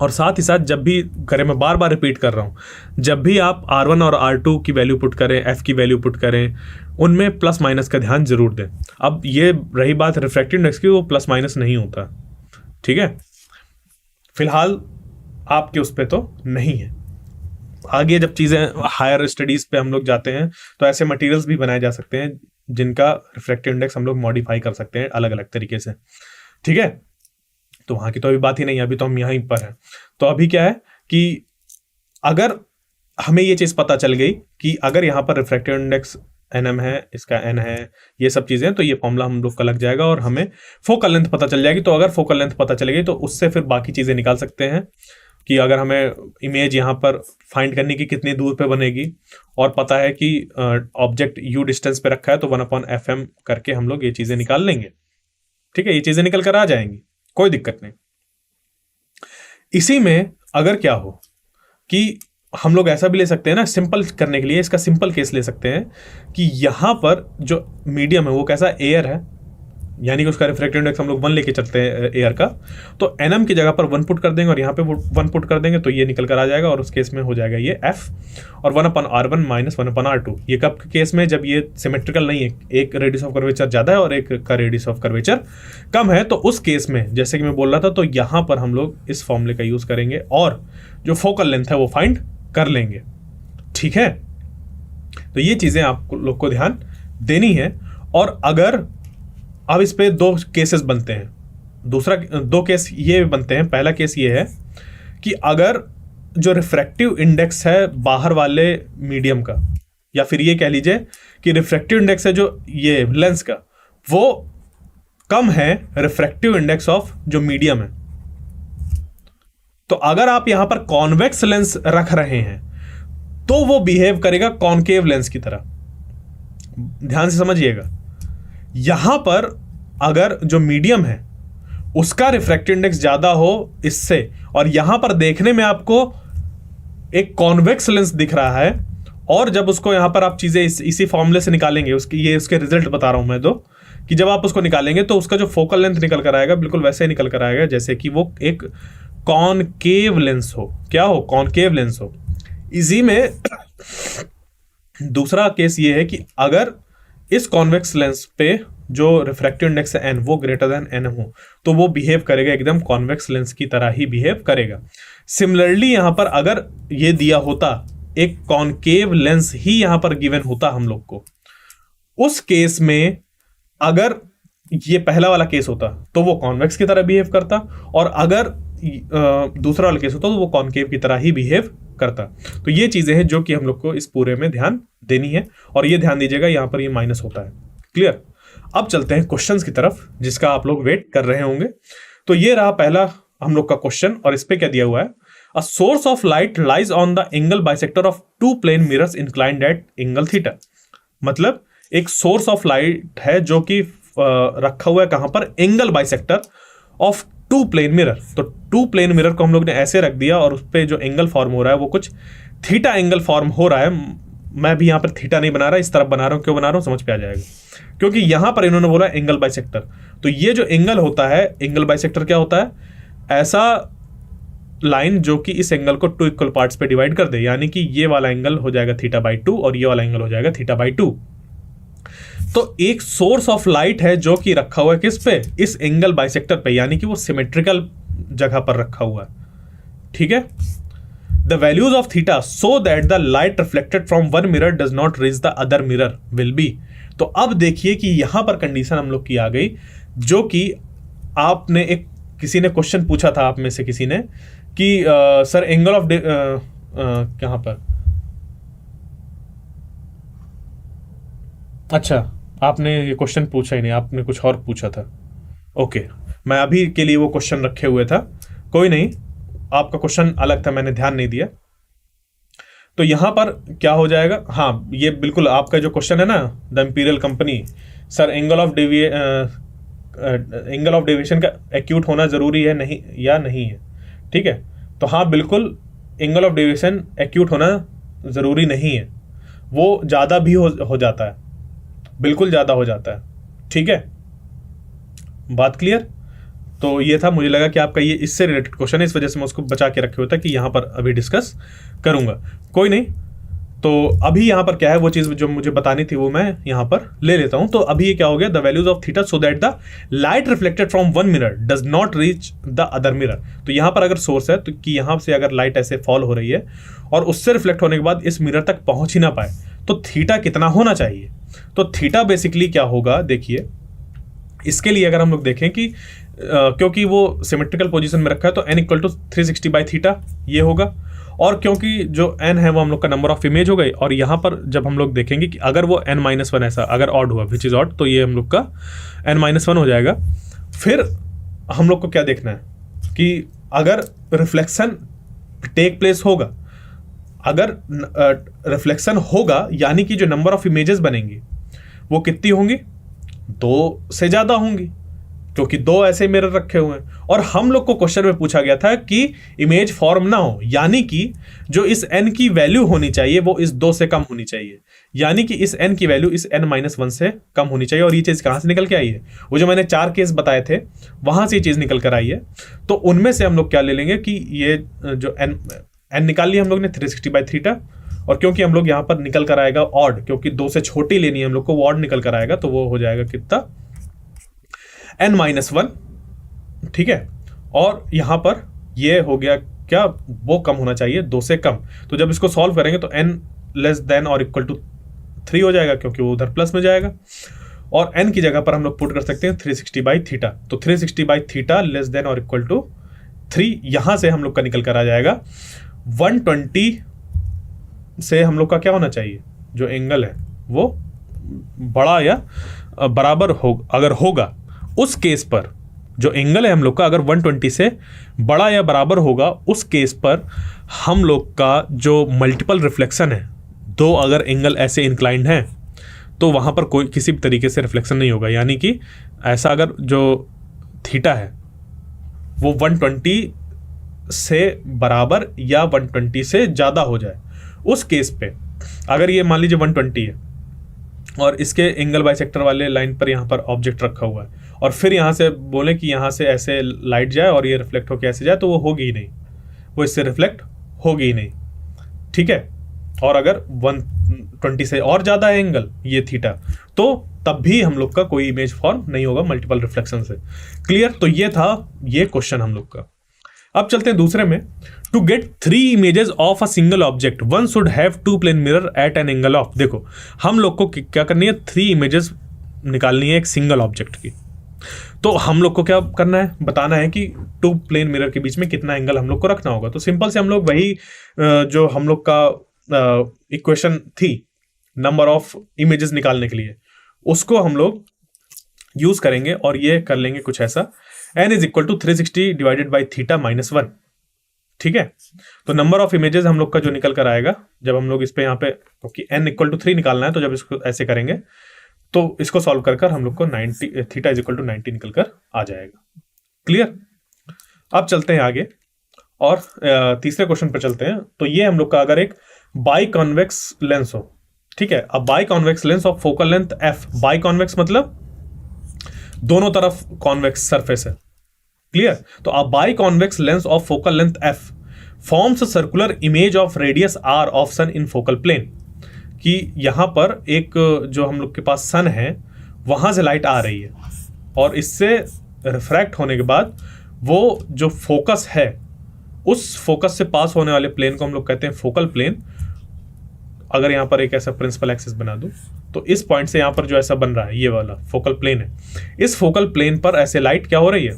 और साथ ही साथ जब भी करें, मैं बार बार रिपीट कर रहा हूँ, जब भी आप R1 और R2 की वैल्यू पुट करें, F की वैल्यू पुट करें, उनमें प्लस माइनस का ध्यान जरूर दें। अब ये रही बात रिफ्रैक्टिव इंडेक्स की, वो प्लस माइनस नहीं होता, ठीक है, फिलहाल आपके उस पे तो नहीं है। आगे जब चीज़ें हायर स्टडीज़ पे हम लोग जाते हैं तो ऐसे मटेरियल्स भी बनाए जा सकते हैं जिनका रिफ्रैक्टिव इंडेक्स हम लोग मॉडिफाई कर सकते हैं अलग अलग तरीके से, ठीक है। तो वहाँ की तो अभी बात ही नहीं है, अभी तो हम यहीं पर हैं। तो अभी क्या है कि अगर हमें ये चीज़ पता चल गई कि अगर यहाँ पर रिफ्रैक्टिव इंडेक्स nm है, इसका n है, ये सब चीज़ें, तो ये फॉर्मूला हम लोग का लग जाएगा और हमें फोकल लेंथ पता चल जाएगी। तो अगर फोकल लेंथ पता चलेगी तो उससे फिर बाकी चीज़ें निकाल सकते हैं कि अगर हमें इमेज यहाँ पर फाइंड करने की कितनी दूर पे बनेगी, और पता है कि ऑब्जेक्ट u डिस्टेंस पे रखा है तो 1/fm करके हम लोग ये चीज़ें निकाल लेंगे, ठीक है। ये चीज़ें निकल कर आ जाएंगी, कोई दिक्कत नहीं। इसी में अगर क्या हो कि हम लोग ऐसा भी ले सकते हैं ना, सिंपल करने के लिए इसका सिंपल केस ले सकते हैं कि यहाँ पर जो मीडियम है वो कैसा एयर है, यानी कि उसका रिफ्रैक्टिव इंडेक्स हम लोग 1 लेके चलते हैं एयर का, तो nm की जगह पर 1 पुट कर देंगे और यहाँ पे 1 पुट कर देंगे तो ये निकल कर आ जाएगा, और उस केस में हो जाएगा ये f और 1/r1 माइनस 1/r2। ये कब के केस में, जब ये सिमेट्रिकल नहीं है, एक रेडियस ऑफ कर्वेचर ज़्यादा है और एक का रेडियस ऑफ कर्वेचर कम है, तो उस केस में जैसे कि मैं बोल रहा था, तो यहाँ पर हम लोग इस फॉर्मूले का यूज़ करेंगे और जो फोकल लेंथ है वो फाइंड कर लेंगे, ठीक है। तो ये चीज़ें आप लोग को ध्यान देनी है। और अगर अब इस पे 2 केसेस बनते हैं, दूसरा 2 केस ये बनते हैं। पहला केस ये है कि अगर जो रिफ्रैक्टिव इंडेक्स है बाहर वाले मीडियम का, या फिर ये कह लीजिए कि रिफ्रैक्टिव इंडेक्स है जो ये लेंस का, वो कम है रिफ्रैक्टिव इंडेक्स ऑफ जो मीडियम है, तो अगर आप यहां पर कॉन्वेक्स लेंस रख रहे हैं तो वो बिहेव करेगा कॉनकेव लेंस की तरह। ध्यान से समझिएगा, यहां पर अगर जो मीडियम है उसका रिफ्रैक्टिव इंडेक्स ज्यादा हो इससे, और यहां पर देखने में आपको एक कॉन्वेक्स लेंस दिख रहा है, और जब उसको यहां पर आप चीजें इसी फॉर्मूले से निकालेंगे, उसके रिजल्ट बता रहा हूं मैं, कि जब आप उसको निकालेंगे तो उसका जो फोकल लेंथ निकल कर आएगा बिल्कुल वैसे ही निकल कर आएगा जैसे कि वो एक कॉनकेव लेंस हो। क्या हो? कॉनकेव लेंस हो। इसी में दूसरा केस ये है कि अगर इस कॉन्वेक्स लेंस पे जो रिफ्रैक्टिव इंडेक्स है n वो ग्रेटर देन n हो, तो वो बिहेव करेगा एकदम कॉन्वेक्स लेंस की तरह ही बिहेव करेगा। सिमिलरली यहां पर अगर ये दिया होता, एक कॉनकेव लेंस ही यहां पर गिवन होता हम लोग को, उस केस में अगर ये पहला वाला केस होता तो वो कॉन्वेक्स की तरह बिहेव करता, और अगर दूसरा वाला केस होता तो वो कॉनकेव की तरह ही बिहेव करता। तो ये चीजें हैं जो कि हम लोग को इस पूरे में ध्यान देनी है, और ये ध्यान दीजिएगा यहां पर ये माइनस होता है। क्लियर? अब चलते हैं क्वेश्चंस की तरफ जिसका आप लोग वेट कर रहे होंगे। तो ये रहा पहला हम लोग का क्वेश्चन, और इस पे क्या दिया हुआ है, a source of light lies on the angle bisector of 2 plane mirrors inclined at angle theta. मतलब एक सोर्स ऑफ लाइट है जो कि रखा हुआ है कहां पर, angle bisector of 2 plane mirror. तो 2 प्लेन मिरर को हम लोग ने ऐसे रख दिया और उस पर जो एंगल फॉर्म हो रहा है वो कुछ थीटा एंगल फॉर्म हो रहा है। मैं भी यहां पर थीटा नहीं बना रहा, इस तरफ बना रहा हूं। क्यों बना रहा हूं समझ पे आ जाएगा, क्योंकि यहां पर इन्होंने बोला एंगल बाइसेक्टर। तो ये जो एंगल होता है, एंगल बाइसेक्टर क्या होता है, ऐसा लाइन जो कि इस एंगल को 2 इक्वल पार्ट्स पे डिवाइड कर दे, यानी कि ये वाला एंगल हो जाएगा θ/2 और ये वाला एंगल हो जाएगा θ/2। तो एक सोर्स ऑफ लाइट है जो कि रखा हुआ है किस पे, इस एंगल बाइसेक्टर पे, यानी कि वो सिमेट्रिकल जगह पर रखा हुआ है। ठीक है, the values of theta so that the light reflected from one mirror does not reach the other mirror will be. तो अब देखिए कि यहां पर कंडीशन हम लोग की आ गई, जो कि आपने किसी ने क्वेश्चन पूछा था आप में से किसी ने कि सर एंगल ऑफ कहां पर, अच्छा आपने ये क्वेश्चन पूछा ही नहीं, आपने कुछ और पूछा था। ओके, मैं अभी के लिए वो क्वेश्चन रखे हुए था, कोई नहीं, आपका क्वेश्चन अलग था, मैंने ध्यान नहीं दिया। तो यहां पर क्या हो जाएगा, हाँ ये बिल्कुल आपका जो क्वेश्चन है ना, the imperial company, sir angle of deviation का एक्यूट होना जरूरी है नहीं या नहीं है। ठीक है, तो हाँ बिल्कुल एंगल ऑफ डेविएशन एक्यूट होना जरूरी नहीं है, वो ज़्यादा भी हो जाता है, बिल्कुल ज़्यादा हो जाता है। ठीक है, बात क्लियर? तो ये था, मुझे लगा कि आपका ये इससे रिलेटेड क्वेश्चन है, इस वजह से मैं उसको बचा के रखे हुआ था कि यहाँ पर अभी डिस्कस करूँगा। कोई नहीं, तो अभी यहाँ पर क्या है, वो चीज़ जो मुझे बतानी थी वो मैं यहाँ पर ले लेता हूँ। तो अभी ये क्या हो गया, the values of theta so that the light reflected from one mirror does not reach the other mirror. तो यहाँ पर अगर सोर्स है तो कि यहाँ से अगर लाइट ऐसे फॉल हो रही है और उससे रिफ्लेक्ट होने के बाद इस मिरर तक पहुँच ही ना पाए, तो थीटा कितना होना चाहिए। तो थीटा बेसिकली क्या होगा, देखिए इसके लिए अगर हम लोग देखें कि क्योंकि वो सिमेट्रिकल पोजीशन में रखा है तो n equal to 360 by theta ये होगा, और क्योंकि जो n है वो हम लोग का नंबर ऑफ इमेज हो गई, और यहाँ पर जब हम लोग देखेंगे कि अगर वो n-1 ऐसा अगर ऑड हुआ विच इज ऑड, तो ये हम लोग का n-1 हो जाएगा। फिर हम लोग को क्या देखना है कि अगर रिफ्लेक्शन टेक प्लेस होगा, अगर रिफ्लेक्शन होगा यानी कि जो नंबर ऑफ इमेजेस बनेंगी वो कितनी होंगी, 2 से ज़्यादा होंगी, क्योंकि 2 ऐसे मिरर रखे हुए हैं। और हम लोग को क्वेश्चन में पूछा गया था कि इमेज फॉर्म ना हो, यानी कि जो इस n की वैल्यू होनी चाहिए वो इस 2 से कम होनी चाहिए, यानी कि इस n की वैल्यू इस n-1 से कम होनी चाहिए। और ये चीज़ कहाँ से निकल के आई है, वो जो मैंने 4 केस बताए थे वहाँ से ये चीज़ निकल कर आई है। तो उनमें से हम लोग क्या ले लेंगे कि ये जो n निकाल लिया हम लोग ने 360 बाई थीटा, और क्योंकि हम लोग यहाँ पर निकल कर आएगा ऑड, क्योंकि 2 से छोटी लेनी है हम लोग को, वो ऑड निकल कर आएगा, तो वो हो जाएगा कितना, n-1, ठीक है। और यहाँ पर ये हो गया क्या, वो कम होना चाहिए 2 से कम। तो जब इसको सॉल्व करेंगे तो n लेस देन और इक्वल टू 3 हो जाएगा, क्योंकि वो उधर प्लस में जाएगा, और n की जगह पर हम लोग पुट कर सकते हैं 360 बाई थीटा। तो 360 बाई थीटा लेस देन और इक्वल टू 3, यहाँ से हम लोग का निकल कर आ जाएगा 120 से हम लोग का क्या होना चाहिए, जो एंगल है वो बड़ा या बराबर हो, अगर होगा उस केस पर जो एंगल है हम लोग का अगर 120 से बड़ा या बराबर होगा, उस केस पर हम लोग का जो मल्टीपल रिफ्लेक्शन है, 2 अगर एंगल ऐसे इंक्लाइंड हैं तो वहाँ पर कोई किसी भी तरीके से रिफ्लेक्शन नहीं होगा। यानी कि ऐसा अगर जो थीटा है वो 120 से बराबर या 120 से ज़्यादा हो जाए, उस केस पे अगर ये मान लीजिए 120 है और इसके एंगल बाइसेक्टर वाले लाइन पर यहाँ पर ऑब्जेक्ट रखा हुआ है, और फिर यहाँ से बोले कि यहाँ से ऐसे लाइट जाए और ये रिफ्लेक्ट होकर ऐसे जाए, तो वो होगी ही नहीं, वो इससे रिफ्लेक्ट होगी ही नहीं, ठीक है। और अगर 120 से और ज़्यादा है एंगल ये थीटा, तो तब भी हम लोग का कोई इमेज फॉर्म नहीं होगा मल्टीपल रिफ्लेक्शन से। क्लियर। तो ये था ये क्वेश्चन हम लोग का। अब चलते हैं दूसरे में। To get 3 images of a single object one should have 2 plane mirror at an angle of. देखो हम लोग को क्या करनी है, 3 इमेजेस निकालनी है एक सिंगल ऑब्जेक्ट की। तो हम लोग को क्या करना है, बताना है कि 2 प्लेन मिरर के बीच में कितना एंगल हम लोग को रखना होगा। तो सिंपल से हम लोग वही जो हम लोग का इक्वेशन थी नंबर ऑफ इमेजेस निकालने के लिए, उसको हम लोग यूज करेंगे और ये कर लेंगे कुछ ऐसा, n is equal to 360 divided by theta minus 1, ठीक है। तो नंबर ऑफ इमेजेस हम लोग का जो निकल कर आएगा, जब हम लोग इस पे यहाँ पे क्योंकि n इक्वल टू 3 निकालना है, तो जब इसको ऐसे करेंगे तो इसको सॉल्व कर हम लोग को 90 थीटा इज इक्वल टू 90 निकल कर आ जाएगा। क्लियर। अब चलते हैं आगे और तीसरे क्वेश्चन पर चलते हैं। तो ये हम लोग का अगर एक बाई कॉन्वेक्स लेंस हो, ठीक है। अब biconvex lens of focal length f, biconvex मतलब दोनों तरफ कॉन्वेक्स सरफेस है। क्लियर। तो a biconvex lens of focal length f forms circular image of radius r of sun in focal plane. कि यहां पर एक जो हम लोग के पास सन है वहां से लाइट आ रही है और इससे रिफ्रैक्ट होने के बाद वो जो फोकस है उस फोकस से पास होने वाले प्लेन को हम लोग कहते हैं फोकल प्लेन। अगर यहाँ पर एक ऐसा प्रिंसिपल एक्सिस बना दूं तो इस पॉइंट से यहाँ पर जो ऐसा बन रहा है ये वाला फोकल प्लेन है, इस फोकल प्लेन पर ऐसे लाइट क्या हो रही है,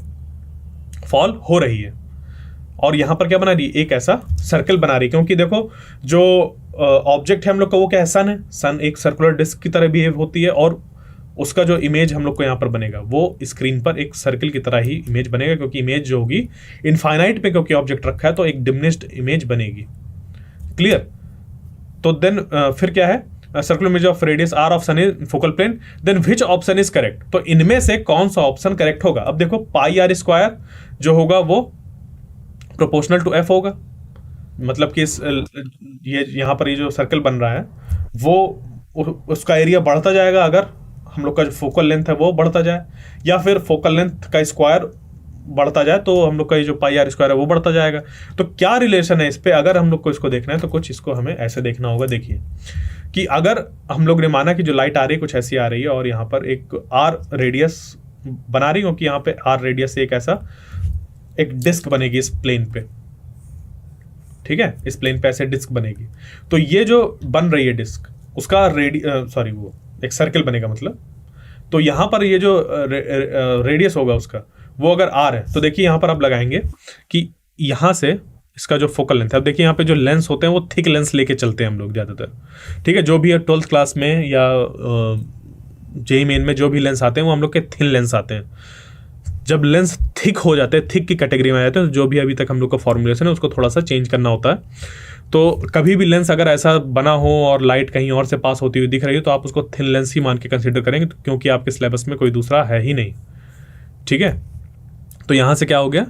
फॉल हो रही है। और यहाँ पर क्या बना रही है, एक ऐसा सर्कल बना रही है, क्योंकि देखो जो ऑब्जेक्ट है हम लोग का वो क्या है, सन है। सन एक सर्कुलर डिस्क की तरह बिहेव होती है और उसका जो इमेज हम लोग को यहाँ पर बनेगा वो स्क्रीन पर एक सर्कल की तरह ही इमेज बनेगा, क्योंकि इमेज जो होगी इनफाइनाइट पे क्योंकि ऑब्जेक्ट रखा है तो एक डिमिनिश्ड इमेज बनेगी। क्लियर। तो देन फिर क्या है, circular image of radius r of sun in focal plane, then which option is correct. तो इनमें से कौन सा ऑप्शन करेक्ट होगा। अब देखो पाई r स्क्वायर जो होगा वो प्रोपोर्शनल टू f होगा, मतलब कि ये यहाँ पर ये जो सर्कल बन रहा है वो उसका एरिया बढ़ता जाएगा अगर हम लोग का जो फोकल लेंथ है वो बढ़ता जाए, या फिर फोकल लेंथ का स्क्वायर बढ़ता जाए तो हम लोग का ये जो पाई आर स्क्वायर है वो बढ़ता जाएगा। तो क्या रिलेशन है इस पे, अगर हम लोग को इसको देखना है तो कुछ इसको हमें ऐसे देखना होगा। देखिए कि अगर हम लोग ने माना कि जो लाइट आ रही है कुछ ऐसी आ रही है और यहाँ पर एक आर रेडियस बना रही हो कि यहाँ पे आर रेडियस से एक ऐसा एक डिस्क बनेगी इस प्लेन पे, ठीक है, इस प्लेन पे ऐसे डिस्क बनेगी। तो ये जो बन रही है डिस्क उसका वो एक सर्कल बनेगा मतलब। तो यहाँ पर ये जो रेडियस होगा उसका वो अगर आर है तो देखिए यहाँ पर आप लगाएंगे कि यहाँ से इसका जो फोकल लेंथ है, अब देखिए यहाँ पे जो लेंस होते हैं वो थिक लेंस लेके चलते हैं हम लोग ज़्यादातर, ठीक है। जो भी है 12th क्लास में या जेई मेन में जो भी लेंस आते हैं वो हम लोग के थिन लेंस आते हैं। जब लेंस थिक हो जाते हैं, थिक की कैटेगरी में आ जाते हैं, तो जो भी अभी तक हम लोग का फॉर्मुलेशन है उसको थोड़ा सा चेंज करना होता है। तो कभी भी लेंस अगर ऐसा बना हो और लाइट कहीं और से पास होती हुई दिख रही है तो आप उसको थिन लेंस ही मान के कंसीडर करेंगे, क्योंकि आपके सिलेबस में कोई दूसरा है ही नहीं, ठीक है। तो यहाँ से क्या हो गया,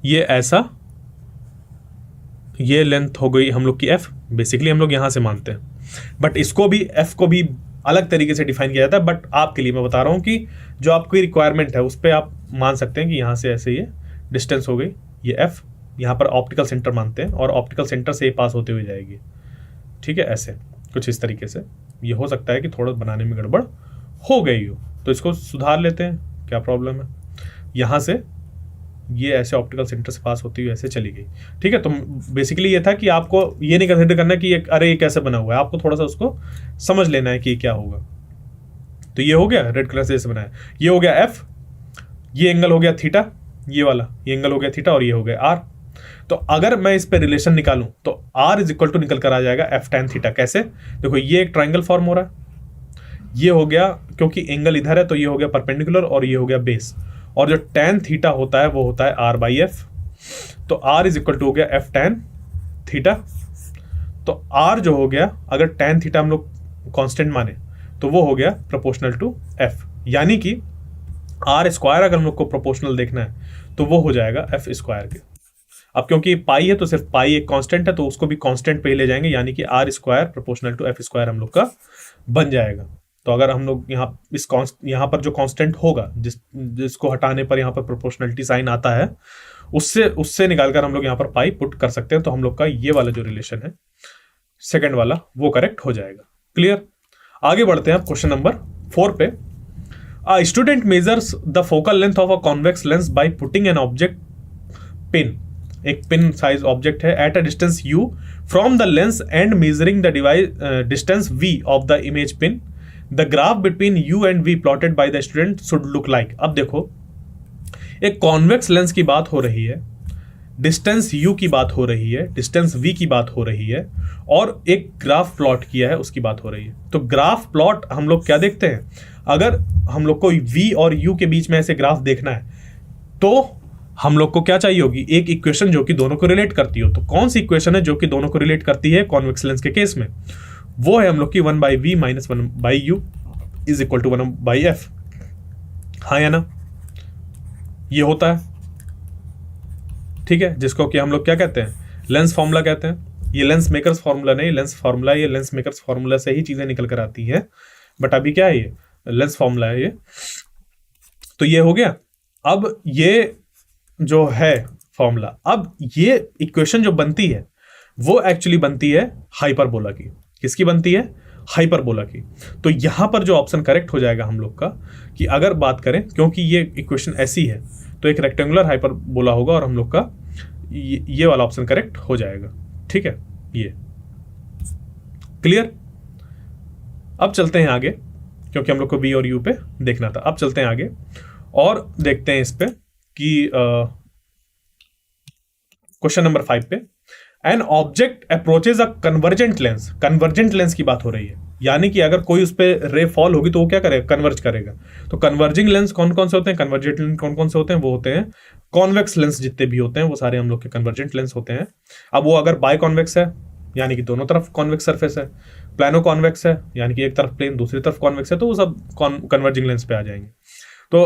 ये ऐसा, ये लेंथ हो गई हम लोग की एफ, बेसिकली हम लोग यहाँ से मानते हैं, बट इसको भी एफ को भी अलग तरीके से डिफाइन किया जाता है। बट आपके लिए मैं बता रहा हूँ कि जो आपकी रिक्वायरमेंट है उस पर आप मान सकते हैं कि यहाँ से ऐसे ये डिस्टेंस हो गई, ये एफ, यहाँ पर ऑप्टिकल सेंटर मानते हैं और ऑप्टिकल सेंटर से ये पास होते हुए जाएगी, ठीक है। ऐसे कुछ इस तरीके से, ये हो सकता है कि थोड़ा बनाने में गड़बड़ हो गई हो तो इसको सुधार लेते हैं, क्या प्रॉब्लम है। यहाँ से ये ऐसे ऑप्टिकल सेंटर से पास होती हुई ऐसे चली गई, ठीक है। तो बेसिकली ये था कि आपको ये नहीं कंसिडर करना कि अरे ये कैसे बना हुआ है, आपको थोड़ा सा उसको समझ लेना है कि क्या होगा। तो ये हो गया रेड कलर से जैसे बनाया, ये हो गया एफ, ये एंगल हो गया थीटा, ये वाला ये एंगल हो गया थीटा और ये हो गया आर। तो अगर मैं इस पे रिलेशन निकालूं तो आर इज इक्वल टू निकल कर आ जाएगा एफ टैन थीटा। कैसे, देखो ये एक ट्राइंगल फॉर्म हो रहा है, ये हो गया क्योंकि एंगल इधर है तो ये हो गया परपेंडिकुलर और ये हो गया बेस, और जो टैन थीटा होता है वो होता है आर बाई एफ। तो आर इज इक्वल टू हो गया एफ टैन थीटा। तो आर जो हो गया, अगर टैन थीटा हम लोग कांस्टेंट माने तो वो हो गया प्रोपोर्शनल टू एफ, यानी कि आर स्क्वायर अगर हम लोग को प्रोपोर्शनल देखना है तो वो हो जाएगा एफ स्क्वायर के। अब क्योंकि पाई है तो सिर्फ पाई एक कांस्टेंट है तो उसको भी कांस्टेंट पे ही ले जाएंगे, यानी कि R square proportional to F square हम लोग का बन जाएगा। तो अगर हम लोग यहाँ पर जो कांस्टेंट होगा जिसको हटाने पर यहाँ पर प्रोपोर्शनलिटी साइन आता है, उससे निकालकर हम लोग यहाँ पर पाई पुट कर सकते हैं। तो हम लोग का ये वाला जो रिलेशन है सेकंड वाला वो करेक्ट हो जाएगा। क्लियर, आगे बढ़ते हैं क्वेश्चन नंबर 4 पे। A student measures the focal length of a convex lens by putting an object pin, एक पिन साइज ऑब्जेक्ट है, at a distance u from the lens and measuring the distance v of the image pin. The graph between u and v plotted by the student should look like. अब देखो एक convex lens की बात हो रही है, distance u की बात हो रही है, डिस्टेंस v की बात हो रही है, और एक ग्राफ प्लॉट किया है उसकी बात हो रही है। तो ग्राफ प्लॉट हम लोग क्या देखते हैं, अगर हम लोग को v और u के बीच में ऐसे ग्राफ देखना है तो हम लोग को क्या चाहिए होगी, एक इक्वेशन जो कि दोनों को रिलेट करती हो। तो कौन सी इक्वेशन है जो कि दोनों को रिलेट करती है कॉन्वेक्स लेंस के केस में, वो है हम लोग की 1/v minus 1/u is equal to 1/f। हाँ या ना, ये होता है, ठीक है, जिसको कि हम लोग क्या कहते हैं, लेंस फॉर्मूला कहते हैं। ये लेंस मेकर्स फॉर्मूला नहीं, लेंस फॉर्मूला, ये लेंस मेकर्स फॉर्मूला से ही चीजें निकल कर आती है, बट अभी क्या है, ये लेंस फॉर्मूला है ये। तो ये हो गया। अब ये जो है फॉर्मूला, अब ये इक्वेशन जो बनती है वो एक्चुअली बनती है हाइपरबोला की। किसकी बनती है, हाइपरबोला की। तो यहां पर जो ऑप्शन करेक्ट हो जाएगा हम लोग का, कि अगर बात करें, क्योंकि ये इक्वेशन ऐसी है तो एक रेक्टेंगुलर हाइपरबोला होगा और हम लोग का ये वाला ऑप्शन करेक्ट हो जाएगा, ठीक है। ये क्लियर। अब चलते हैं आगे, क्योंकि हम लोग को बी और यू पे देखना था। अब चलते हैं आगे और देखते हैं इस पे कि क्वेश्चन नंबर 5 पे, an object approaches a convergent lens. Convergent lens की बात हो रही है, यानी कि अगर कोई उस पर रे फॉल होगी तो वो क्या करेगा, कन्वर्ज करेगा। तो कन्वर्जिंग लेंस कौन कौन से होते हैं, कन्वर्जेंट लेंस कौन कौन से होते हैं, वो होते हैं कॉन्वेक्स लेंस। जितने भी होते हैं वो सारे हम लोग के कन्वर्जेंट लेंस होते हैं। अब वो अगर बाय कॉन्वेक्स है, यानी कि दोनों तरफ कॉन्वेक्स सरफेस है, प्लानो कॉन्वेक्स है, यानी कि एक तरफ प्लेन दूसरी तरफ कॉन्वेक्स है, तो वो सब कन्वर्जिंग लेंस पे आ जाएंगे। तो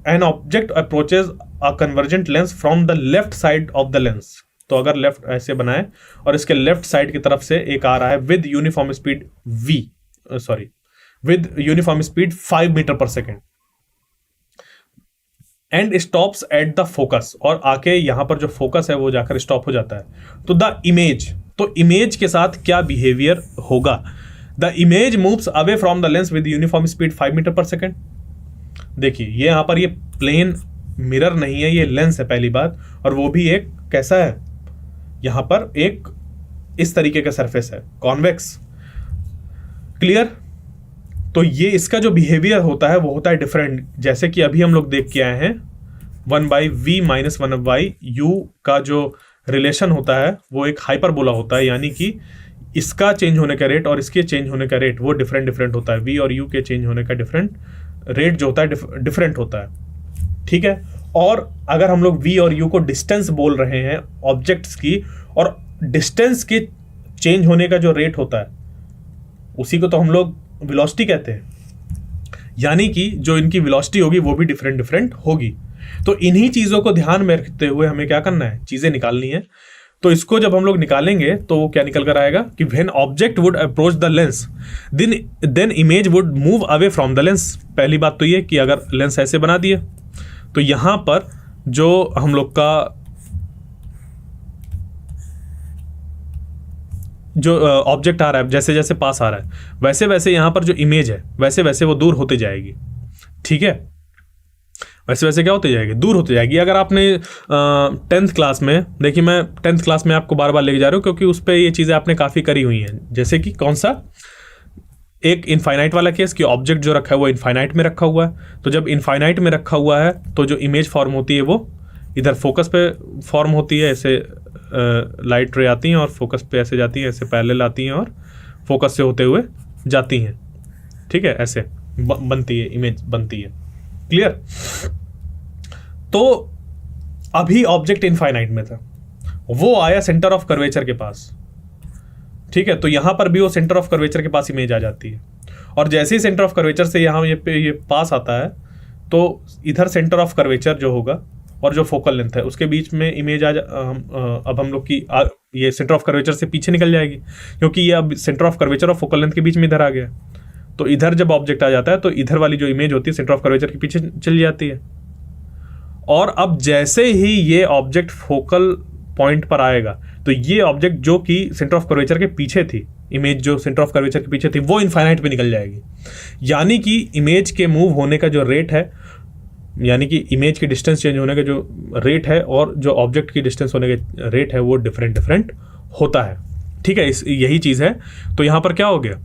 an object approaches a convergent lens from the left side of the lens. तो अगर लेफ्ट ऐसे बनाए और इसके लेफ्ट साइड की तरफ से एक आ रहा है with uniform speed with uniform speed 5 metre per second. And stops at the focus, और आके यहां पर जो फोकस है वो जाकर स्टॉप हो जाता है। तो द इमेज, तो इमेज के साथ क्या बिहेवियर होगा? The image moves away from the lens with uniform speed 5 metre per second. देखिए ये यहां पर ये प्लेन मिरर नहीं है, ये लेंस है पहली बात, और वो भी एक कैसा है, यहां पर एक इस तरीके का सरफेस है, कॉन्वेक्स। क्लियर? तो ये इसका जो बिहेवियर होता है वो होता है डिफरेंट, जैसे कि अभी हम लोग देख के आए हैं 1/v माइनस 1/u का जो रिलेशन होता है वो एक हाइपरबोला होता है, यानी कि इसका चेंज होने का रेट और इसके चेंज होने का रेट वो डिफरेंट होता है। v और u के चेंज होने का डिफरेंट रेट जो होता है डिफरेंट होता है। ठीक है, और अगर हम लोग v और u को डिस्टेंस बोल रहे हैं ऑब्जेक्ट्स की, और डिस्टेंस के चेंज होने का जो रेट होता है उसी को तो हम लोग वेलोसिटी कहते हैं, यानी कि जो इनकी वेलोसिटी होगी वो भी डिफरेंट होगी। तो इन्हीं चीजों को ध्यान में रखते हुए हमें क्या करना है, चीजें निकालनी है। तो इसको जब हम लोग निकालेंगे तो वो क्या निकल कर आएगा कि when object would approach the lens then image would move away from the lens. पहली बात तो ये कि अगर लेंस ऐसे बना दिए तो यहां पर जो हम लोग का जो ऑब्जेक्ट आ रहा है, जैसे जैसे पास आ रहा है वैसे वैसे यहाँ पर जो इमेज है वैसे वैसे वो दूर होती जाएगी। ठीक है, वैसे वैसे क्या होती जाएगी, दूर होती जाएगी। अगर आपने 10th क्लास में, देखिए मैं 10th क्लास में आपको बार बार लेके जा रहा हूँ क्योंकि उस पर ये चीज़ें आपने काफ़ी करी हुई हैं, जैसे कि कौन सा, एक इनफाइनाइट वाला केस कि ऑब्जेक्ट जो रखा है वो इनफाइनाइट में रखा हुआ है। तो जब इनफाइनाइट में रखा हुआ है तो जो इमेज फॉर्म होती है वो इधर फोकस पे फॉर्म होती है, ऐसे लाइट रे आती हैं और फोकस पे ऐसे जाती हैं, ऐसे पैरेलल आती हैं और फोकस से होते हुए जाती हैं। ठीक है, ऐसे बनती है इमेज, बनती है। क्लियर? तो अभी ऑब्जेक्ट इनफाइनाइट में था, वो आया सेंटर ऑफ कर्वेचर के पास। ठीक है, तो यहां पर भी वो सेंटर ऑफ कर्वेचर के पास इमेज आ जाती है, और जैसे ही सेंटर ऑफ कर्वेचर से यहाँ ये पास आता है तो इधर सेंटर ऑफ कर्वेचर जो होगा और जो फोकल लेंथ है उसके बीच में इमेज अब हम लोग की ये सेंटर ऑफ कर्वेचर से पीछे निकल जाएगी, क्योंकि ये अब सेंटर ऑफ कर्वेचर और फोकल लेंथ के बीच में इधर आ गया। तो इधर जब ऑब्जेक्ट आ जाता है तो इधर वाली जो इमेज होती है सेंटर ऑफ कर्वेचर के पीछे चली जाती है। और अब जैसे ही ये ऑब्जेक्ट फोकल पॉइंट पर आएगा तो ये ऑब्जेक्ट जो कि सेंटर ऑफ कर्वेचर के पीछे थी, इमेज जो सेंटर ऑफ कर्वेचर के पीछे थी, वो इनफाइनाइट पे निकल जाएगी। यानी कि इमेज के मूव होने का जो रेट है, यानी कि इमेज की डिस्टेंस चेंज होने का जो रेट है और जो ऑब्जेक्ट की डिस्टेंस होने का रेट है वो डिफरेंट होता है। ठीक है, यही चीज़ है। तो यहाँ पर क्या हो गया,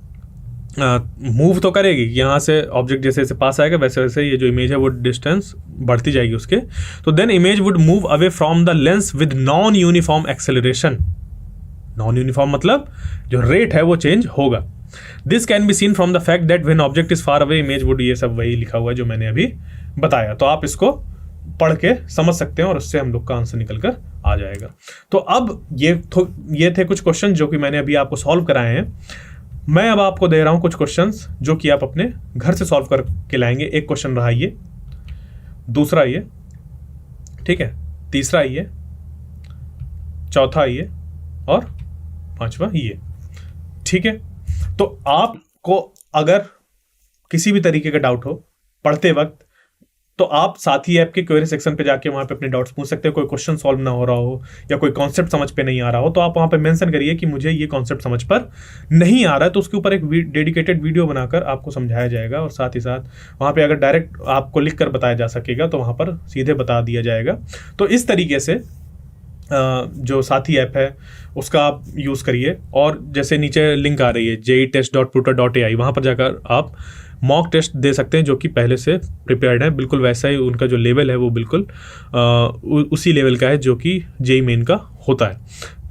मूव तो करेगी, यहाँ से ऑब्जेक्ट जैसे जैसे पास आएगा वैसे वैसे ये जो इमेज है वो डिस्टेंस बढ़ती जाएगी उसके। तो then image would move away from the lens with non uniform acceleration. Non uniform मतलब जो रेट है वो चेंज होगा। This can be seen from the fact that when object is far away image would, ये सब वही लिखा हुआ है जो मैंने अभी बताया। तो आप इसको पढ़ के समझ सकते हैं और उससे हम लोग का आंसर निकल कर आ जाएगा। तो अब ये थे कुछ क्वेश्चन जो कि मैंने अभी आपको सॉल्व कराए हैं। मैं अब आपको दे रहा हूं कुछ क्वेश्चंस जो कि आप अपने घर से सॉल्व करके लाएंगे। एक क्वेश्चन रहा ये, दूसरा ये, ठीक है, तीसरा ये, चौथा ये और पांचवा ये। ठीक है, तो आपको अगर किसी भी तरीके का डाउट हो पढ़ते वक्त तो आप साथी ऐप के क्वेरी सेक्शन पे जाके वहां पे अपने डाउट्स पूछ सकते हैं। कोई क्वेश्चन सॉल्व ना हो रहा हो या कोई कॉन्सेप्ट समझ पे नहीं आ रहा हो तो आप वहां पे मेंशन करिए कि मुझे ये कॉन्सेप्ट समझ पर नहीं आ रहा है, तो उसके ऊपर एक डेडिकेटेड वीडियो बनाकर आपको समझाया जाएगा। और साथ ही साथ वहां पे अगर डायरेक्ट आपको लिख कर बताया जा सकेगा तो वहां पर सीधे बता दिया जाएगा। तो इस तरीके से जो साथी ऐप है उसका आप यूज़ करिए। और जैसे नीचे लिंक आ रही है jetest.tutor.ai, वहाँ पर जाकर आप मॉक टेस्ट दे सकते हैं जो कि पहले से प्रिपेयर्ड है। बिल्कुल वैसा ही उनका जो लेवल है वो बिल्कुल उसी लेवल का है जो कि जेई मेन का होता है।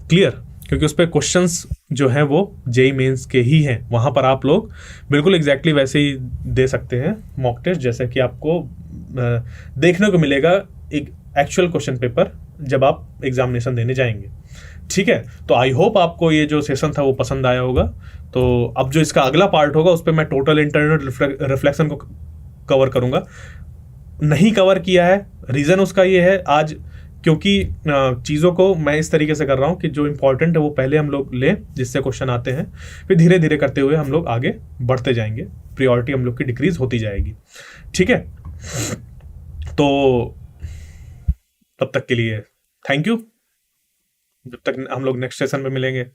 क्लियर? क्योंकि उस पर क्वेश्चंस जो हैं वो जेई मेंस के ही हैं। वहाँ पर आप लोग बिल्कुल एग्जैक्टली वैसे ही दे सकते हैं मॉक टेस्ट जैसे कि आपको देखने को मिलेगा एक एक्चुअल क्वेश्चन पेपर जब आप एग्जामिनेशन देने जाएंगे। ठीक है, तो आई होप आपको ये जो सेशन था वो पसंद आया होगा। तो अब जो इसका अगला पार्ट होगा उस पर मैं टोटल इंटरनल रिफ्लेक्शन को कवर करूंगा। नहीं कवर किया है, रीज़न उसका ये है आज क्योंकि चीज़ों को मैं इस तरीके से कर रहा हूँ कि जो इंपॉर्टेंट है वो पहले हम लोग लें जिससे क्वेश्चन आते हैं, फिर धीरे धीरे करते हुए हम लोग आगे बढ़ते जाएंगे, प्रायोरिटी हम लोग की डिक्रीज होती जाएगी। ठीक है, तो तब तक के लिए थैंक यू। जब तक हम लोग नेक्स्ट सेशन में मिलेंगे।